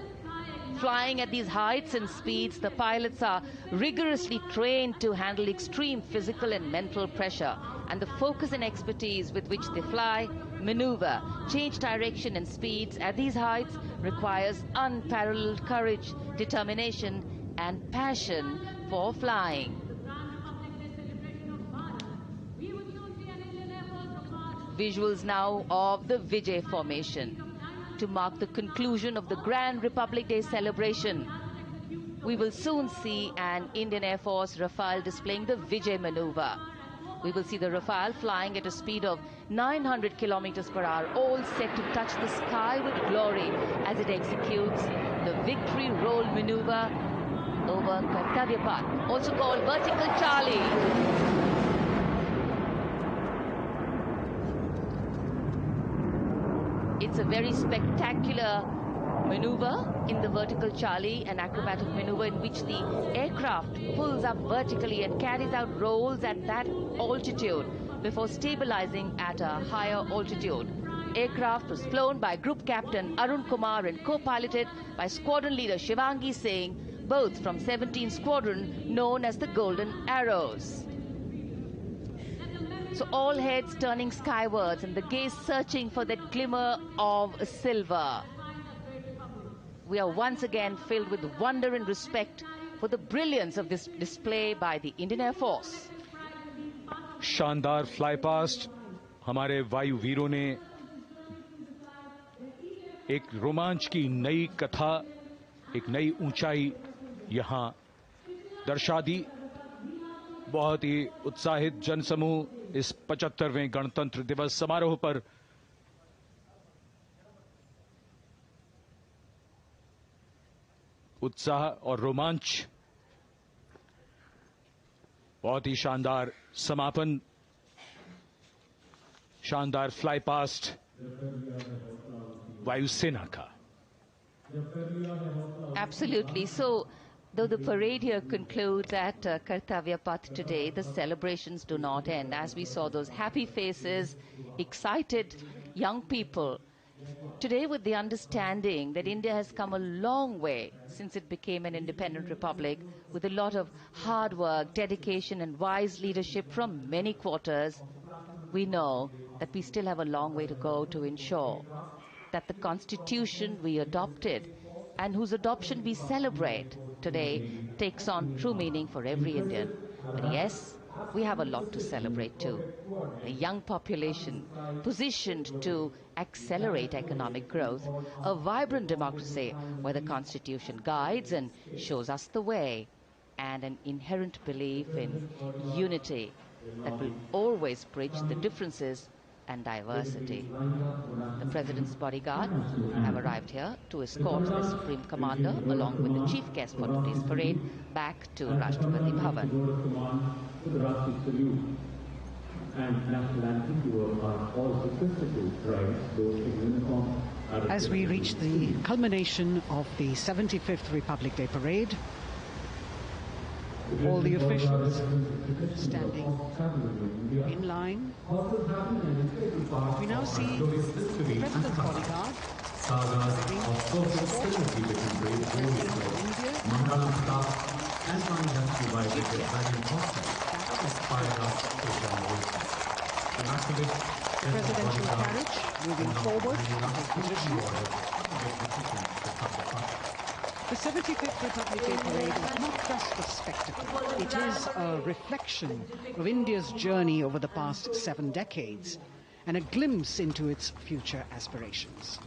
flying at these heights and speeds, the pilots are rigorously trained to handle extreme physical and mental pressure. And the focus and expertise with which they fly, maneuver, change direction and speeds at these heights requires unparalleled courage, determination and passion for flying. Visuals now of the Vijay formation to mark the conclusion of the Grand Republic Day celebration. We will soon see an Indian Air Force Rafale displaying the Vijay maneuver. We will see the Rafale flying at a speed of 900 kilometers per hour, all set to touch the sky with glory as it executes the victory roll maneuver over Kartavya Path, also called Vertical Charlie. It's a very spectacular maneuver in the Vertical Charlie, an acrobatic maneuver in which the aircraft pulls up vertically and carries out rolls at that altitude before stabilizing at a higher altitude. Aircraft was flown by Group Captain Arun Kumar and co-piloted by Squadron Leader Shivangi Singh, both from 17th Squadron known as the Golden Arrows. So all heads turning skywards and the gaze searching for that glimmer of silver. We are once again filled with wonder and respect for the brilliance of this display by the Indian Air Force. शानदार fly past हमारे वायु वीरों ने एक रोमांच की नई कथा, एक नई ऊंचाई यहां दर्शा दी. बहुत ही उत्साहित जनसमूह इस 75वें गणतंत्र दिवस समारोह पर उत्साह और रोमांच. बहुत ही शानदार समापन, शानदार फ्लाई पास्ट वायुसेना का. Absolutely. So, though the parade here concludes at Kartavya Path today, the celebrations do not end. As we saw those happy faces, excited young people, today with the understanding that India has come a long way since it became an independent republic, with a lot of hard work, dedication and wise leadership from many quarters, we know that we still have a long way to go to ensure that the constitution we adopted and whose adoption we celebrate today takes on true meaning for every Indian. But yes, we have a lot to celebrate too. A young population positioned to accelerate economic growth, a vibrant democracy where the constitution guides and shows us the way, and an inherent belief in unity that will always bridge the differences and diversity. The President's bodyguard have arrived here to escort the Supreme Commander along with the chief guest for today's parade back to Rashtrapati Bhavan. As we reach the culmination of the 75th Republic Day Parade, all the officials standing in line. We now see the President's bodyguard presidential carriage moving forward. The 75th Republic Day Parade is not just a spectacle. It is a reflection of India's journey over the past 7 decades and a glimpse into its future aspirations.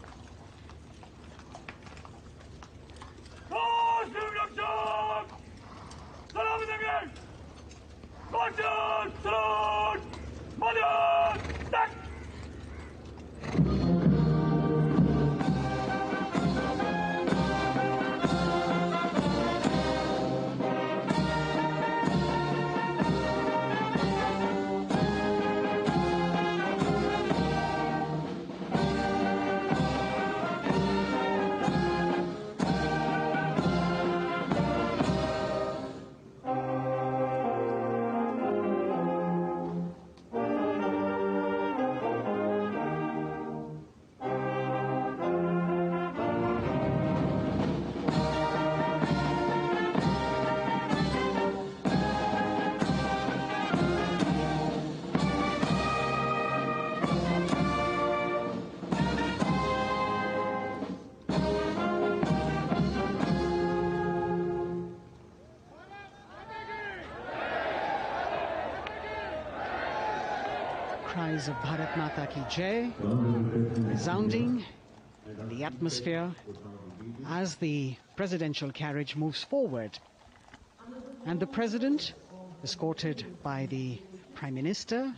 cries of Bharat Mata Ki Jai resounding in the atmosphere as the presidential carriage moves forward. And the president, escorted by the Prime Minister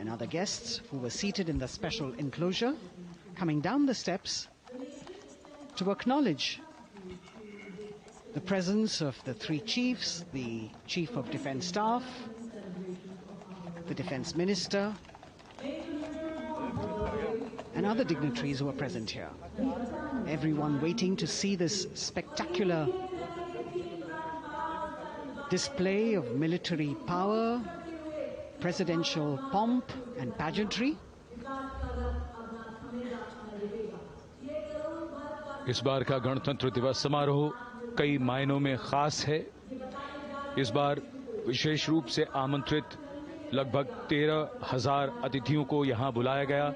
and other guests who were seated in the special enclosure, coming down the steps to acknowledge the presence of the three chiefs, the Chief of Defence Staff, the Defence Minister, and other dignitaries who are present here. Everyone waiting to see this spectacular display of military power, presidential pomp and pageantry. इस बार का गणतंत्र दिवस समारोह कई मायनों में खास है। इस बार विशेष रूप से आमंत्रित लगभग 13,000 अतिथियों को यहां बुलाया गया।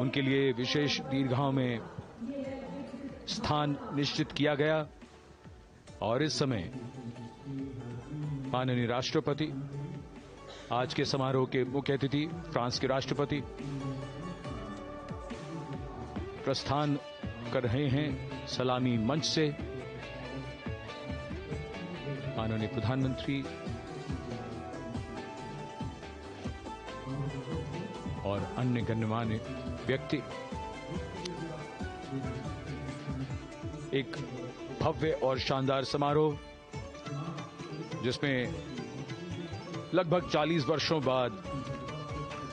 उनके लिए विशेष दीर्घाओं में स्थान निश्चित किया गया और इस समय माननीय राष्ट्रपति, आज के समारोह के मुख्य अतिथि फ्रांस के राष्ट्रपति प्रस्थान कर रहे हैं सलामी मंच से। माननीय प्रधानमंत्री और अन्य गण्यमान्य व्यक्ति एक भव्य और शानदार समारोह जिसमें लगभग 40 वर्षों बाद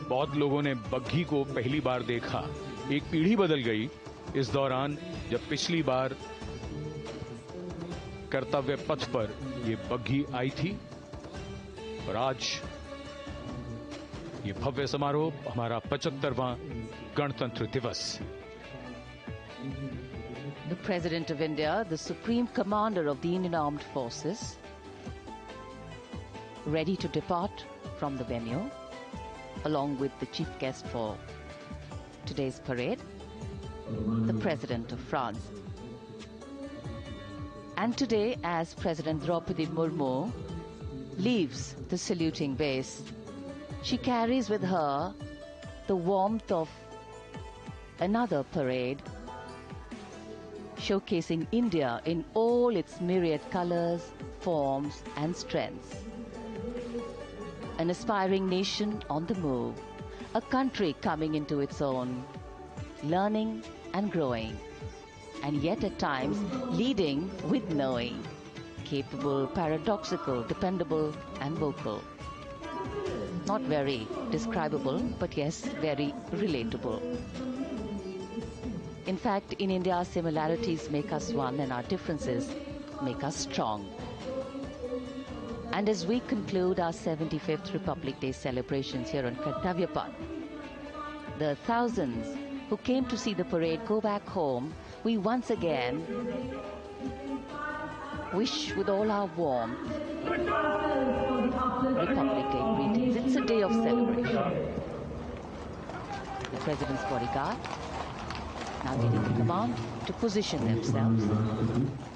बहुत लोगों ने बग्घी को पहली बार देखा। एक पीढ़ी बदल गई इस दौरान, जब पिछली बार कर्तव्य पथ पर ये बग्घी आई थी और आज ये भव्य समारोह हमारा 75वां गणतंत्र दिवस। The President of India, the Supreme Commander of the Indian Armed Forces, ready to depart from the venue, along with the chief guest for today's parade, the President of France. And today, as President Draupadi Murmu leaves the saluting base, she carries with her the warmth of another parade, showcasing India in all its myriad colors, forms, and strengths. An aspiring nation on the move, a country coming into its own, learning and growing, and yet at times leading with knowing, capable, paradoxical, dependable, and vocal. Not very describable, but yes, very relatable. In fact, in India, similarities make us one and our differences make us strong. And as we conclude our 75th Republic Day celebrations here on Kartavya Path, the thousands who came to see the parade go back home, we once again wish with all our warmth Republic Day greetings. It's a day of celebration. The President's bodyguard now taking the command to position themselves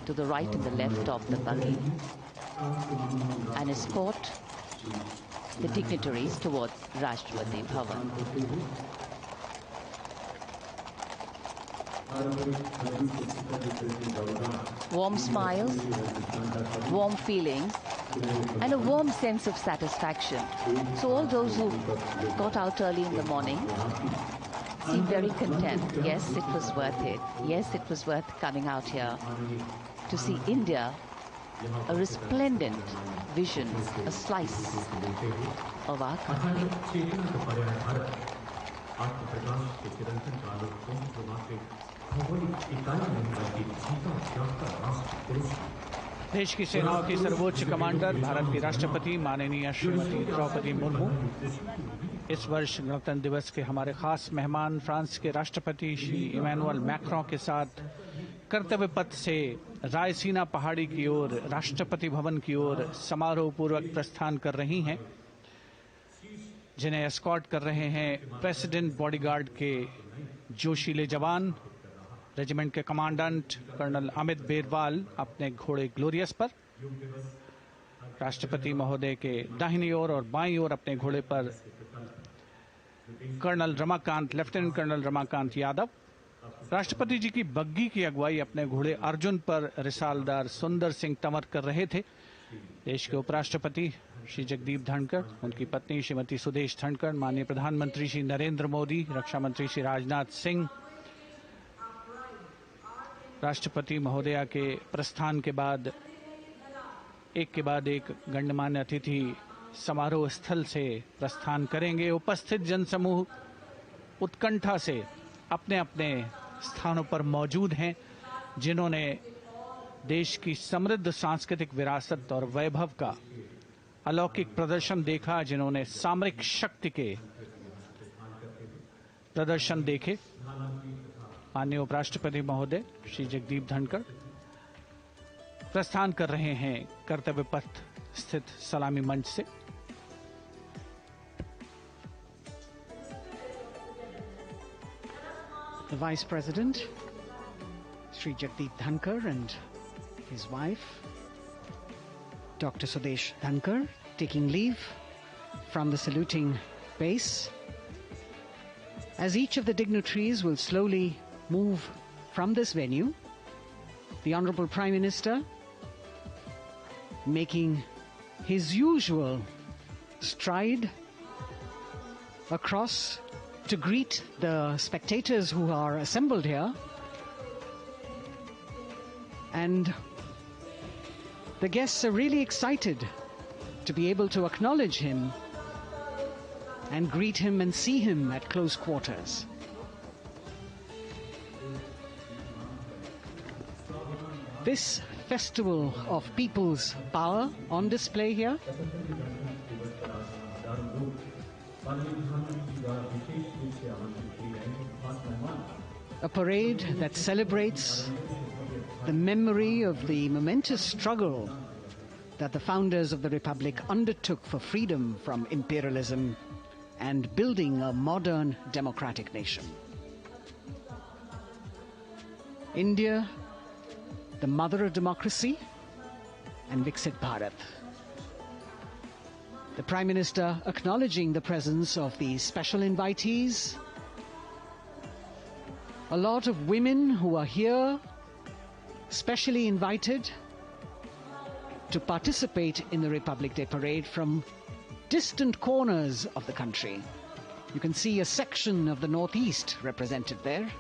to the right and the left of the buggy and escort the dignitaries towards Rashtrapati Bhavan. Warm smiles, warm feelings, and a warm sense of satisfaction. So all those who got out early in the morning seem very content. Yes, it was worth it. Yes, it was worth coming out here to see India, a resplendent vision, a slice of our country. देश की सेनाओं की सर्वोच्च commander Bharat की राष्ट्रपति माननीय श्रीमती द्रौपदी मुर्मू इस वर्ष गणतंत्र दिवस के हमारे खास मेहमान फ्रांस के राष्ट्रपति श्री इमैनुअल मैक्रों के साथ कर्तव्य पथ से रायसीना पहाड़ी की ओर राष्ट्रपति भवन की ओर समारोह पूर्वक प्रस्थान कर रही हैं, जिन्हें एस्कॉर्ट कर रहे हैं प्रेसिडेंट बॉडीगार्ड के जोशीले जवान, रेजिमेंट के कमांडेंट कर्नल अमित बेरवाल अपने घोड़े ग्लोरियस पर, राष्ट्रपति महोदय के दाहिनी ओर और बाईं ओर अपने घोड़े पर colonel Ramakant, lieutenant colonel Ramakant Yadav. राष्ट्रपति जी की बग्गी की अगुवाई अपने घोड़े अर्जुन पर रिसालदार सुंदर सिंह तंवर कर रहे थे। देश के उपराष्ट्रपति श्री जगदीप धनखड़, उनकी पत्नी श्रीमती सुदेश धनखड़, माननीय प्रधानमंत्री श्री नरेंद्र मोदी, रक्षा मंत्री श्री राजनाथ सिंह, राष्ट्रपति महोदया के प्रस्थान के बाद एक के बाद एक गण्यमान्य अतिथि समारोह स्थल से प्रस्थान करेंगे। उपस्थित जनसमूह उत्कंठा से अपने अपने स्थानों पर मौजूद हैं, जिन्होंने देश की समृद्ध सांस्कृतिक विरासत और वैभव का अलौकिक प्रदर्शन देखा, जिन्होंने सामरिक शक्ति के प्रदर्शन देखे। माननीय उपराष्ट्रपति महोदय श्री जगदीप धनखड़ प्रस्थान कर रहे हैं कर्तव्य पथ स्थित सलामी मंच से। The Vice President, Sri Jagdeep Dhankar, and his wife, Dr. Sudesh Dhankar, taking leave from the saluting base. As each of the dignitaries will slowly move from this venue, the Honorable Prime Minister making his usual stride across to greet the spectators who are assembled here. And the guests are really excited to be able to acknowledge him and greet him and see him at close quarters. This festival of people's power on display here, a parade that celebrates the memory of the momentous struggle that the founders of the Republic undertook for freedom from imperialism and building a modern democratic nation. India, the mother of democracy, and Viksit Bharat. The Prime Minister acknowledging the presence of the special invitees, a lot of women who are here, specially invited to participate in the Republic Day Parade from distant corners of the country. You can see a section of the Northeast represented there.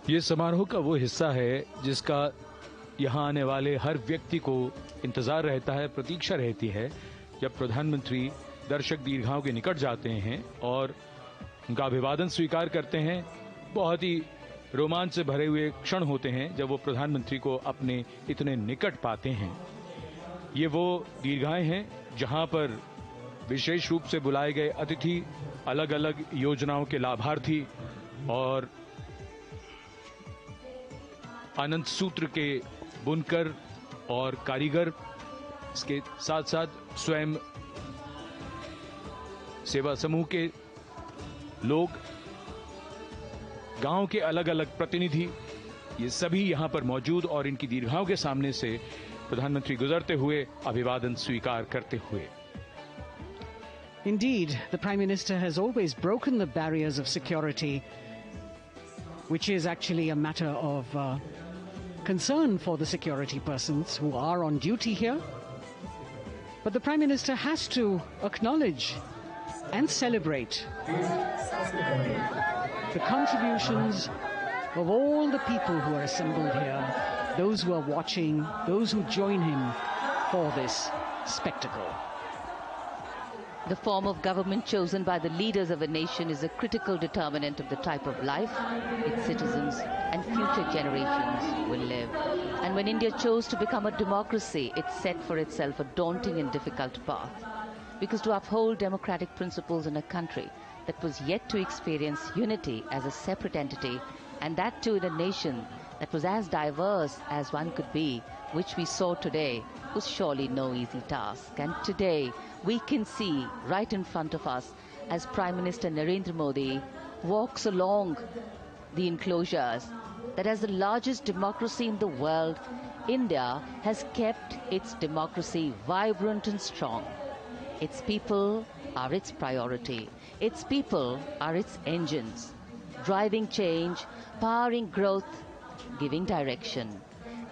ये समारोह का वो हिस्सा है जिसका यहाँ आने वाले हर व्यक्ति को इंतजार रहता है, प्रतीक्षा रहती है, जब प्रधानमंत्री दर्शक दीर्घाओं के निकट जाते हैं और उनका अभिवादन स्वीकार करते हैं। बहुत ही रोमांच से भरे हुए क्षण होते हैं जब वो प्रधानमंत्री को अपने इतने निकट पाते हैं। ये वो दीर्घाएं हैं जहां पर विशेष रूप से बुलाए गए अतिथि, अलग अलग योजनाओं के लाभार्थी और आनंद सूत्र के बुनकर और कारीगर, इसके साथ साथ स्वयं सेवा समूह के लोग, गांव के अलग अलग प्रतिनिधि, ये सभी यहां पर मौजूद और इनकी दीर्घाओं के सामने से प्रधानमंत्री गुजरते हुए अभिवादन स्वीकार करते हुए। Indeed, the Prime Minister has always broken the barriers of security, which is actually a matter of concern for the security persons who are on duty here. But the Prime Minister has to acknowledge and celebrate the contributions of all the people who are assembled here, those who are watching, those who join him for this spectacle. The form of government chosen by the leaders of a nation is a critical determinant of the type of life its citizens and future generations will live. And when India chose to become a democracy, it set for itself a daunting and difficult path. Because to uphold democratic principles in a country that was yet to experience unity as a separate entity, and that too in a nation that was as diverse as one could be, which we saw today, was surely no easy task. And today we can see right in front of us as Prime Minister Narendra Modi walks along the enclosures that as the largest democracy in the world, India has kept its democracy vibrant and strong. Its people are its priority. Its people are its engines, driving change, powering growth, giving direction.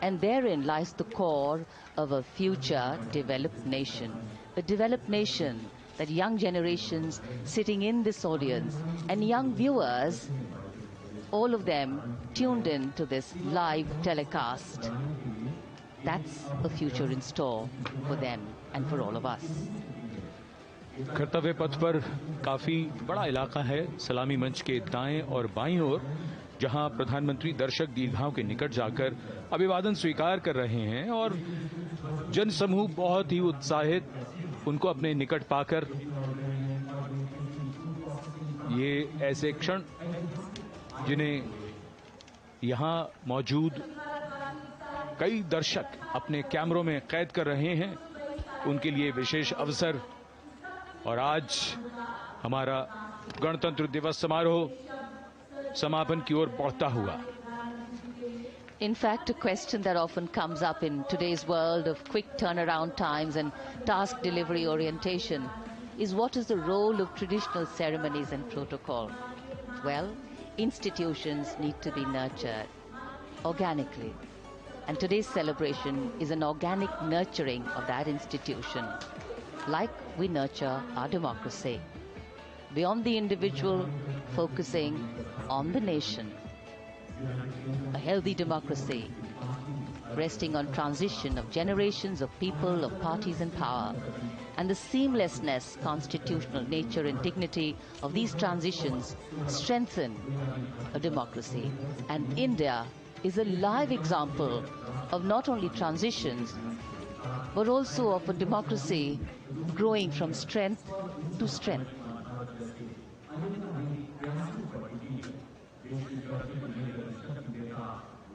And therein lies the core of a future developed nation. A developed nation that young generations sitting in this audience and young viewers, all of them tuned in to this live telecast, that's a future in store for them and for all of us. कर्तव्य पथ पर काफी बड़ा इलाका है, सलामी मंच के दाएं और बाईं ओर, जहां प्रधानमंत्री दर्शक दीर्घाओं के निकट जाकर अभिवादन स्वीकार कर रहे हैं और जनसमूह बहुत ही उत्साहित उनको अपने निकट पाकर ये ऐसे क्षण जिन्हें यहां मौजूद कई दर्शक अपने कैमरों में कैद कर रहे हैं, उनके लिए विशेष अवसर। और आज हमारा गणतंत्र दिवस समारोह समापन की ओर बढ़ता हुआ। In fact, a question that often comes up in today's world of quick turnaround times and task delivery orientation is what is the role of traditional ceremonies and protocol? Well, institutions need to be nurtured organically. And today's celebration is an organic nurturing of that institution, like we nurture our democracy. Beyond the individual, focusing on the nation. A healthy democracy, resting on transition of generations of people, of parties and power, and the seamlessness, constitutional nature and dignity of these transitions strengthen a democracy. And India is a live example of not only transitions, but also of a democracy growing from strength to strength.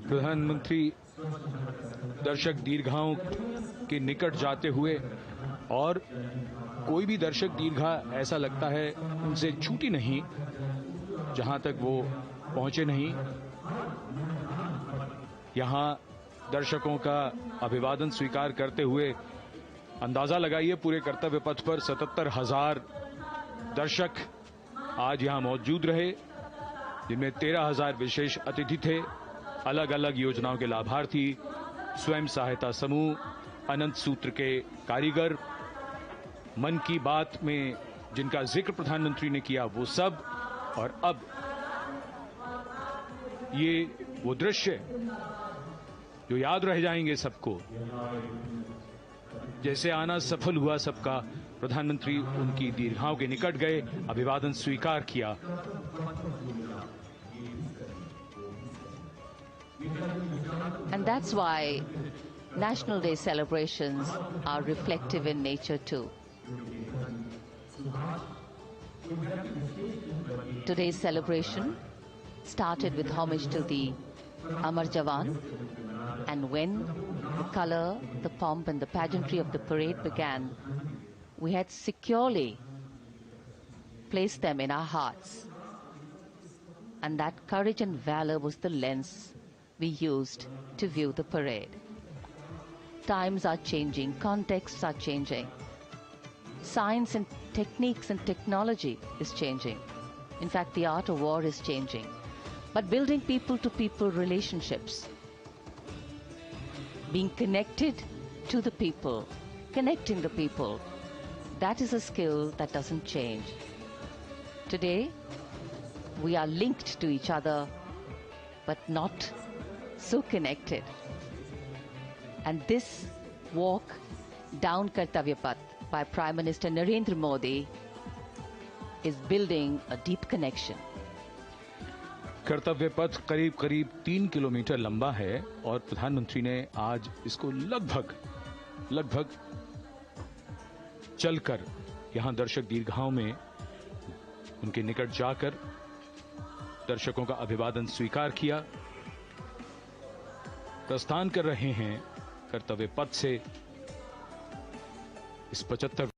प्रधानमंत्री दर्शक दीर्घाओं के निकट जाते हुए, और कोई भी दर्शक दीर्घा ऐसा लगता है उनसे छूटी नहीं जहां तक वो पहुंचे नहीं। यहां दर्शकों का अभिवादन स्वीकार करते हुए अंदाजा लगाइए, पूरे कर्तव्य पथ पर 77,000 दर्शक आज यहां मौजूद रहे, जिनमें 13,000 विशेष अतिथि थे, अलग अलग योजनाओं के लाभार्थी, स्वयं सहायता समूह, अनंत सूत्र के कारीगर, मन की बात में जिनका जिक्र प्रधानमंत्री ने किया वो सब। और अब ये वो दृश्य जो याद रह जाएंगे सबको, जैसे आना सफल हुआ सबका, प्रधानमंत्री उनकी दीर्घाओं के निकट गए, अभिवादन स्वीकार किया। And that's why National Day celebrations are reflective in nature too. Today's celebration started with homage to the Amar Jawan, and when the color, the pomp and the pageantry of the parade began, we had securely placed them in our hearts. And that courage and valor was the lens we used to view the parade. Times are changing, contexts are changing. Science and techniques and technology is changing. In fact, the art of war is changing. But building people-to-people relationships, being connected to the people, connecting the people, that is a skill that doesn't change. Today, we are linked to each other, but not so connected. And this walk down Kartavya Path by Prime Minister Narendra Modi is building a deep connection. कर्तव्य पथ करीब करीब 3 kilometre लंबा है और प्रधानमंत्री ने आज इसको लगभग चलकर यहां दर्शक दीर्घाओं में उनके निकट जाकर दर्शकों का अभिवादन स्वीकार किया। प्रस्थान कर रहे हैं कर्तव्य पथ से इस 75